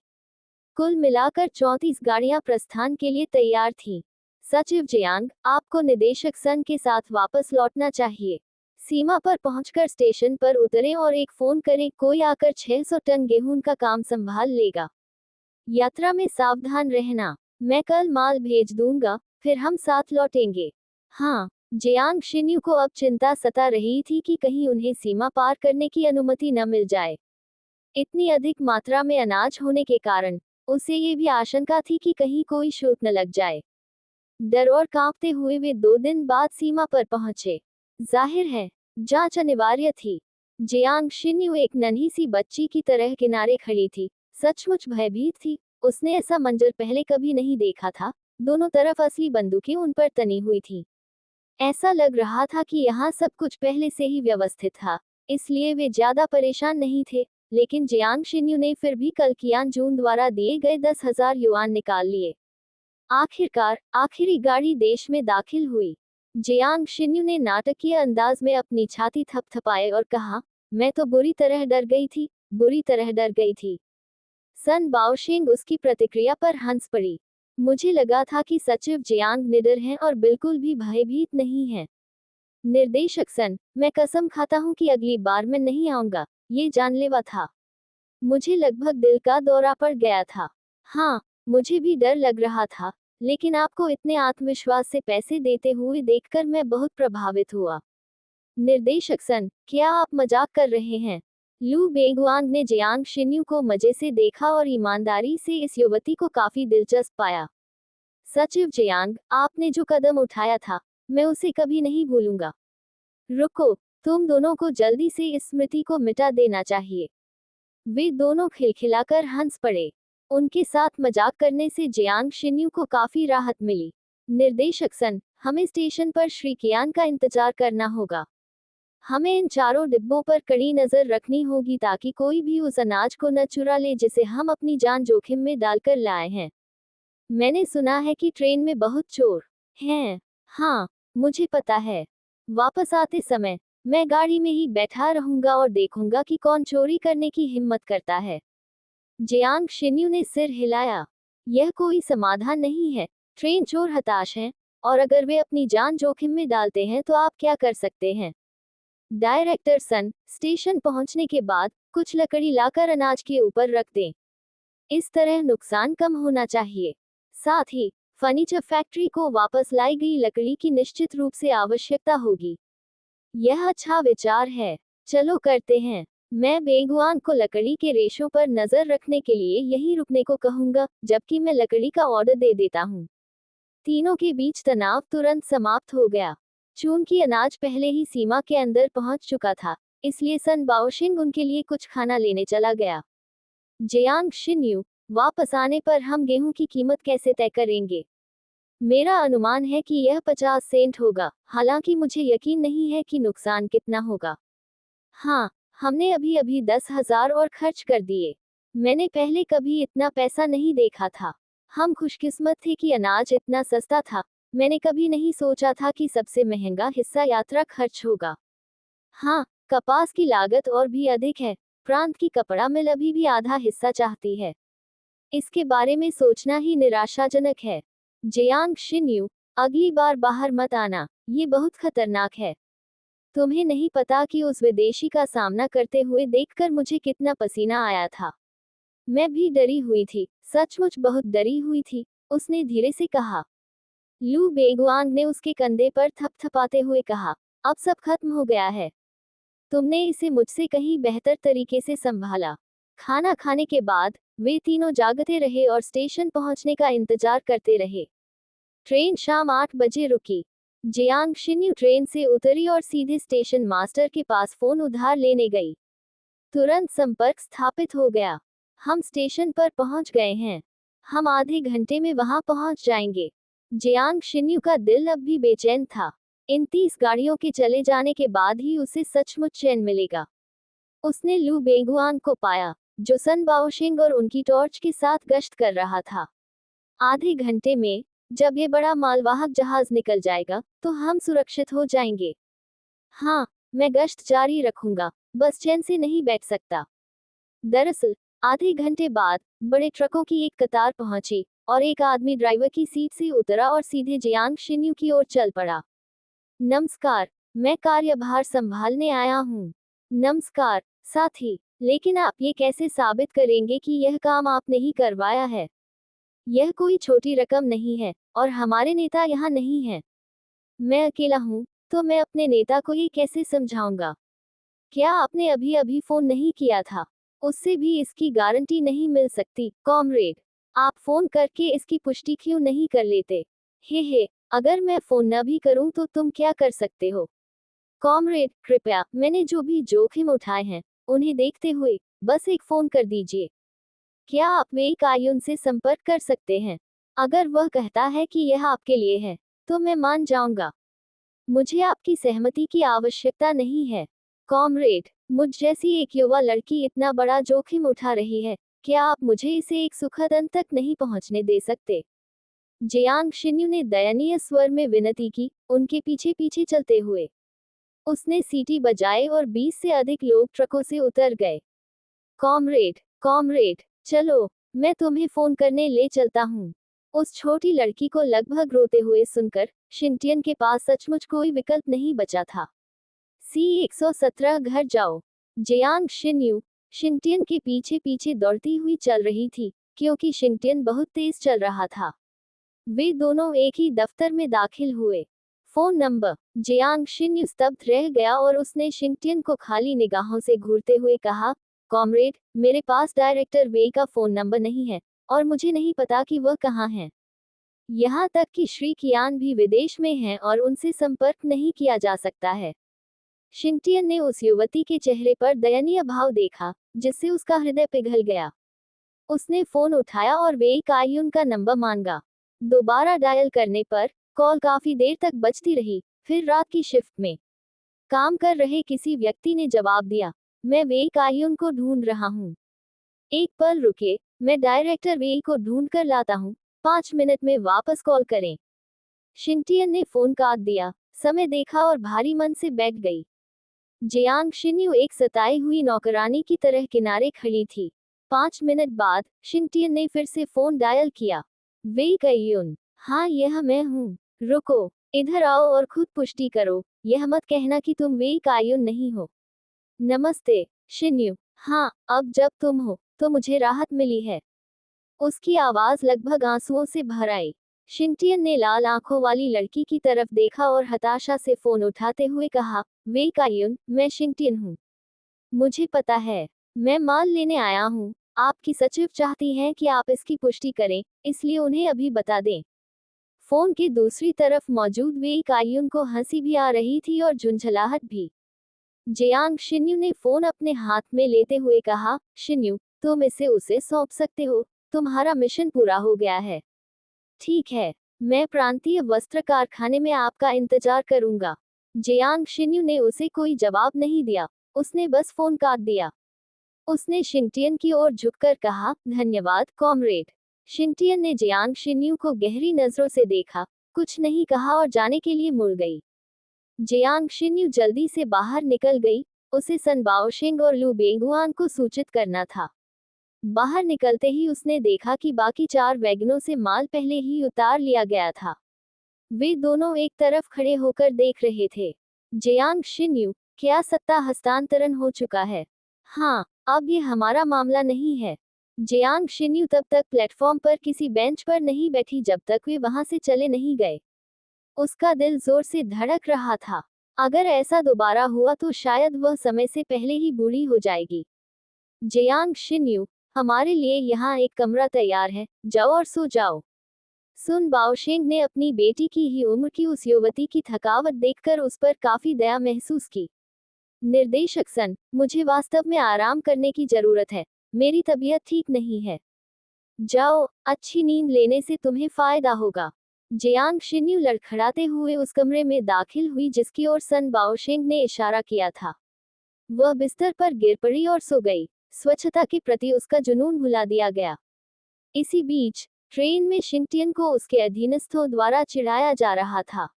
कुल मिलाकर 34 गाड़ियां प्रस्थान के लिए तैयार थीं। सचिव जियांग, आपको निदेशक सन के साथ वापस लौटना चाहिए। सीमा पर पहुंचकर स्टेशन पर उतरें और एक फोन करें, कोई आकर 600 टन गेहूं का काम संभाल लेगा। यात्रा में सावधान रहना। मैं कल माल भेज दूंगा, फिर हम साथ लौटेंगे। हाँ, जियांग शिन्यू को अब चिंता सता रही थी कि कहीं उन्हें सीमा पार करने की अनुमति न मिल जाए। इतनी अधिक मात्रा में अनाज होने के कारण उसे ये भी आशंका थी कि कहीं कोई शुल्क न लग जाए। डर और कांपते हुए वे 2 दिन बाद सीमा पर पहुंचे। जाहिर है, जांच अनिवार्य थी। जियांग शिन्यू एक नन्ही सी बच्ची की तरह किनारे खड़ी थी, सचमुच भयभीत थी। उसने ऐसा मंजर पहले कभी नहीं देखा था। दोनों तरफ असली बंदूकें उन पर तनी हुई थी। ऐसा लग रहा था कि यहाँ सब कुछ पहले से ही व्यवस्थित था, इसलिए वे ज्यादा परेशान नहीं थे। लेकिन जियांग शिन्यू ने फिर भी कल कियान जून द्वारा दिए गए 10,000 युआन निकाल लिए। आखिरकार आखिरी गाड़ी देश में दाखिल हुई। जियांग शिन्यू ने नाटकीय अंदाज में अपनी छाती थपथपाए और कहा, मैं तो बुरी तरह डर गई थी, बुरी तरह डर गई थी। सन बाओशिंग उसकी प्रतिक्रिया पर हंस पड़ी। मुझे लगा था कि सचिव जियांग निडर हैं और बिल्कुल भी भयभीत नहीं हैं। निर्देशक सन, मैं कसम खाता हूं कि अगली बार मैं नहीं आऊंगा। ये जानलेवा था। मुझे लगभग दिल का दौरा पड़ गया था। हाँ, मुझे भी डर लग रहा था, लेकिन आपको इतने आत्मविश्वास से पैसे देते हुए देखकर मैं बहुत प्रभावित हुआ। निर्देशक सन, क्या आप मजाक कर रहे हैं? लू बेगुआंग ने जियांग शिन्यू को मजे से देखा और ईमानदारी से इस युवती को काफी दिलचस्प पाया। सचिव जियांग, आपने जो कदम उठाया था, मैं उसे कभी नहीं भूलूंगा। रुको, तुम दोनों को जल्दी से इस स्मृति को मिटा देना चाहिए। वे दोनों खिलखिलाकर हंस पड़े। उनके साथ मजाक करने से जियांग शिन्यू को काफी राहत मिली। निर्देशक सन, हमें स्टेशन पर श्री कियान का इंतजार करना होगा। हमें इन चारों डिब्बों पर कड़ी नजर रखनी होगी ताकि कोई भी उस अनाज को न चुरा ले जिसे हम अपनी जान जोखिम में डालकर लाए हैं। मैंने सुना है कि ट्रेन में बहुत चोर हैं। हाँ, मुझे पता है। वापस आते समय मैं गाड़ी में ही बैठा रहूंगा और देखूंगा कि कौन चोरी करने की हिम्मत करता है। जियांग शिन्यू ने सिर हिलाया। यह कोई समाधान नहीं है। ट्रेन चोर हताश हैं, और अगर वे अपनी जान जोखिम में डालते हैं तो आप क्या कर सकते हैं? डायरेक्टर सन, स्टेशन पहुंचने के बाद कुछ लकड़ी लाकर अनाज के ऊपर रख दें। इस तरह नुकसान कम होना चाहिए। साथ ही फर्नीचर फैक्ट्री को वापस लाई गई लकड़ी की निश्चित रूप से आवश्यकता होगी। यह अच्छा विचार है। चलो करते हैं। मैं बेगुआन को लकड़ी के रेशों पर नजर रखने के लिए यहीं रुकने को कहूंगा, जबकि मैं लकड़ी का ऑर्डर दे देता हूँ। तीनों के बीच तनाव तुरंत समाप्त हो गया। चूंकि अनाज पहले ही सीमा के अंदर पहुंच चुका था, इसलिए सन बाओशिंग उनके लिए कुछ खाना लेने चला गया। जियांग शिन्यू, वापस आने पर हम गेहूं की कीमत कैसे तय करेंगे? मेरा अनुमान है कि यह 50 सेंट होगा, हालांकि मुझे यकीन नहीं है कि नुकसान कितना होगा। हाँ, हमने अभी अभी 10,000 और खर्च कर दिए। मैंने पहले कभी इतना पैसा नहीं देखा था। हम खुशकिस्मत थे कि अनाज इतना सस्ता था। मैंने कभी नहीं सोचा था कि सबसे महंगा हिस्सा यात्रा खर्च होगा। हाँ, कपास की लागत और भी अधिक है। प्रांत की कपड़ा मिल अभी भी आधा हिस्सा चाहती है। इसके बारे में सोचना ही निराशाजनक है। जियांग शिन्यू, अगली बार बाहर मत आना, ये बहुत खतरनाक है। तुम्हें नहीं पता कि उस विदेशी का सामना करते हुए देखकर मुझे कितना पसीना आया था। मैं भी डरी हुई थी, सचमुच बहुत डरी हुई थी, उसने धीरे से कहा। लू बेगुआंग ने उसके कंधे पर थपथपाते हुए कहा, अब सब खत्म हो गया है। तुमने इसे मुझसे कहीं बेहतर तरीके से संभाला। खाना खाने के बाद वे तीनों जागते रहे और स्टेशन पहुंचने का इंतजार करते रहे। ट्रेन शाम 8 बजे रुकी। जियांग शिन्यू ट्रेन से उतरी और सीधे स्टेशन मास्टर के पास फोन उधार लेने गई। तुरंत संपर्क स्थापित हो गया। हम स्टेशन पर पहुंच गए हैं। हम आधे घंटे में वहां पहुंच जाएंगे। जियांग शिन्यू का दिल अब भी बेचैन था। इन 30 गाड़ियों के चले जाने के बाद ही उसे सचमुच चैन मिलेगा। उसने लू बेगुआन को पाया, जो सन बाओशिंग और उनकी टॉर्च के साथ गश्त कर रहा था। आधे घंटे में, जब ये बड़ा मालवाहक जहाज निकल जाएगा, तो हम सुरक्षित हो जाएंगे। हाँ, मैं गश्त जारी रखूंगा, बस चैन से नहीं बैठ सकता। दरअसल, आधे घंटे बाद, बड़े ट्रकों की एक कतार पहुंची, और एक आदमी ड्राइवर की सीट से उतरा और सीधे जियांग शिन्यू की ओर चल पड़ा। नमस्कार, मैं कार्यभार संभालने आया हूँ। नमस्कार, साथी, लेकिन आप ये कैसे साबित करेंगे कि यह काम आपने ही करवाया है? यह कोई छोटी रकम नहीं है, और हमारे नेता यहाँ नहीं हैं। मैं अकेला हूँ, तो मैं अपने नेता को ये कैसे समझाऊंगा? क्या आपने अभी अभी फोन नहीं किया था? उससे भी इसकी गारंटी नहीं मिल सकती, कॉमरेड। आप फोन करके इसकी पुष्टि क्यों नहीं कर लेते? हे, अगर मैं फोन न भी करूं तो तुम क्या कर सकते हो? कॉमरेड, कृपया, मैंने जो भी जोखिम उठाए हैं, उन्हें देखते हुए, बस एक फोन कर दीजिए। क्या आप वेक आयुन से संपर्क कर सकते हैं? अगर वह कहता है कि यह आपके लिए है, तो मैं मान जाऊंगा। मुझे आपकी सहमति की आवश्यकता नहीं है। कॉमरेड, मुझ जैसी एक युवा लड़की इतना बड़ा जोखिम उठा रही है, क्या आप मुझे इसे एक सुखद अंत तक नहीं पहुंचने दे सकते? जियांग शिन्यू ने दयनीय स्वर में विनती की, उनके पीछे पीछे चलते हुए। उसने सीटी बजाए और 20 से अधिक लोग ट्रकों से उतर गए। कॉमरेड, कॉमरेड, चलो, मैं तुम्हें फोन करने ले चलता हूँ। उस छोटी लड़की को लगभग रोते हुए सुनकर शिंटियन के पास सचमुच कोई विकल्प नहीं बचा था। C-117 घर जाओ। जियांग शिन्यू शिंटियन के पीछे पीछे दौड़ती हुई चल रही थी, क्योंकि शिंटियन बहुत तेज चल रहा था। वे दोनों एक ही दफ्तर में दाखिल हुए। Phone number. जियांग शिन्यू स्तब्ध रह गया और उसने शिंटियन को खाली निगाहों से घूरते हुए कहा, कॉमरेड, मेरे पास डायरेक्टर वे का फोन नंबर नहीं है, और मुझे नहीं पता कि वह कहाँ है। यहाँ तक कि श्री कियान भी विदेश में हैं और उनसे संपर्क नहीं किया जा सकता है। शिंटियन ने उस युवती के चेहरे पर दयनीय भाव देखा, जिससे उसका हृदय पिघल गया। उसने फोन उठाया और वे कायुन का नंबर मांगा। दोबारा डायल करने पर कॉल काफी देर तक बजती रही। फिर रात की शिफ्ट में काम कर रहे किसी व्यक्ति ने जवाब दिया, मैं वे कायुन को ढूंढ रहा हूँ। एक पल रुके, मैं डायरेक्टर वे को ढूंढ कर लाता हूँ, 5 मिनट में वापस कॉल करें। शिंटियन ने फोन काट दिया, समय देखा और भारी मन से बैठ गई। जियांग शिन्यू एक सताई हुई नौकरानी की तरह किनारे खड़ी थी। 5 मिनट बाद शिंटियन ने फिर से फोन डायल किया। वे कयुन, हाँ, यह मैं हूँ। रुको, इधर आओ और खुद पुष्टि करो, यह मत कहना कि तुम वे कायुन नहीं हो। नमस्ते, शिन्यू। हाँ, अब जब तुम हो, तो मुझे राहत मिली है। उसकी आवाज लगभग आंसुओं से भर आई। शिंटियन ने लाल आंखों वाली लड़की की तरफ देखा और हताशा से फोन उठाते हुए कहा, वे कायुन, मैं शिंटियन हूँ। मुझे पता है। मैं माल लेने आया हूँ। आपकी सचिव चाहती हैं कि आप इसकी पुष्टि करें, इसलिए उन्हें अभी बता दें। फोन की दूसरी तरफ मौजूद वे कायुन को हंसी भी आ रही थी और झुंझलाहट भी। जियांग शिन्यू ने फोन अपने हाथ में लेते हुए कहा, शिन्यू, तुम इसे उसे सौंप सकते हो, तुम्हारा मिशन पूरा हो गया है। ठीक है, मैं प्रांतीय वस्त्र कारखाने में आपका इंतजार करूंगा। जियांग शिन्यू ने उसे कोई जवाब नहीं दिया, उसने बस फोन काट दिया। उसने शिंटियन की ओर झुककर कहा, धन्यवाद, कॉमरेड। शिंटियन ने जियांग शिन्यू को गहरी नजरों से देखा, कुछ नहीं कहा और जाने के लिए मुड़ गई। जियांग शिन्यू जल्दी से बाहर निकल गई, उसे सन बाओशेंग और लू बेंगुआन को सूचित करना था। बाहर निकलते ही उसने देखा कि बाकी 4 वैगनों से माल पहले ही उतार लिया गया था। वे दोनों एक तरफ खड़े होकर देख रहे थे। जियांग शिन्यू, क्या सत्ता हस्तांतरण हो चुका है? हाँ, अब ये हमारा मामला नहीं है। जियांग शिन्यू तब तक प्लेटफॉर्म पर किसी बेंच पर नहीं बैठी जब तक वे वहां से चले नहीं गए। उसका दिल जोर से धड़क रहा था। अगर ऐसा दोबारा हुआ तो शायद वह समय से पहले ही बूढ़ी हो जाएगी। जियांग शिन्यू, हमारे लिए यहाँ एक कमरा तैयार है, जाओ और सो जाओ। सुन बाओशेंग ने अपनी बेटी की ही उम्र की उस युवती की थकावट देखकर उस पर काफी दया महसूस की। निर्देशक सन, मुझे वास्तव में आराम करने की जरूरत है, मेरी तबीयत ठीक नहीं है। जाओ, अच्छी नींद लेने से तुम्हें फायदा होगा। जियांग शिन्यू लड़खड़ाते हुए उस कमरे में दाखिल हुई जिसकी ओर सन बाओशेंग ने इशारा किया था। वह बिस्तर पर गिर पड़ी और सो गई। स्वच्छता के प्रति उसका जुनून भुला दिया गया। इसी बीच ट्रेन में शिंटियन को उसके अधीनस्थों द्वारा चिढ़ाया जा रहा था।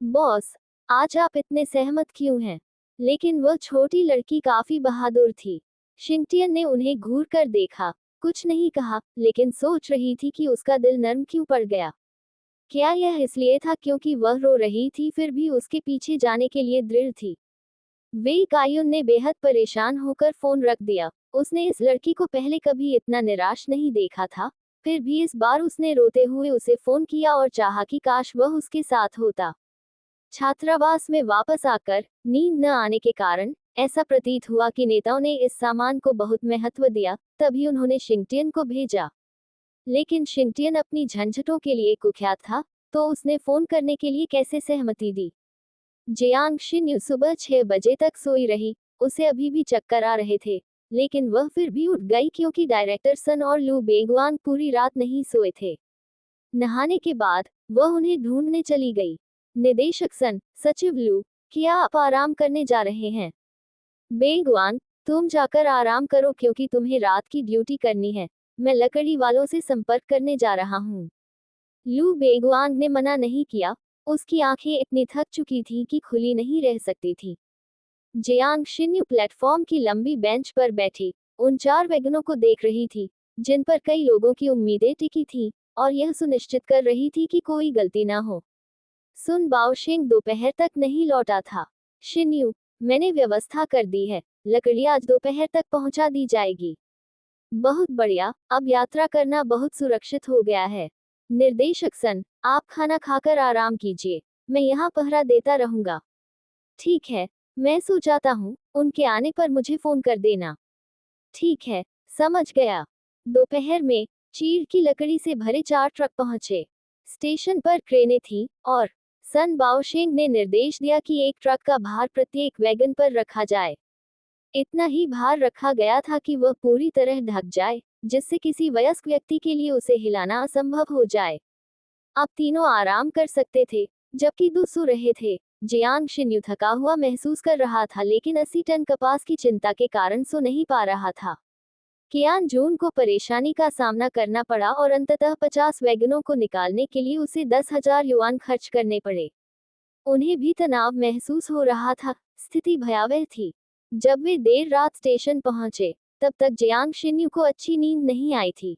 बॉस, आज आप इतने सहमत क्यों हैं? लेकिन वह छोटी लड़की काफी बहादुर थी। शिंटियन ने उन्हें घूर कर देखा, कुछ नहीं कहा, लेकिन सोच रही थी कि उसका दिल नर्म क्यों पड़ गया। क्या यह इसलिए था क्योंकि वह रो रही थी फिर भी उसके पीछे जाने के लिए दृढ़ थी? वे कायुन ने बेहद परेशान होकर फोन रख दिया। उसने इस लड़की को पहले कभी इतना निराश नहीं देखा था, फिर भी इस बार उसने रोते हुए उसे फोन किया और चाहा कि काश वह उसके साथ होता। छात्रावास में वापस आकर नींद न आने के कारण ऐसा प्रतीत हुआ कि नेताओं ने इस सामान को बहुत महत्व दिया, तभी उन्होंने शिंगटियन को भेजा। लेकिन शिंगटियन अपनी झंझटों के लिए कुख्यात था, तो उसने फोन करने के लिए कैसे सहमति दी। जियांग शिन्यू सुबह 6 बजे तक सोई रही। उसे अभी भी चक्कर आ रहे थे, लेकिन वह फिर भी उठ गई क्योंकि डायरेक्टर सन और लू बेगुआन पूरी रात नहीं सोए थे। नहाने के बाद वह उन्हें ढूंढने चली गई। निदेशक सन, सचिव लू, क्या आप आराम करने जा रहे हैं? बेगुआन, तुम जाकर आराम करो क्योंकि तुम्हें रात की ड्यूटी करनी है। मैं लकड़ी वालों से संपर्क करने जा रहा हूँ। लू बेगुआन ने मना नहीं किया। उसकी आंखें इतनी थक चुकी थीं कि खुली नहीं रह सकती थी। जियांग शिन्यू प्लेटफॉर्म की लंबी बेंच पर बैठी उन 4 वैगनों को देख रही थी, जिन पर कई लोगों की उम्मीदें टिकी थीं, और यह सुनिश्चित कर रही थी कि कोई गलती न हो। सुन बाओशेंग दोपहर तक नहीं लौटा था। शिन्यू, मैंने व्यवस्था कर दी है, लकड़ी आज दोपहर तक पहुंचा दी जाएगी। बहुत बढ़िया, अब यात्रा करना बहुत सुरक्षित हो गया है। निर्देशक सन, आप खाना खाकर आराम कीजिए, मैं यहाँ पहरा देता रहूंगा। ठीक है, मैं सो जाता हूँ, उनके आने पर मुझे फोन कर देना। ठीक है, समझ गया। दोपहर में चीड़ की लकड़ी से भरे 4 ट्रक पहुंचे। स्टेशन पर क्रेनें थीं, और सन बाओशेंग ने निर्देश दिया कि एक ट्रक का भार प्रत्येक वैगन पर रखा जाए। इतना ही भार रखा गया था कि वह पूरी तरह ढक जाए, जिससे किसी वयस्क व्यक्ति के लिए उसे हिलाना असंभव हो जाए। अब तीनों आराम कर सकते थे, जबकि दो सो रहे थे। जियांग शिन्यू थका हुआ महसूस कर रहा था, लेकिन 80 टन कपास की चिंता के कारण सो नहीं पा रहा था। कियान जून को परेशानी का सामना करना पड़ा और अंततः 50 वैगनों को निकालने के लिए उसे 10,000 युआन खर्च करने पड़े। उन्हें भी तनाव महसूस हो रहा था। स्थिति भयावह थी। जब वे देर रात स्टेशन पहुंचे, तब तक जियांग शिन्यू को अच्छी नींद नहीं आई थी।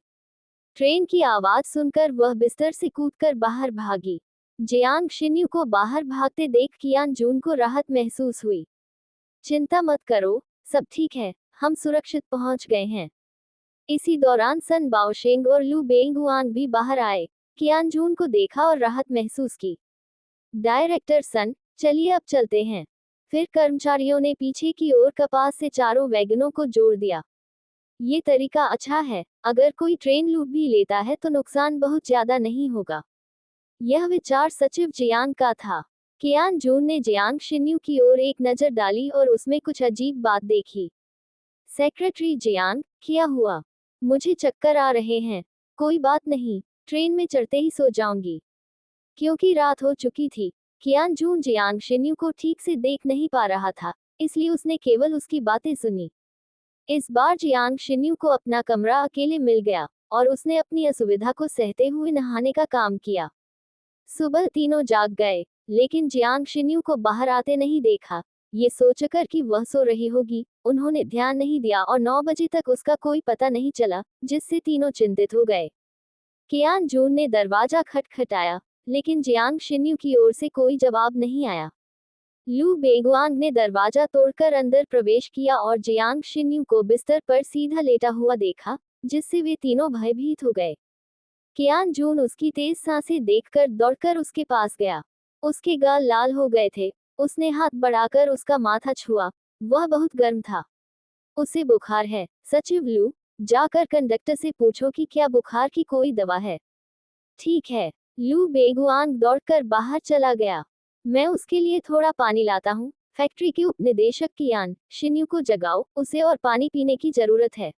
ट्रेन की आवाज सुनकर वह बिस्तर से कूदकर बाहर भागी। जियांग शिन्यू को बाहर भागते देख कियान जून को राहत महसूस हुई। चिंता मत करो, सब ठीक है, हम सुरक्षित पहुंच गए हैं। इसी दौरान सन बाओशेंग और लू बेंगुआन भी बाहर आए। कियान जून को देखा और राहत महसूस की। डायरेक्टर सन, चलिए अब चलते हैं। फिर कर्मचारियों ने पीछे की ओर कपास से चारों वैगनों को जोड़ दिया। ये तरीका अच्छा है, अगर कोई ट्रेन लूट भी लेता है तो नुकसान बहुत ज्यादा नहीं होगा। यह विचार सचिव जियांग का था। कियान जून ने जियांग शिन्यू की ओर एक नजर डाली और उसमें कुछ अजीब बात देखी। सेक्रेटरी जियांग, क्या हुआ? मुझे चक्कर आ रहे हैं। कोई बात नहीं, ट्रेन में चढ़ते ही सो जाऊंगी। क्योंकि रात हो चुकी थी, कियान जून जियांग शिन्यू को ठीक से देख नहीं पा रहा था, इसलिए उसने केवल उसकी बातें सुनी। इस बार जियांग शिन्यू को अपना कमरा अकेले मिल गया, और उसने अपनी असुविधा को सहते हुए नहाने का काम किया। सुबह तीनों जाग गए, लेकिन जियांग शिन्यू को बाहर आते नहीं देखा। ये सोचकर कि वह सो रही होगी, उन्होंने ध्यान नहीं दिया और 9 बजे तक उसका कोई पता नहीं चला, जिससे तीनों चिंतित हो गए। कियान जून ने दरवाजा खटखटाया, लेकिन जियांग शिन्यू की ओर से कोई जवाब नहीं आया। लू बेगुआंग ने दरवाजा तोड़कर अंदर प्रवेश किया और जियांग शिन्यू को बिस्तर पर सीधा लेटा हुआ देखा, जिससे वे तीनों भयभीत हो गए। कियान जून उसकी तेज सांसें देखकर दौड़कर उसके पास गया। उसके गाल लाल हो गए थे। उसने हाथ बढ़ाकर उसका माथा छुआ। वह बहुत गर्म था। उसे बुखार है, सचिव लू, जाकर कंडक्टर से पूछो कि क्या बुखार की कोई दवा है। ठीक है। लू बेगुआंग दौड़कर बाहर चला गया। मैं उसके लिए थोड़ा पानी लाता हूँ। फैक्ट्री के उपनिदेशक कियान शिन्यू को जगाओ, उसे और पानी पीने की जरूरत है।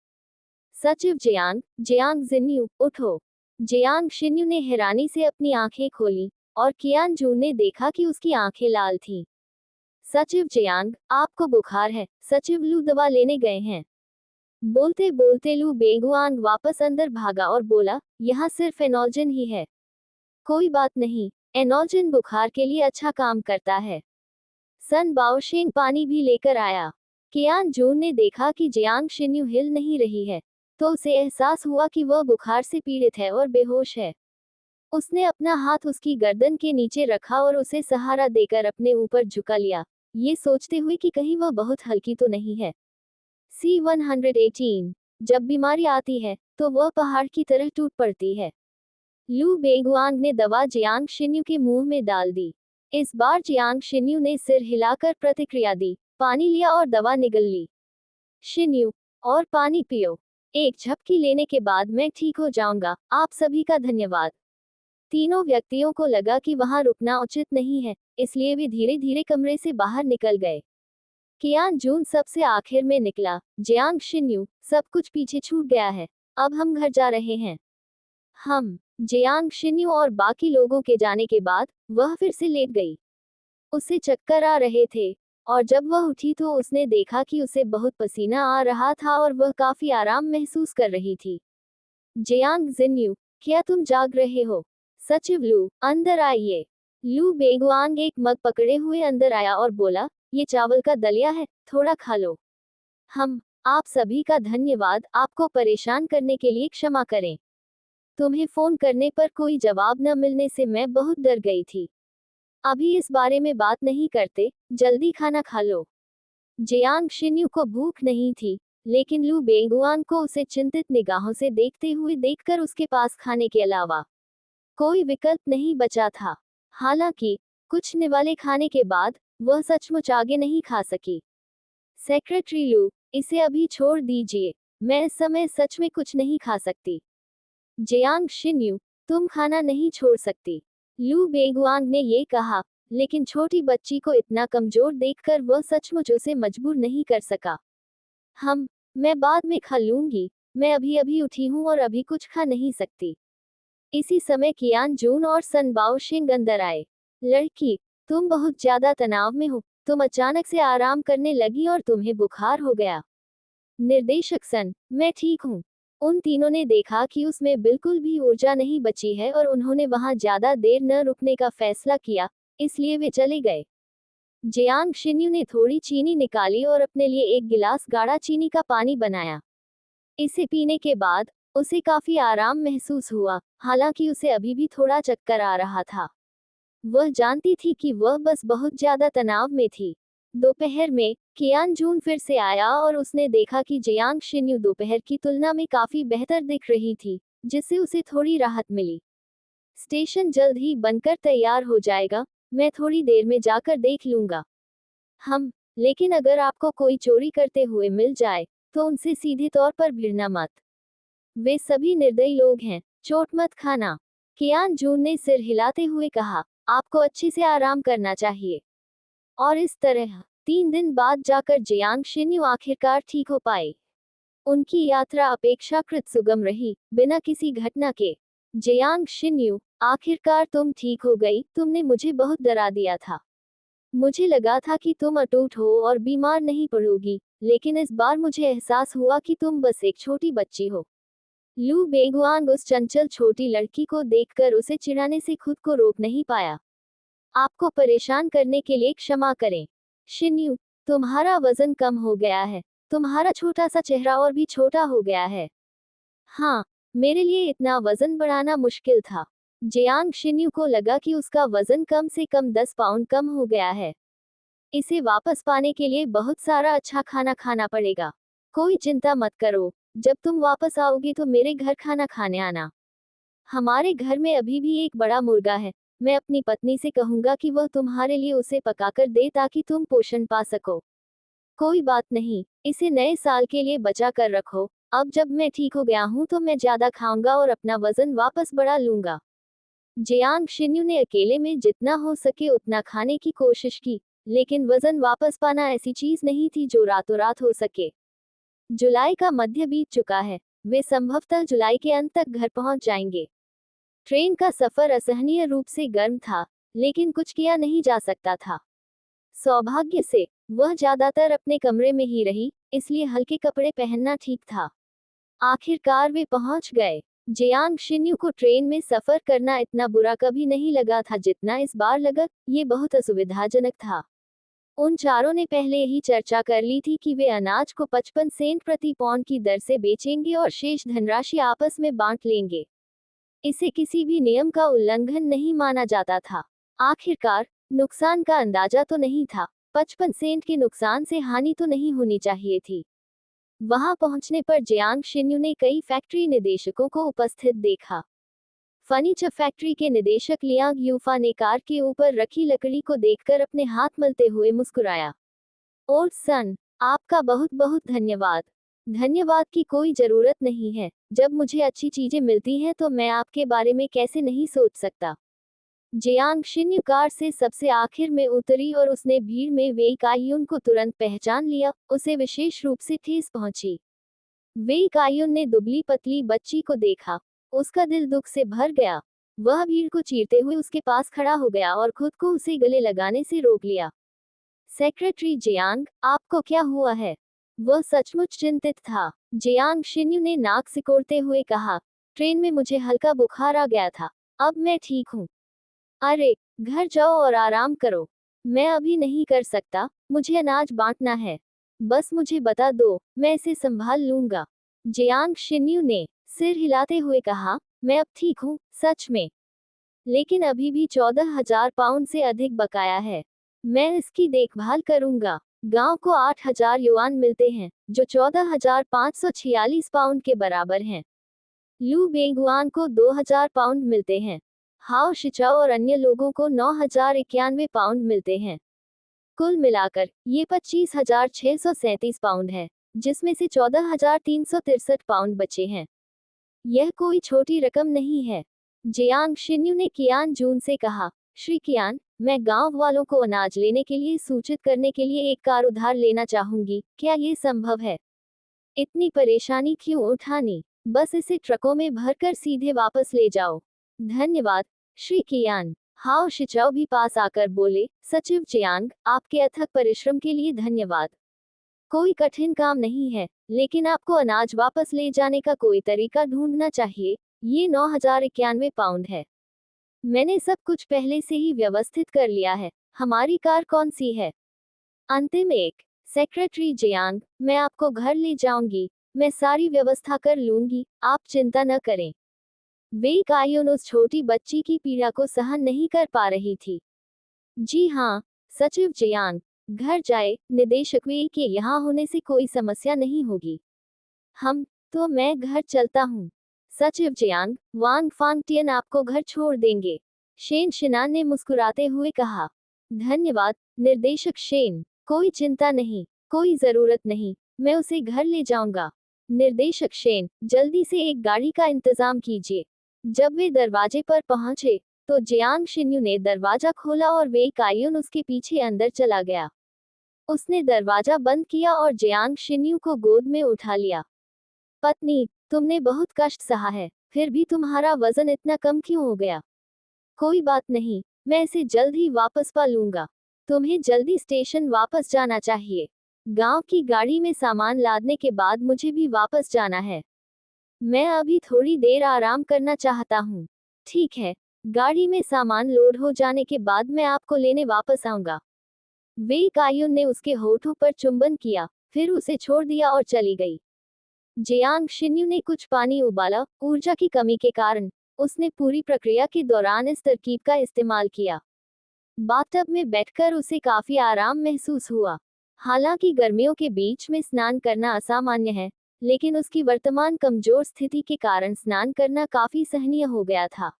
सचिव जियांग, जियांग जिन्यू, उठो। जियांग शिन्यू ने हैरानी से अपनी आंखें खोली, और कियान जून ने देखा कि उसकी आंखें लाल थीं। सचिव जियांग, आपको बुखार है, सचिव लू दवा लेने गए हैं। बोलते बोलते लू बेगुआंग वापस अंदर भागा और बोला, यहाँ सिर्फ एनोल्जिन ही है। कोई बात नहीं, एनोल्जिन बुखार के लिए अच्छा काम करता है। सन बाओशेंग पानी भी लेकर आया। कियान जून ने देखा कि जियांग शिन्यू हिल नहीं रही है, तो उसे एहसास हुआ कि वह बुखार से पीड़ित है और बेहोश है। उसने अपना हाथ उसकी गर्दन के नीचे रखा और उसे सहारा देकर अपने ऊपर झुका लिया, ये सोचते हुए कि कहीं वह बहुत हल्की तो नहीं है। C-118, जब बीमारी आती है, तो वह पहाड़ की तरह टूट पड़ती है। लू बेगुआंग ने दवा जियांग शिन्यू के मुंह में डाल दी। इस बार जियांग शिन्यू ने सिर हिलाकर प्रतिक्रिया दी, पानी लिया और दवा निगल ली। शिन्यू, और पानी पियो। एक झपकी लेने के बाद मैं ठीक हो जाऊंगा, आप सभी का धन्यवाद। तीनों व्यक्तियों को लगा कि वहां रुकना उचित नहीं है, इसलिए वे धीरे धीरे कमरे से बाहर निकल गए। कियान जून सबसे आखिर में निकला। जियांग शिन्यू, सब कुछ पीछे छूट गया है, अब हम घर जा रहे हैं। हम। जियांग शिन्यू और बाकी लोगों के जाने के बाद वह फिर से लेट गई। उसे चक्कर आ रहे थे, और जब वह उठी तो उसने देखा कि उसे बहुत पसीना आ रहा था और वह काफी आराम महसूस कर रही थी। जियांग जिन्यू, क्या तुम जाग रहे हो? सचिव लू, अंदर आइए। लू बेगुआंग एक मग पकड़े हुए अंदर आया और बोला, ये चावल का दलिया है, थोड़ा खा लो। आप सभी का धन्यवाद, आपको परेशान करने के लिए क्षमा करें। तुम्हें फोन करने पर कोई जवाब न मिलने से मैं बहुत डर गई थी। अभी इस बारे में बात नहीं करते, जल्दी खाना खा लो। जियांग शिन्यू को भूख नहीं थी, लेकिन लू बेगुआन को उसे चिंतित निगाहों से देखते हुए देखकर उसके पास खाने के अलावा कोई विकल्प नहीं बचा था। हालांकि कुछ निवाले खाने के बाद वह सचमुच आगे नहीं खा सकी। सेक्रेटरी लू, इसे अभी छोड़ दीजिए, मैं इस समय सच में कुछ नहीं खा सकती। जियांग शिन्यू, तुम खाना नहीं छोड़ सकती। लू बेगुआंग ने ये कहा, लेकिन छोटी बच्ची को इतना कमजोर देखकर वह सचमुच उसे मजबूर नहीं कर सका। मैं बाद में खा लूंगी, मैं अभी अभी उठी हूँ और अभी कुछ खा नहीं सकती। इसी समय कियान जून और सन बाओशिंग अंदर आए। लड़की, तुम बहुत ज्यादा तनाव में हो, तुम अचानक से आराम करने लगी और तुम्हें बुखार हो गया। निर्देशक सन, मैं ठीक हूँ। उन तीनों ने देखा कि उसमें बिल्कुल भी ऊर्जा नहीं बची है और उन्होंने वहां ज्यादा देर न रुकने का फैसला किया, इसलिए वे चले गए। जियांग शिन्यू ने थोड़ी चीनी निकाली और अपने लिए एक गिलास गाढ़ा चीनी का पानी बनाया। इसे पीने के बाद उसे काफी आराम महसूस हुआ, हालांकि उसे अभी भी थोड़ा चक्कर आ रहा था। वह जानती थी कि वह बस बहुत ज्यादा तनाव में थी। दोपहर में कियान जून फिर से आया और उसने देखा कि जियांग शिन्यू दोपहर की तुलना में काफी बेहतर दिख रही थी, जिससे उसे थोड़ी राहत मिली। स्टेशन जल्द ही बनकर तैयार हो जाएगा, मैं थोड़ी देर में जाकर देख लूंगा। लेकिन अगर आपको कोई चोरी करते हुए मिल जाए, तो उनसे सीधे तौर पर भिड़ना मत। वे सभी निर्दयी लोग हैं, चोट मत खाना। कियान जून ने सिर हिलाते हुए कहा, आपको अच्छे से आराम करना चाहिए। और इस तरह 3 दिन बाद जाकर जियांग शिन्यू आखिरकार ठीक हो पाए। उनकी यात्रा अपेक्षाकृत सुगम रही, बिना किसी घटना के। जियांग शिन्यू, आखिरकार तुम ठीक हो गई, तुमने मुझे बहुत डरा दिया था। मुझे लगा था कि तुम अटूट हो और बीमार नहीं पड़ोगी, लेकिन इस बार मुझे एहसास हुआ कि तुम बस एक छोटी बच्ची हो। लू बेगुआंग उस चंचल छोटी लड़की को देखकर उसे चिढ़ाने से खुद को रोक नहीं पाया। आपको परेशान करने के लिए क्षमा करें। शिन्यू, तुम्हारा वजन कम हो गया है, तुम्हारा छोटा सा चेहरा और भी छोटा हो गया है। हाँ, मेरे लिए इतना वजन बढ़ाना मुश्किल था। जियांग शिन्यू को लगा कि उसका वजन कम से कम 10 पाउंड कम हो गया है। इसे वापस पाने के लिए बहुत सारा अच्छा खाना खाना पड़ेगा। कोई चिंता मत करो, जब तुम वापस आओगी तो मेरे घर खाना खाने आना। हमारे घर में अभी भी एक बड़ा मुर्गा है, मैं अपनी पत्नी से कहूंगा कि वह तुम्हारे लिए उसे पकाकर दे ताकि तुम पोषण पा सको। कोई बात नहीं, इसे नए साल के लिए बचा कर रखो। अब जब मैं ठीक हो गया हूं तो मैं ज्यादा खाऊंगा और अपना वजन वापस बढ़ा लूंगा। जियांग शिन्यू ने अकेले में जितना हो सके उतना खाने की कोशिश की, लेकिन वजन वापस पाना ऐसी चीज नहीं थी जो रातों रात हो सके। जुलाई का मध्य बीत चुका है, वे संभवतः जुलाई के अंत तक घर पहुंच जाएंगे। ट्रेन का सफर असहनीय रूप से गर्म था, लेकिन कुछ किया नहीं जा सकता था। सौभाग्य से वह ज्यादातर अपने कमरे में ही रही, इसलिए हल्के कपड़े पहनना ठीक था। आखिरकार वे पहुंच गए। जियांग शिन्यू को ट्रेन में सफर करना इतना बुरा कभी नहीं लगा था जितना इस बार लगा, ये बहुत असुविधाजनक था। उन चारों ने पहले ही चर्चा कर ली थी कि वे अनाज को 55 सेंट प्रति पौंड की दर से बेचेंगे और शेष धनराशि आपस में बांट लेंगे। इसे किसी भी नियम का उल्लंघन नहीं माना जाता था। आखिरकार नुकसान का अंदाजा तो नहीं था, 55 सेंट के नुकसान से हानि तो नहीं होनी चाहिए थी। वहां पहुंचने पर जियांग शिन्यू ने कई फैक्ट्री निदेशकों को उपस्थित देखा। फर्नीचर फैक्ट्री के निदेशक लियांग यूफा ने कार के ऊपर रखी लकड़ी को देखकर अपने हाथ मलते हुए मुस्कुराया। ओह सन, आपका बहुत बहुत धन्यवाद। धन्यवाद की कोई जरूरत नहीं है, जब मुझे अच्छी चीजें मिलती हैं तो मैं आपके बारे में कैसे नहीं सोच सकता। जियांग शिन्यू कार से सबसे आखिर में उतरी और उसने भीड़ में वेई काइयुन को तुरंत पहचान लिया, उसे विशेष रूप से ठेस पहुंची। वेई काइयुन ने दुबली पतली बच्ची को देखा, उसका दिल दुख से भर गया। वह भीड़ को चीरते हुए उसके पास खड़ा हो गया और खुद को उसे गले लगाने से रोक लिया। सेक्रेटरी जियांग, आपको क्या हुआ है? वह सचमुच चिंतित था। जियांग शिन्यू ने नाक सिकोड़ते हुए कहा, ट्रेन में मुझे हल्का बुखार आ गया था, अब मैं ठीक हूँ। अरे, घर जाओ और आराम करो। मैं अभी नहीं कर सकता, मुझे अनाज बांटना है। बस मुझे बता दो, मैं इसे संभाल लूंगा। जियांग शिन्यू ने सिर हिलाते हुए कहा, मैं अब ठीक हूँ, सच में। लेकिन अभी भी 14,000 पाउंड से अधिक बकाया है। मैं इसकी देखभाल करूंगा। गांव को 8,000 युआन मिलते हैं, जो 14,546 पाउंड के बराबर हैं। लू बेंगुआन को 2,000 पाउंड मिलते हैं। हाओ शिचाओ और अन्य लोगों को 9,091 पाउंड मिलते हैं। कुल मिलाकर ये 25,637 पाउंड है, जिसमें से 14,363 पाउंड बचे हैं। यह कोई छोटी रकम नहीं है। जियांग शिन्यू ने कियान जून से कहा, श्री कियान, मैं गांव वालों को अनाज लेने के लिए सूचित करने के लिए एक कार उधार लेना चाहूंगी, क्या ये संभव है? इतनी परेशानी क्यों उठानी? बस इसे ट्रकों में भरकर सीधे वापस ले जाओ। धन्यवाद, श्री कियान। हाओ शिचाओ भी पास आकर बोले, सचिव जियांग, आपके अथक परिश्रम के लिए धन्यवाद। कोई कठिन काम नहीं है, लेकिन आपको अनाज वापस ले जाने का कोई तरीका ढूंढना चाहिए। ये 9,091 पाउंड है। मैंने सब कुछ पहले से ही व्यवस्थित कर लिया है। हमारी कार कौन सी है? अंतिम एक। सेक्रेटरी जियांग, मैं आपको घर ले जाऊंगी, मैं सारी व्यवस्था कर लूंगी, आप चिंता न करें। वेई काइयुन उस छोटी बच्ची की पीड़ा को सहन नहीं कर पा रही थी। जी हाँ, सचिव जियांग, घर जाए, निदेशक वेई के यहाँ होने से कोई समस्या नहीं होगी। तो मैं घर चलता हूँ। सचिव जियांग, वांग फांगटियन आपको घर छोड़ देंगे। शेन शिनान ने मुस्कुराते हुए कहा। धन्यवाद, निर्देशक शेन, कोई चिंता नहीं, कोई जरूरत नहीं, मैं उसे घर ले जाऊंगा। निर्देशक शेन, जल्दी से एक गाड़ी का इंतजाम कीजिए। जब वे दरवाजे पर पहुंचे, तो जियांग शिन्यू ने दरवाजा खोला और वेई काइयुन उसके पीछे अंदर चला गया। उसने दरवाजा बंद किया और जियांग शिन्यू को गोद में उठा लिया। पत्नी, तुमने बहुत कष्ट सहा है, फिर भी तुम्हारा वजन इतना कम क्यों हो गया? कोई बात नहीं, मैं इसे जल्द ही वापस पा लूंगा। तुम्हें जल्दी स्टेशन वापस जाना चाहिए। गांव की गाड़ी में सामान लादने के बाद मुझे भी वापस जाना है। मैं अभी थोड़ी देर आराम करना चाहता हूँ। ठीक है, गाड़ी में सामान लोड हो जाने के बाद मैं आपको लेने वापस आऊंगा। वेई काइयुन ने उसके होठों पर चुंबन किया, फिर उसे छोड़ दिया और चली गई। जियांग शिन्यू ने कुछ पानी उबाला, ऊर्जा की कमी के कारण उसने पूरी प्रक्रिया के दौरान इस तरकीब का इस्तेमाल किया। बाथटब में बैठकर उसे काफी आराम महसूस हुआ। हालांकि गर्मियों के बीच में स्नान करना असामान्य है, लेकिन उसकी वर्तमान कमजोर स्थिति के कारण स्नान करना काफी सहनीय हो गया था।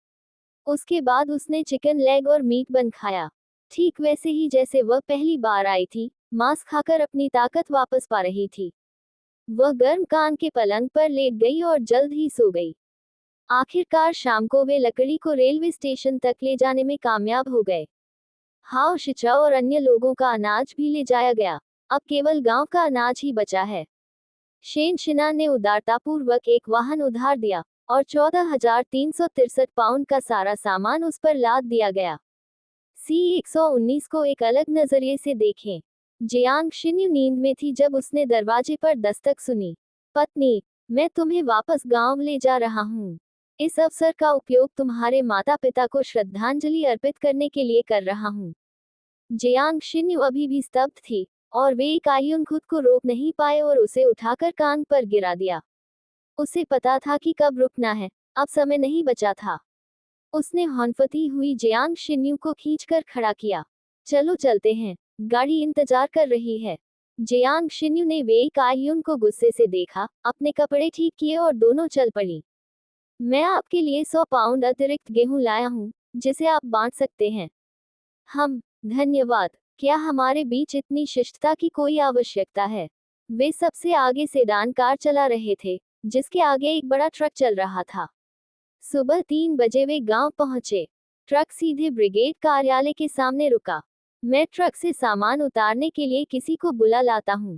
उसके बाद उसने चिकन लेग और मीट बन खाया, ठीक वैसे ही जैसे वह पहली बार आई थी, मांस खाकर अपनी ताकत वापस पा रही थी। वह गर्म कान के पलंग पर लेट गई और जल्द ही सो गई। आखिरकार शाम को वे लकड़ी को रेलवे स्टेशन तक ले जाने में कामयाब हो गए। हाओ शिचाओ और अन्य लोगों का अनाज भी ले जाया गया, अब केवल गांव का अनाज ही बचा है। शेन शिनान ने उदारतापूर्वक एक वाहन उधार दिया, और 14,363 पाउंड का सारा सामान उस पर लाद दिया गया। C-119 को एक अलग नजरिए से देखें। जियांग शिन्यू नींद में थी जब उसने दरवाजे पर दस्तक सुनी। पत्नी, मैं तुम्हें वापस गांव ले जा रहा हूँ। इस अवसर का उपयोग तुम्हारे माता पिता को श्रद्धांजलि अर्पित करने के लिए कर रहा हूँ। जियांग शिन्यू अभी भी स्तब्ध थी, और वेई काइयुन खुद को रोक नहीं पाए और उसे उठाकर कान पर गिरा दिया। उसे पता था कि कब रुकना है, अब समय नहीं बचा था। उसने हौनफती हुई जियांग शिन्यू को खींचकर खड़ा किया। चलो चलते हैं, गाड़ी इंतजार कर रही है। जियांग शिन्यू ने वेई काइयुन को गुस्से से देखा, अपने कपड़े ठीक किए और दोनों चल पड़ी। मैं आपके लिए 100 पाउंड अतिरिक्त गेहूं लाया हूं, जिसे आप बांट सकते हैं। हम, धन्यवाद। क्या हमारे बीच इतनी शिष्टता की कोई आवश्यकता है? वे सबसे आगे सेडान कार चला रहे थे, जिसके आगे एक बड़ा ट्रक चल रहा था। सुबह 3 बजे वे गांव पहुंचे। ट्रक सीधे ब्रिगेड कार्यालय के सामने रुका। मैं ट्रक से सामान उतारने के लिए किसी को बुला लाता हूं।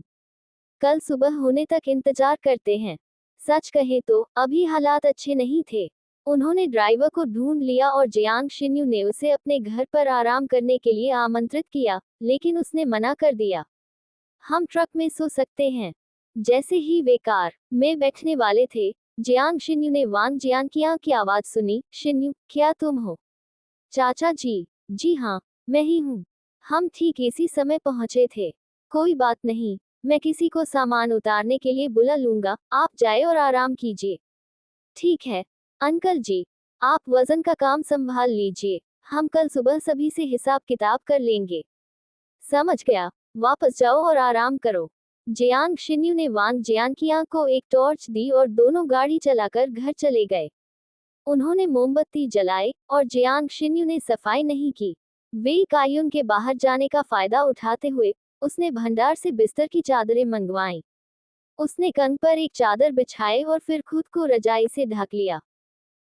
कल सुबह होने तक इंतजार करते हैं। सच कहे तो अभी हालात अच्छे नहीं थे। उन्होंने ड्राइवर को ढूंढ लिया और जियांग शिन्यू ने उसे अपने घर पर आराम करने के लिए आमंत्रित किया, लेकिन उसने मना कर दिया। हम ट्रक में सो सकते हैं। जैसे ही वे कार में बैठने वाले थे, जियांग शिन्यू ने वांग जियानकिया की आवाज सुनी। शिन्यू, क्या तुम हो? चाचा जी। जी हाँ, मैं ही हूँ। हम ठीक इसी समय पहुंचे थे। कोई बात नहीं, मैं किसी को सामान उतारने के लिए बुला लूंगा, आप जाए और आराम कीजिए। ठीक है, अंकल जी। आप वजन का काम संभाल लीजिए, हम कल सुबह सभी से हिसाब किताब कर लेंगे। समझ गया, वापस जाओ और आराम करो। जियांग शिन्यू ने वांग जियानकिया को एक टॉर्च दी और दोनों गाड़ी चलाकर घर चले गए। उन्होंने मोमबत्ती जलाई और जियांग शिन्यू ने सफाई नहीं की। वे कायुन के बाहर जाने का फायदा उठाते हुए उसने भंडार से बिस्तर की चादरें मंगवाईं। उसने कंध पर एक चादर बिछाई और फिर खुद को रजाई से ढक लिया।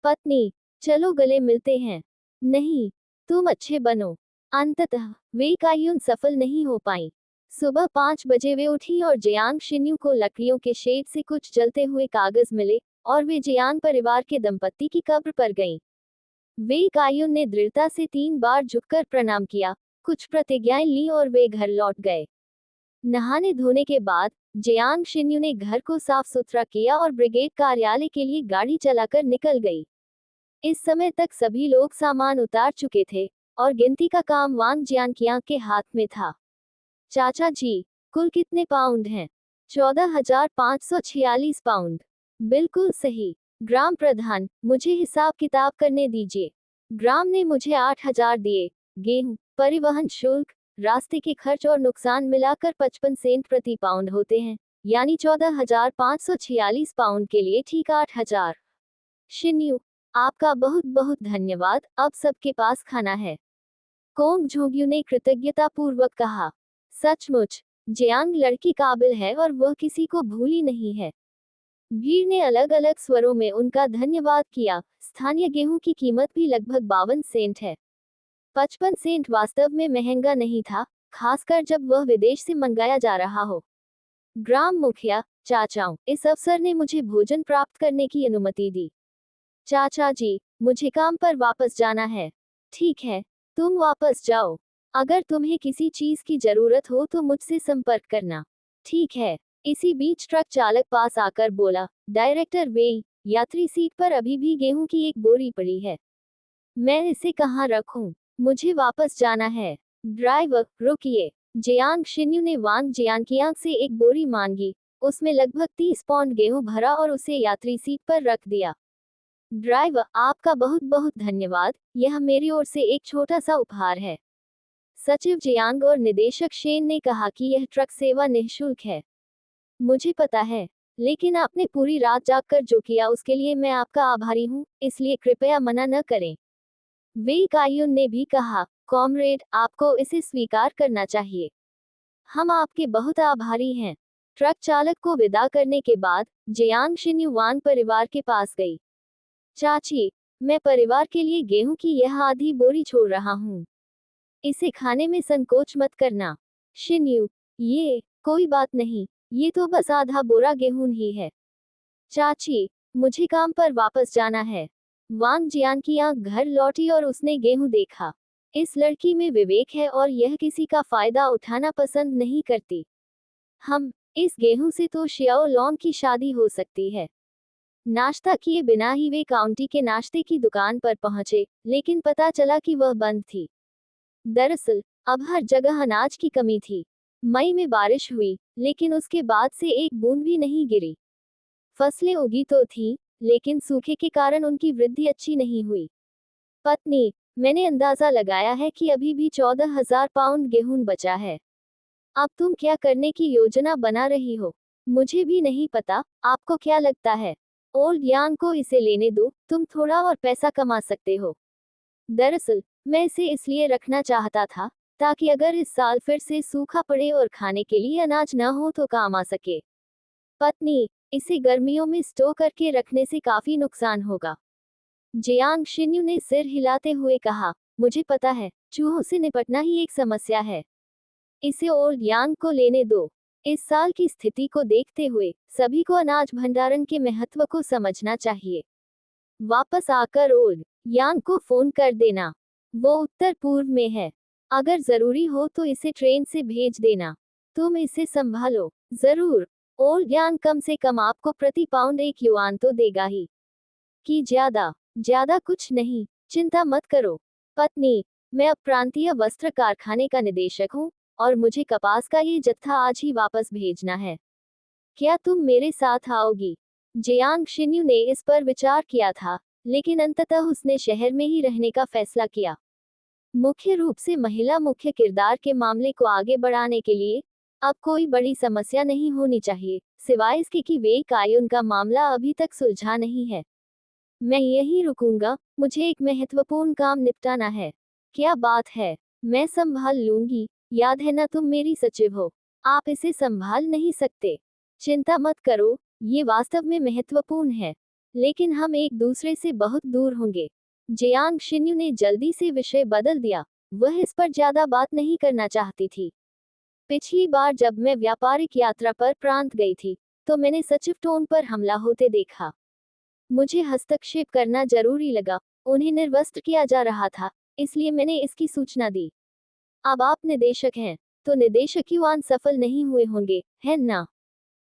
पत्नी, चलो गले मिलते हैं। नहीं, तुम अच्छे बनो। अंततः वे कायुन सफल नहीं हो पाई। सुबह 5 बजे वे उठी और जियांग शिन्यू को लकड़ियों के शेड से कुछ जलते हुए कागज मिले और वे जियांग परिवार के दंपति की कब्र पर गईं। वे कायुन ने दृढ़ता से 3 बार झुककर प्रणाम किया, कुछ प्रतिज्ञाएं ली और वे घर लौट गए। नहाने धोने के बाद जियांग शिन्यू ने घर को साफ सुथरा किया और ब्रिगेड कार्यालय के लिए गाड़ी चलाकर निकल गई। इस समय तक सभी लोग सामान उतार चुके थे और गिनती का काम वांग जियानकिया के हाथ में था। चाचा जी, कुल कितने पाउंड हैं? 14,546 पाउंड। बिल्कुल सही। ग्राम प्रधान, मुझे हिसाब किताब करने दीजिए। ग्राम ने मुझे 8,000 दिए। गेहूं, परिवहन शुल्क, रास्ते के खर्च और नुकसान मिलाकर 55 सेंट प्रति पाउंड होते हैं, यानी 14,546 पाउंड के लिए ठीक 8,000। शिन्यू, आपका बहुत बहुत धन्यवाद, अब सबके पास खाना है। कोंग झोंग्यू ने कृतज्ञतापूर्वक कहा। सचमुच, जियांग लड़की काबिल है और वह किसी को भूली नहीं है। भीड़ ने अलग अलग स्वरों में उनका धन्यवाद किया। स्थानीय गेहूं की कीमत भी लगभग 52 सेंट है। 55 सेंट वास्तव में महंगा नहीं था, खासकर जब वह विदेश से मंगाया जा रहा हो। ग्राम मुखिया, चाचाओं, इस अफसर ने मुझे भोजन प्राप्त करने की अनुमति दी। चाचा जी, मुझे काम पर वापस जाना है। ठीक है, तुम वापस जाओ। अगर तुम्हें किसी चीज की जरूरत हो तो मुझसे संपर्क करना। ठीक है। इसी बीच ट्रक चालक पास आकर बोला, डायरेक्टर वेई, यात्री सीट पर अभी भी गेहूं की एक बोरी पड़ी है। मैं इसे कहाँ रखूं? मुझे वापस जाना है। ड्राइवर, रुकिए। जियांग शिन्यू ने वांग जियानकियांग से एक बोरी मांगी। उसमें लगभग 30 पौंड गेहूं भरा और उसे यात्री सीट पर रख दिया। ड्राइवर, आपका बहुत बहुत धन्यवाद, यह मेरी ओर से एक छोटा सा उपहार है। सचिव जियांग और निदेशक शेन ने कहा कि यह ट्रक सेवा निःशुल्क है। मुझे पता है, लेकिन आपने पूरी रात जागकर जो किया उसके लिए मैं आपका आभारी हूँ, इसलिए कृपया मना न करें। वे कायुन ने भी कहा, कॉमरेड, आपको इसे स्वीकार करना चाहिए। हम आपके बहुत आभारी हैं। ट्रक चालक को विदा करने के बाद जियांग शिन्यू वांग परिवार के पास गई। चाची, मैं परिवार के लिए गेहूं की यह आधी बोरी छोड़ रहा हूँ। इसे खाने में संकोच मत करना। शिन्यू, ये कोई बात नहीं, ये तो बस आधा बोरा गेहूं ही है। चाची, मुझे काम पर वापस जाना है। वांग जियान की आंख घर लौटी और उसने गेहूं देखा। इस लड़की में विवेक है और यह किसी का फायदा उठाना पसंद नहीं करती। इस गेहूं से तो शियाओ लॉन्ग की शादी हो सकती है। नाश्ता किए बिना ही वे काउंटी के नाश्ते की दुकान पर पहुंचे, लेकिन पता चला कि वह बंद थी। दरअसल, अब हर जगह अनाज की कमी थी। मई में बारिश हुई, लेकिन उसके बाद से एक बूंद भी नहीं गिरी। फसलें उगी तो थीं, लेकिन सूखे के कारण उनकी वृद्धि अच्छी नहीं हुई। पत्नी, मैंने अंदाजा लगाया है कि अभी भी 14,000 पाउंड गेहूं बचा है। अब तुम क्या करने की योजना बना रही हो? मुझे भी नहीं पता, आपको क्या लगता है? ओल्ड यांग को इसे लेने दो, तुम थोड़ा और पैसा कमा सकते हो। दरअसल मैं इसे इसलिए रखना चाहता था ताकि अगर इस साल फिर से सूखा पड़े और खाने के लिए अनाज न हो तो काम आ सके। पत्नी, इसे गर्मियों में स्टोर करके रखने से काफी नुकसान होगा। जियांग शिन्यू ने सिर हिलाते हुए कहा, मुझे पता है, चूहों से निपटना ही एक समस्या है। इसे ओल्ड यांग को लेने दो। इस साल की स्थिति को देखते हुए सभी को अनाज भंडारण के महत्व को समझना चाहिए। वापस आकर ओल्ड यांग को फोन कर देना। वो उत्तर पूर्व में है। अगर जरूरी हो तो इसे ट्रेन से भेज देना। तुम इसे संभालो। जरूर। ओल्ड यांग कम से कम आपको प्रति पाउंड 1 युआन तो देगा ही। कि ज्यादा कुछ नहीं, चिंता मत करो। पत्नी, मैं अब प्रांतीय वस्त्र कारखाने का निदेशक हूँ और मुझे कपास का ये जत्था आज ही वापस भेजना है। क्या तुम मेरे साथ आओगी? जियांग शिन्यू ने इस पर विचार किया था, लेकिन अंततः उसने शहर में ही रहने का फैसला किया। मुख्य रूप से महिला मुख्य किरदार के मामले को आगे बढ़ाने के लिए अब कोई बड़ी समस्या नहीं होनी चाहिए, सिवाय इसके कि वे कायुन का मामला अभी तक सुलझा नहीं है। मैं यहीं रुकूंगा, मुझे एक महत्वपूर्ण काम निपटाना है। क्या बात है, मैं संभाल लूंगी। याद है ना, तुम मेरी सचिव हो। आप इसे संभाल नहीं सकते। चिंता मत करो, ये वास्तव में महत्वपूर्ण है, लेकिन हम एक दूसरे से बहुत दूर होंगे। जियांग शिन्यू ने जल्दी से विषय बदल दिया। वह इस पर ज्यादा बात नहीं करना चाहती थी। पिछली बार जब मैं व्यापारिक यात्रा पर प्रांत गई थी, तो मैंने सचिव टोन पर हमला होते देखा। मुझे हस्तक्षेप करना जरूरी लगा। उन्हें निर्वस्त्र किया जा रहा था, इसलिए मैंने इसकी सूचना दी। अब आप निदेशक हैं, तो निदेशक युआन सफल नहीं हुए होंगे, है ना?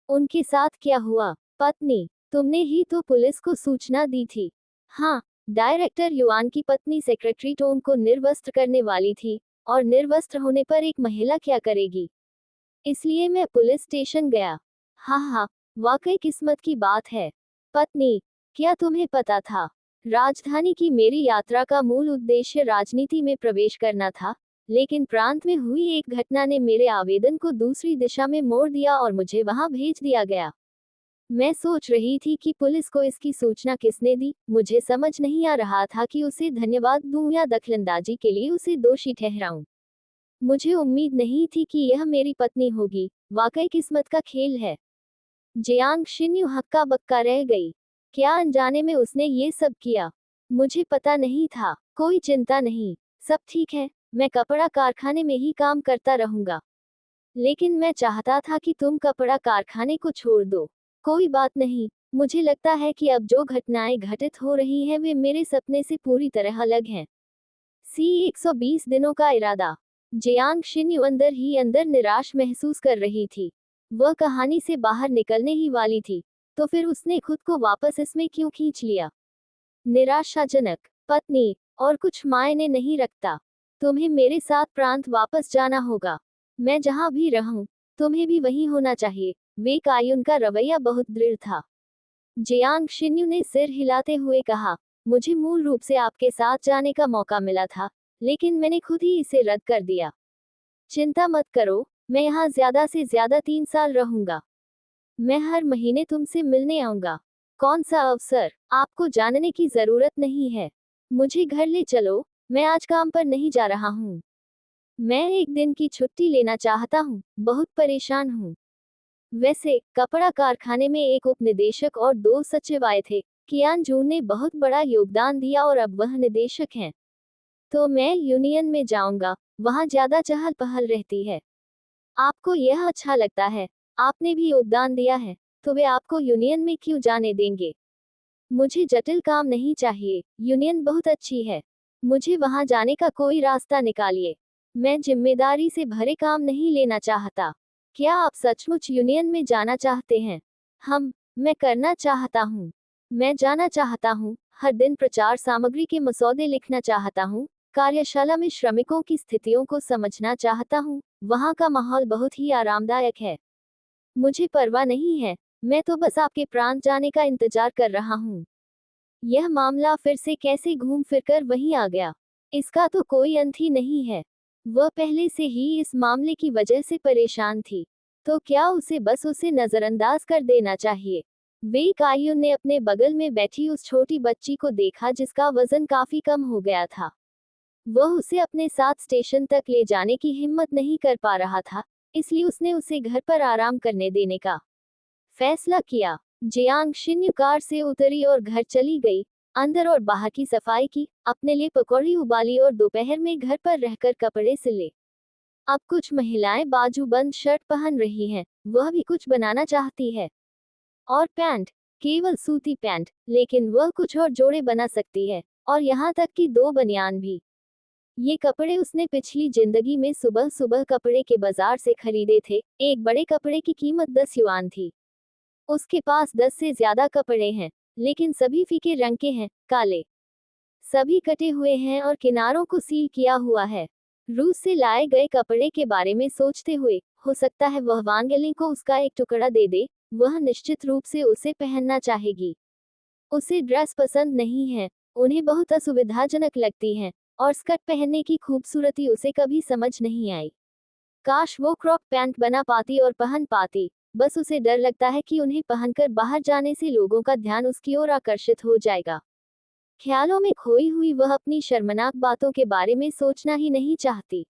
उनके साथ क्या हुआ? पत्नी, तुमने ही तो पुलिस को सूचना दी थी। हाँ, डायरेक्टर युआन की पत्नी सेक्रेटरी टोंग को निर्वस्त्र करने वाली थी, और निर्वस्त्र होने पर एक महिला क्या करेगी? इसलिए मैं पुलिस स्टेशन गया। हाँ, वाकई किस्मत की बात है। पत्नी, क्या तुम्हें पता था? राजधानी की मेरी यात्रा का मूल उद्देश्य राजनीति में प्रवेश करना था, लेकिन प्रांत में हुई एक घटना ने मेरे आवेदन को दूसरी दिशा में मोड़ दिया और मुझे वहां भेज दिया गया। मैं सोच रही थी कि पुलिस को इसकी सूचना किसने दी। मुझे समझ नहीं आ रहा था कि उसे धन्यवाद दूं या दखलंदाजी के लिए उसे दोषी ठहराऊं। मुझे उम्मीद नहीं थी कि यह मेरी पत्नी होगी। वाकई किस्मत का खेल है। जियांग शिन्यू हक्का बक्का रह गई। क्या अनजाने में उसने ये सब किया? मुझे पता नहीं था। कोई चिंता नहीं, सब ठीक है। मैं कपड़ा कारखाने में ही काम करता रहूंगा। लेकिन मैं चाहता था कि तुम कपड़ा कारखाने को छोड़ दो। कोई बात नहीं, मुझे लगता है कि अब जो घटनाएं घटित हो रही हैं वे मेरे सपने से पूरी तरह अलग हैं। सी 120 दिनों का इरादा। जियांग शिन्यू अंदर ही अंदर निराश महसूस कर रही थी। वह कहानी से बाहर निकलने ही वाली थी, तो फिर उसने खुद को वापस इसमें क्यों खींच लिया? निराशाजनक। पत्नी, और कुछ मायने नहीं रखता। तुम्हें मेरे साथ प्रांत वापस जाना होगा। मैं जहां भी रहूं, तुम्हें भी वहीं होना चाहिए। वे कायुन का रवैया बहुत दृढ़ था। जियांग शिन्यू ने सिर हिलाते हुए कहा, मुझे मूल रूप से आपके साथ जाने का मौका मिला था, लेकिन मैंने खुद ही इसे रद्द कर दिया। चिंता मत करो, मैं यहाँ ज्यादा से ज्यादा 3 साल रहूंगा। मैं हर महीने तुमसे मिलने आऊंगा। कौन सा अवसर? आपको जानने की जरूरत नहीं है। मुझे घर ले चलो, मैं आज काम पर नहीं जा रहा हूँ। मैं एक दिन की छुट्टी लेना चाहता हूँ, बहुत परेशान हूँ। वैसे कपड़ा कारखाने में एक उपनिदेशक और 2 सचिव आए थे। कियान जून ने बहुत बड़ा योगदान दिया और अब वह निदेशक हैं। तो मैं यूनियन में जाऊंगा, वहां ज्यादा चहल पहल रहती है। आपको यह अच्छा लगता है, आपने भी योगदान दिया है, तो वे आपको यूनियन में क्यों जाने देंगे? मुझे जटिल काम नहीं चाहिए, यूनियन बहुत अच्छी है। मुझे वहां जाने का कोई रास्ता निकालिए। मैं जिम्मेदारी से भरे काम नहीं लेना चाहता। क्या आप सचमुच यूनियन में जाना चाहते हैं? मैं करना चाहता हूँ। मैं जाना चाहता हूँ, हर दिन प्रचार सामग्री के मसौदे लिखना चाहता हूँ, कार्यशाला में श्रमिकों की स्थितियों को समझना चाहता हूँ। वहाँ का माहौल बहुत ही आरामदायक है। मुझे परवाह नहीं है, मैं तो बस आपके प्रांत जाने का इंतजार कर रहा हूँ। यह मामला फिर से कैसे घूम फिरकर वहीं आ गया। इसका तो कोई अंत ही नहीं है। वह पहले से ही इस मामले की वजह से परेशान थी, तो क्या उसे बस उसे नजरअंदाज कर देना चाहिए? वे कायुन ने अपने बगल में बैठी उस छोटी बच्ची को देखा जिसका वजन काफी कम हो गया था। वह उसे अपने साथ स्टेशन तक ले जाने की हिम्मत नहीं कर पा रहा था, इसलिए उसने उसे घर पर आराम करने देने का फैसला किया। जियांग शिन्यू कार से उतरी और घर चली गई। अंदर और बाहर की सफाई की, अपने लिए पकौड़ी उबाली और दोपहर में घर पर रहकर कपड़े सिले। अब कुछ महिलाएं बाजूबंद शर्ट पहन रही हैं, वह भी कुछ बनाना चाहती है। और पैंट, केवल सूती पैंट, लेकिन वह कुछ और जोड़े बना सकती है, और यहाँ तक कि 2 बनियान भी। ये कपड़े उसने पिछली जिंदगी में सुबह सुबह कपड़े के बाजार से खरीदे थे। एक बड़े कपड़े की कीमत 10 युआन थी। उसके पास 10 से ज्यादा कपड़े हैं, लेकिन सभी फीके रंग के हैं, काले। सभी कटे हुए हैं और किनारों को सील किया हुआ है। रूस से लाए गए कपड़े के बारे में सोचते हुए, हो सकता है वह वांगेलिन को उसका एक टुकड़ा दे दे, वह निश्चित रूप से उसे पहनना चाहेगी। उसे ड्रेस पसंद नहीं है, उन्हें बहुत असुविधाजनक लगती हैं, और स्कर्ट पहनने की खूबसूरती उसे कभी समझ नहीं आई। काश वो क्रॉप पैंट बना पाती और पहन पाती, बस उसे डर लगता है कि उन्हें पहनकर बाहर जाने से लोगों का ध्यान उसकी ओर आकर्षित हो जाएगा। ख्यालों में खोई हुई वह अपनी शर्मनाक बातों के बारे में सोचना ही नहीं चाहती।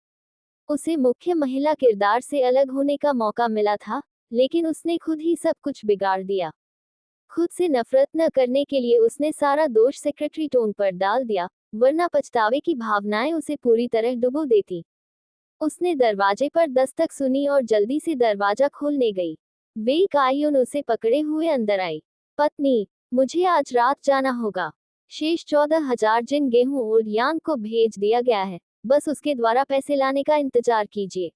उसे मुख्य महिला किरदार से अलग होने का मौका मिला था, लेकिन उसने खुद ही सब कुछ बिगाड़ दिया। खुद से नफरत न करने के लिए उसने सारा दोष सेक्रेटरी टोन पर डाल दिया, वरना पछतावे की भावनाएं उसे पूरी तरह डुबो देती। उसने दरवाजे पर दस्तक सुनी और जल्दी से दरवाजा खोलने गई। वे कायुन उसे पकड़े हुए अंदर आई। पत्नी, मुझे आज रात जाना होगा। शेष 14,000 जिन गेहूं और यांग को भेज दिया गया है, बस उसके द्वारा पैसे लाने का इंतजार कीजिए।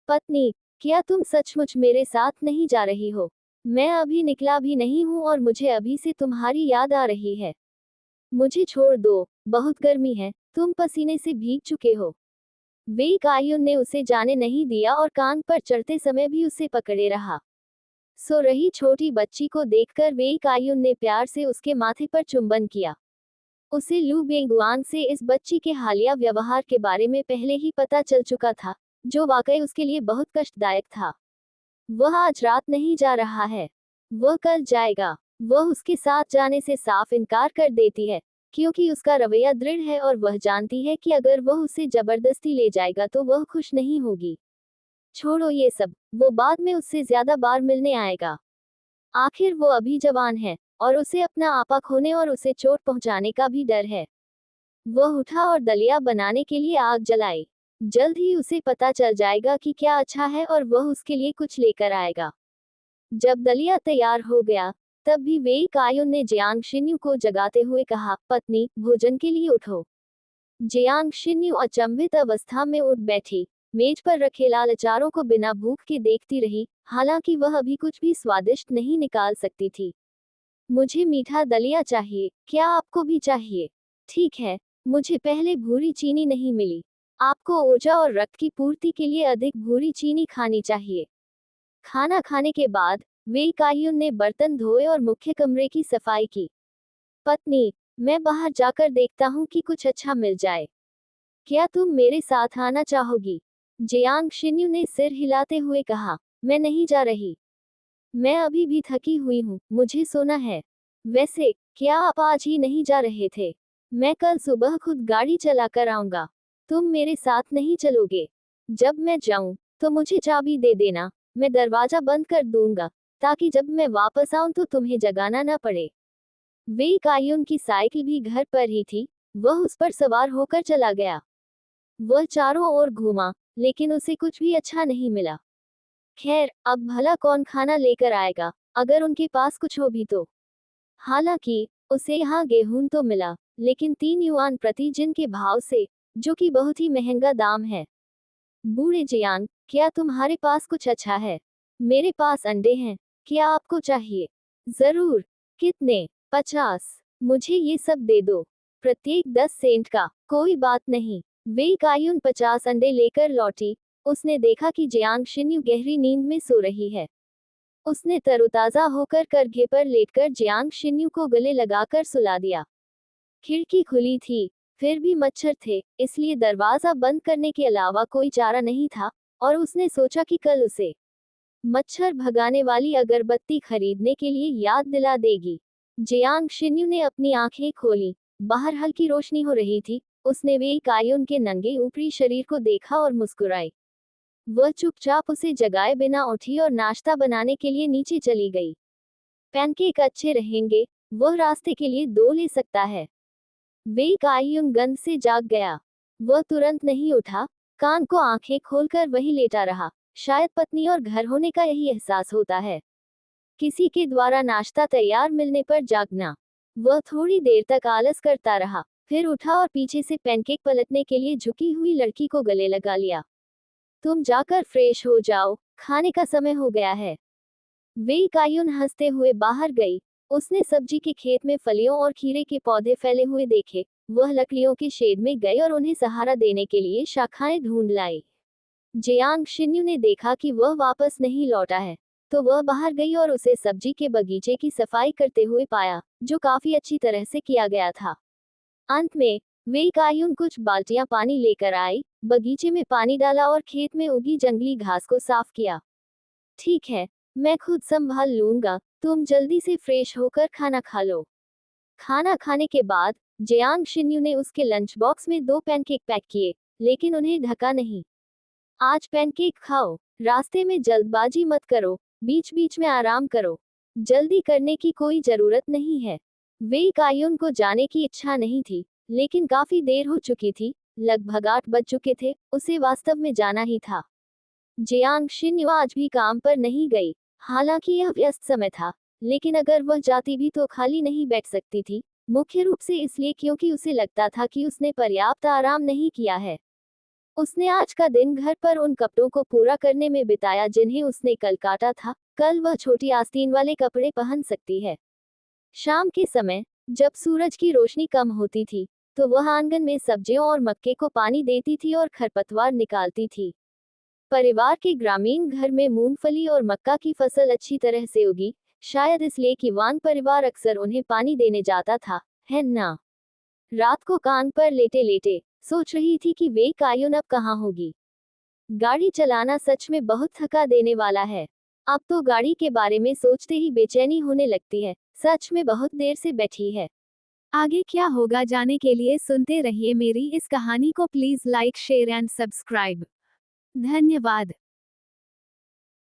पत्नी, क्या तुम सचमुच मेरे साथ नहीं जा रही हो? मैं अभी निकला भी नहीं हूँ और मुझे अभी से तुम्हारी याद आ रही है। मुझे छोड़ दो, बहुत गर्मी है, तुम पसीने से भीग चुके हो। वे कायुन ने उसे जाने नहीं दिया और कान पर चढ़ते समय भी उसे पकड़े रहा। सो रही छोटी बच्ची को देखकर वे कायुन ने प्यार से उसके माथे पर चुंबन किया। उसे लू बेंगुआन से इस बच्ची के हालिया व्यवहार के बारे में पहले ही पता चल चुका था, जो वाकई उसके लिए बहुत कष्टदायक था। वह आज रात नहीं जा रहा है, वह कल जाएगा। वह उसके साथ जाने से साफ इनकार कर देती है, क्योंकि उसका रवैया दृढ़ है और वह जानती है कि अगर वह उसे जबरदस्ती ले जाएगा तो वह खुश नहीं होगी। छोड़ो ये सब, वो बाद में उससे ज्यादा बार मिलने आएगा। आखिर वो अभी जवान है, और उसे अपना आपा खोने और उसे चोट पहुंचाने का भी डर है। वह उठा और दलिया बनाने के लिए आग जलाई। जल्द ही उसे पता चल जाएगा कि क्या अच्छा है और वह उसके लिए कुछ लेकर आएगा। जब दलिया तैयार हो गया, तब भी वेई कायुन ने जियांग शिन्यू को जगाते हुए कहा, पत्नी, भोजन के लिए उठो। जियांग शिन्यू अचंभित अवस्था में उठ बैठी, मेज पर रखे लाल अचारों को बिना भूख के देखती रही, हालांकि वह अभी कुछ भी स्वादिष्ट नहीं निकाल सकती थी। मुझे मीठा दलिया चाहिए, क्या आपको भी चाहिए? ठीक है, मुझे पहले भूरी चीनी नहीं मिली। आपको ऊर्जा और रक्त की पूर्ति के लिए अधिक भूरी चीनी खानी चाहिए। खाना खाने के बाद वे कायुन ने बर्तन धोए और मुख्य कमरे की सफाई की। पत्नी, मैं बाहर जाकर देखता हूँ कि कुछ अच्छा मिल जाए। क्या तुम मेरे साथ आना चाहोगी? जियांग शिन्यू ने सिर हिलाते हुए कहा, मैं नहीं जा रही। मैं अभी भी थकी हुई हूँ, मुझे सोना है। वैसे, क्या आप आज ही नहीं जा रहे थे? मैं कल सुबह खुद गाड़ी चलाकर आऊंगा। तुम मेरे साथ नहीं चलोगे? जब मैं जाऊं, तो मुझे चाबी दे देना, मैं दरवाजा बंद कर दूंगा, ताकि जब मैं वापस आऊं तो तुम्हें जगाना न पड़े। वे कायुन की साइकिल भी घर पर ही थी, वह उस पर सवार होकर चला गया। वह चारों ओर घूमा, लेकिन उसे कुछ भी अच्छा नहीं मिला। खैर, अब भला कौन खाना लेकर आएगा, अगर उनके पास कुछ हो भी तो। हालांकि उसे यहाँ गेहूं तो मिला, लेकिन 3 युआन प्रति जिन के भाव से, जो कि बहुत ही महंगा दाम है। बूढ़े जियांग, क्या तुम्हारे पास कुछ अच्छा है? मेरे पास अंडे हैं, क्या आपको चाहिए? जरूर। कितने? 50। मुझे ये सब दे दो। प्रत्येक 10 सेंट का, कोई बात नहीं। वे कायुन 50 अंडे लेकर लौटी। उसने देखा कि जियांग शिन्यू गहरी नींद में सो रही है। उसने तरोताजा होकर करघे पर लेटकर जियांग शिन्यू को गले लगाकर सुला दिया। खिड़की खुली थी, फिर भी मच्छर थे, इसलिए दरवाजा बंद करने के अलावा कोई चारा नहीं था, और उसने सोचा कि कल उसे मच्छर भगाने वाली अगरबत्ती खरीदने के लिए याद दिला देगी। जियांग शिन्यू ने अपनी आंखें खोली। बाहर हल्की रोशनी हो रही थी। उसने वे कायुन के नंगे ऊपरी शरीर को देखा और मुस्कुराई। वह चुपचाप उसे जगाए बिना उठी और नाश्ता बनाने के लिए नीचे चली गई। पैनकेक अच्छे रहेंगे, वह रास्ते के लिए 2 ले सकता है। वे कायुन गंध से जाग गया। वह तुरंत नहीं उठा, कान को आंखें खोलकर वहीं लेटा रहा। शायद पत्नी और घर होने का यही एहसास होता है, किसी के द्वारा नाश्ता तैयार मिलने पर जागना। वह थोड़ी देर तक आलस करता रहा, फिर उठा और पीछे से पैनकेक पलटने के लिए झुकी हुई लड़की को गले लगा लिया। तुम जाकर फ्रेश हो जाओ, खाने का समय हो गया है। वे कायुन हंसते हुए बाहर गई। उसने सब्जी के खेत में फलियों और खीरे के पौधे फैले हुए देखे। वह लकड़ियों के शेड में गई और उन्हें सहारा देने के लिए शाखाएं ढूंढ लाई। जियांग शिन्यू ने देखा कि वह वापस नहीं लौटा है, तो वह बाहर गई और उसे सब्जी के बगीचे की सफाई करते हुए पाया, जो काफी अच्छी तरह से किया गया था। अंत में वे कायुन कुछ बाल्टियां पानी लेकर आई, बगीचे में पानी डाला और खेत में उगी जंगली घास को साफ किया। ठीक है, मैं खुद संभाल लूंगा, तुम जल्दी से फ्रेश होकर खाना खा लो। खाना खाने के बाद जियांग शिन्यू ने उसके लंच बॉक्स में 2 पैनकेक पैक किए, लेकिन उन्हें ढका नहीं। आज पैनकेक खाओ, रास्ते में जल्दबाजी मत करो, बीच बीच में आराम करो। जल्दी करने की कोई जरूरत नहीं है। वे कायुन को जाने की इच्छा नहीं थी, लेकिन काफी देर हो चुकी थी, लगभग 8 बज चुके थे, उसे वास्तव में जाना ही था। जियांग शिन्यू आज भी काम पर नहीं गई। हालांकि यह व्यस्त समय था, लेकिन अगर वह जाती भी तो खाली नहीं बैठ सकती थी, मुख्य रूप से इसलिए क्योंकि उसे लगता था कि उसने पर्याप्त आराम नहीं किया है। उसने आज का दिन घर पर उन कपड़ों को पूरा करने में बिताया जिन्हें उसने कल काटा था। कल वह छोटी आस्तीन वाले कपड़े पहन सकती है। शाम के समय जब सूरज की रोशनी कम होती थी, तो वह आंगन में सब्जियों और मक्के को पानी देती थी और खरपतवार निकालती थी। परिवार के ग्रामीण घर में मूंगफली और मक्का की फसल अच्छी तरह से उगी, शायद इसलिए कि वांग परिवार अक्सर उन्हें पानी देने जाता था, है ना? रात को कान पर लेटे लेटे सोच रही थी कि वे कायुन अब कहाँ होगी। गाड़ी चलाना सच में बहुत थका देने वाला है। अब तो गाड़ी के बारे में सोचते ही बेचैनी होने लगती है। सच में बहुत देर से बैठी है। आगे क्या होगा जाने के लिए सुनते रहिए मेरी इस कहानी को। Please like share and subscribe. धन्यवाद।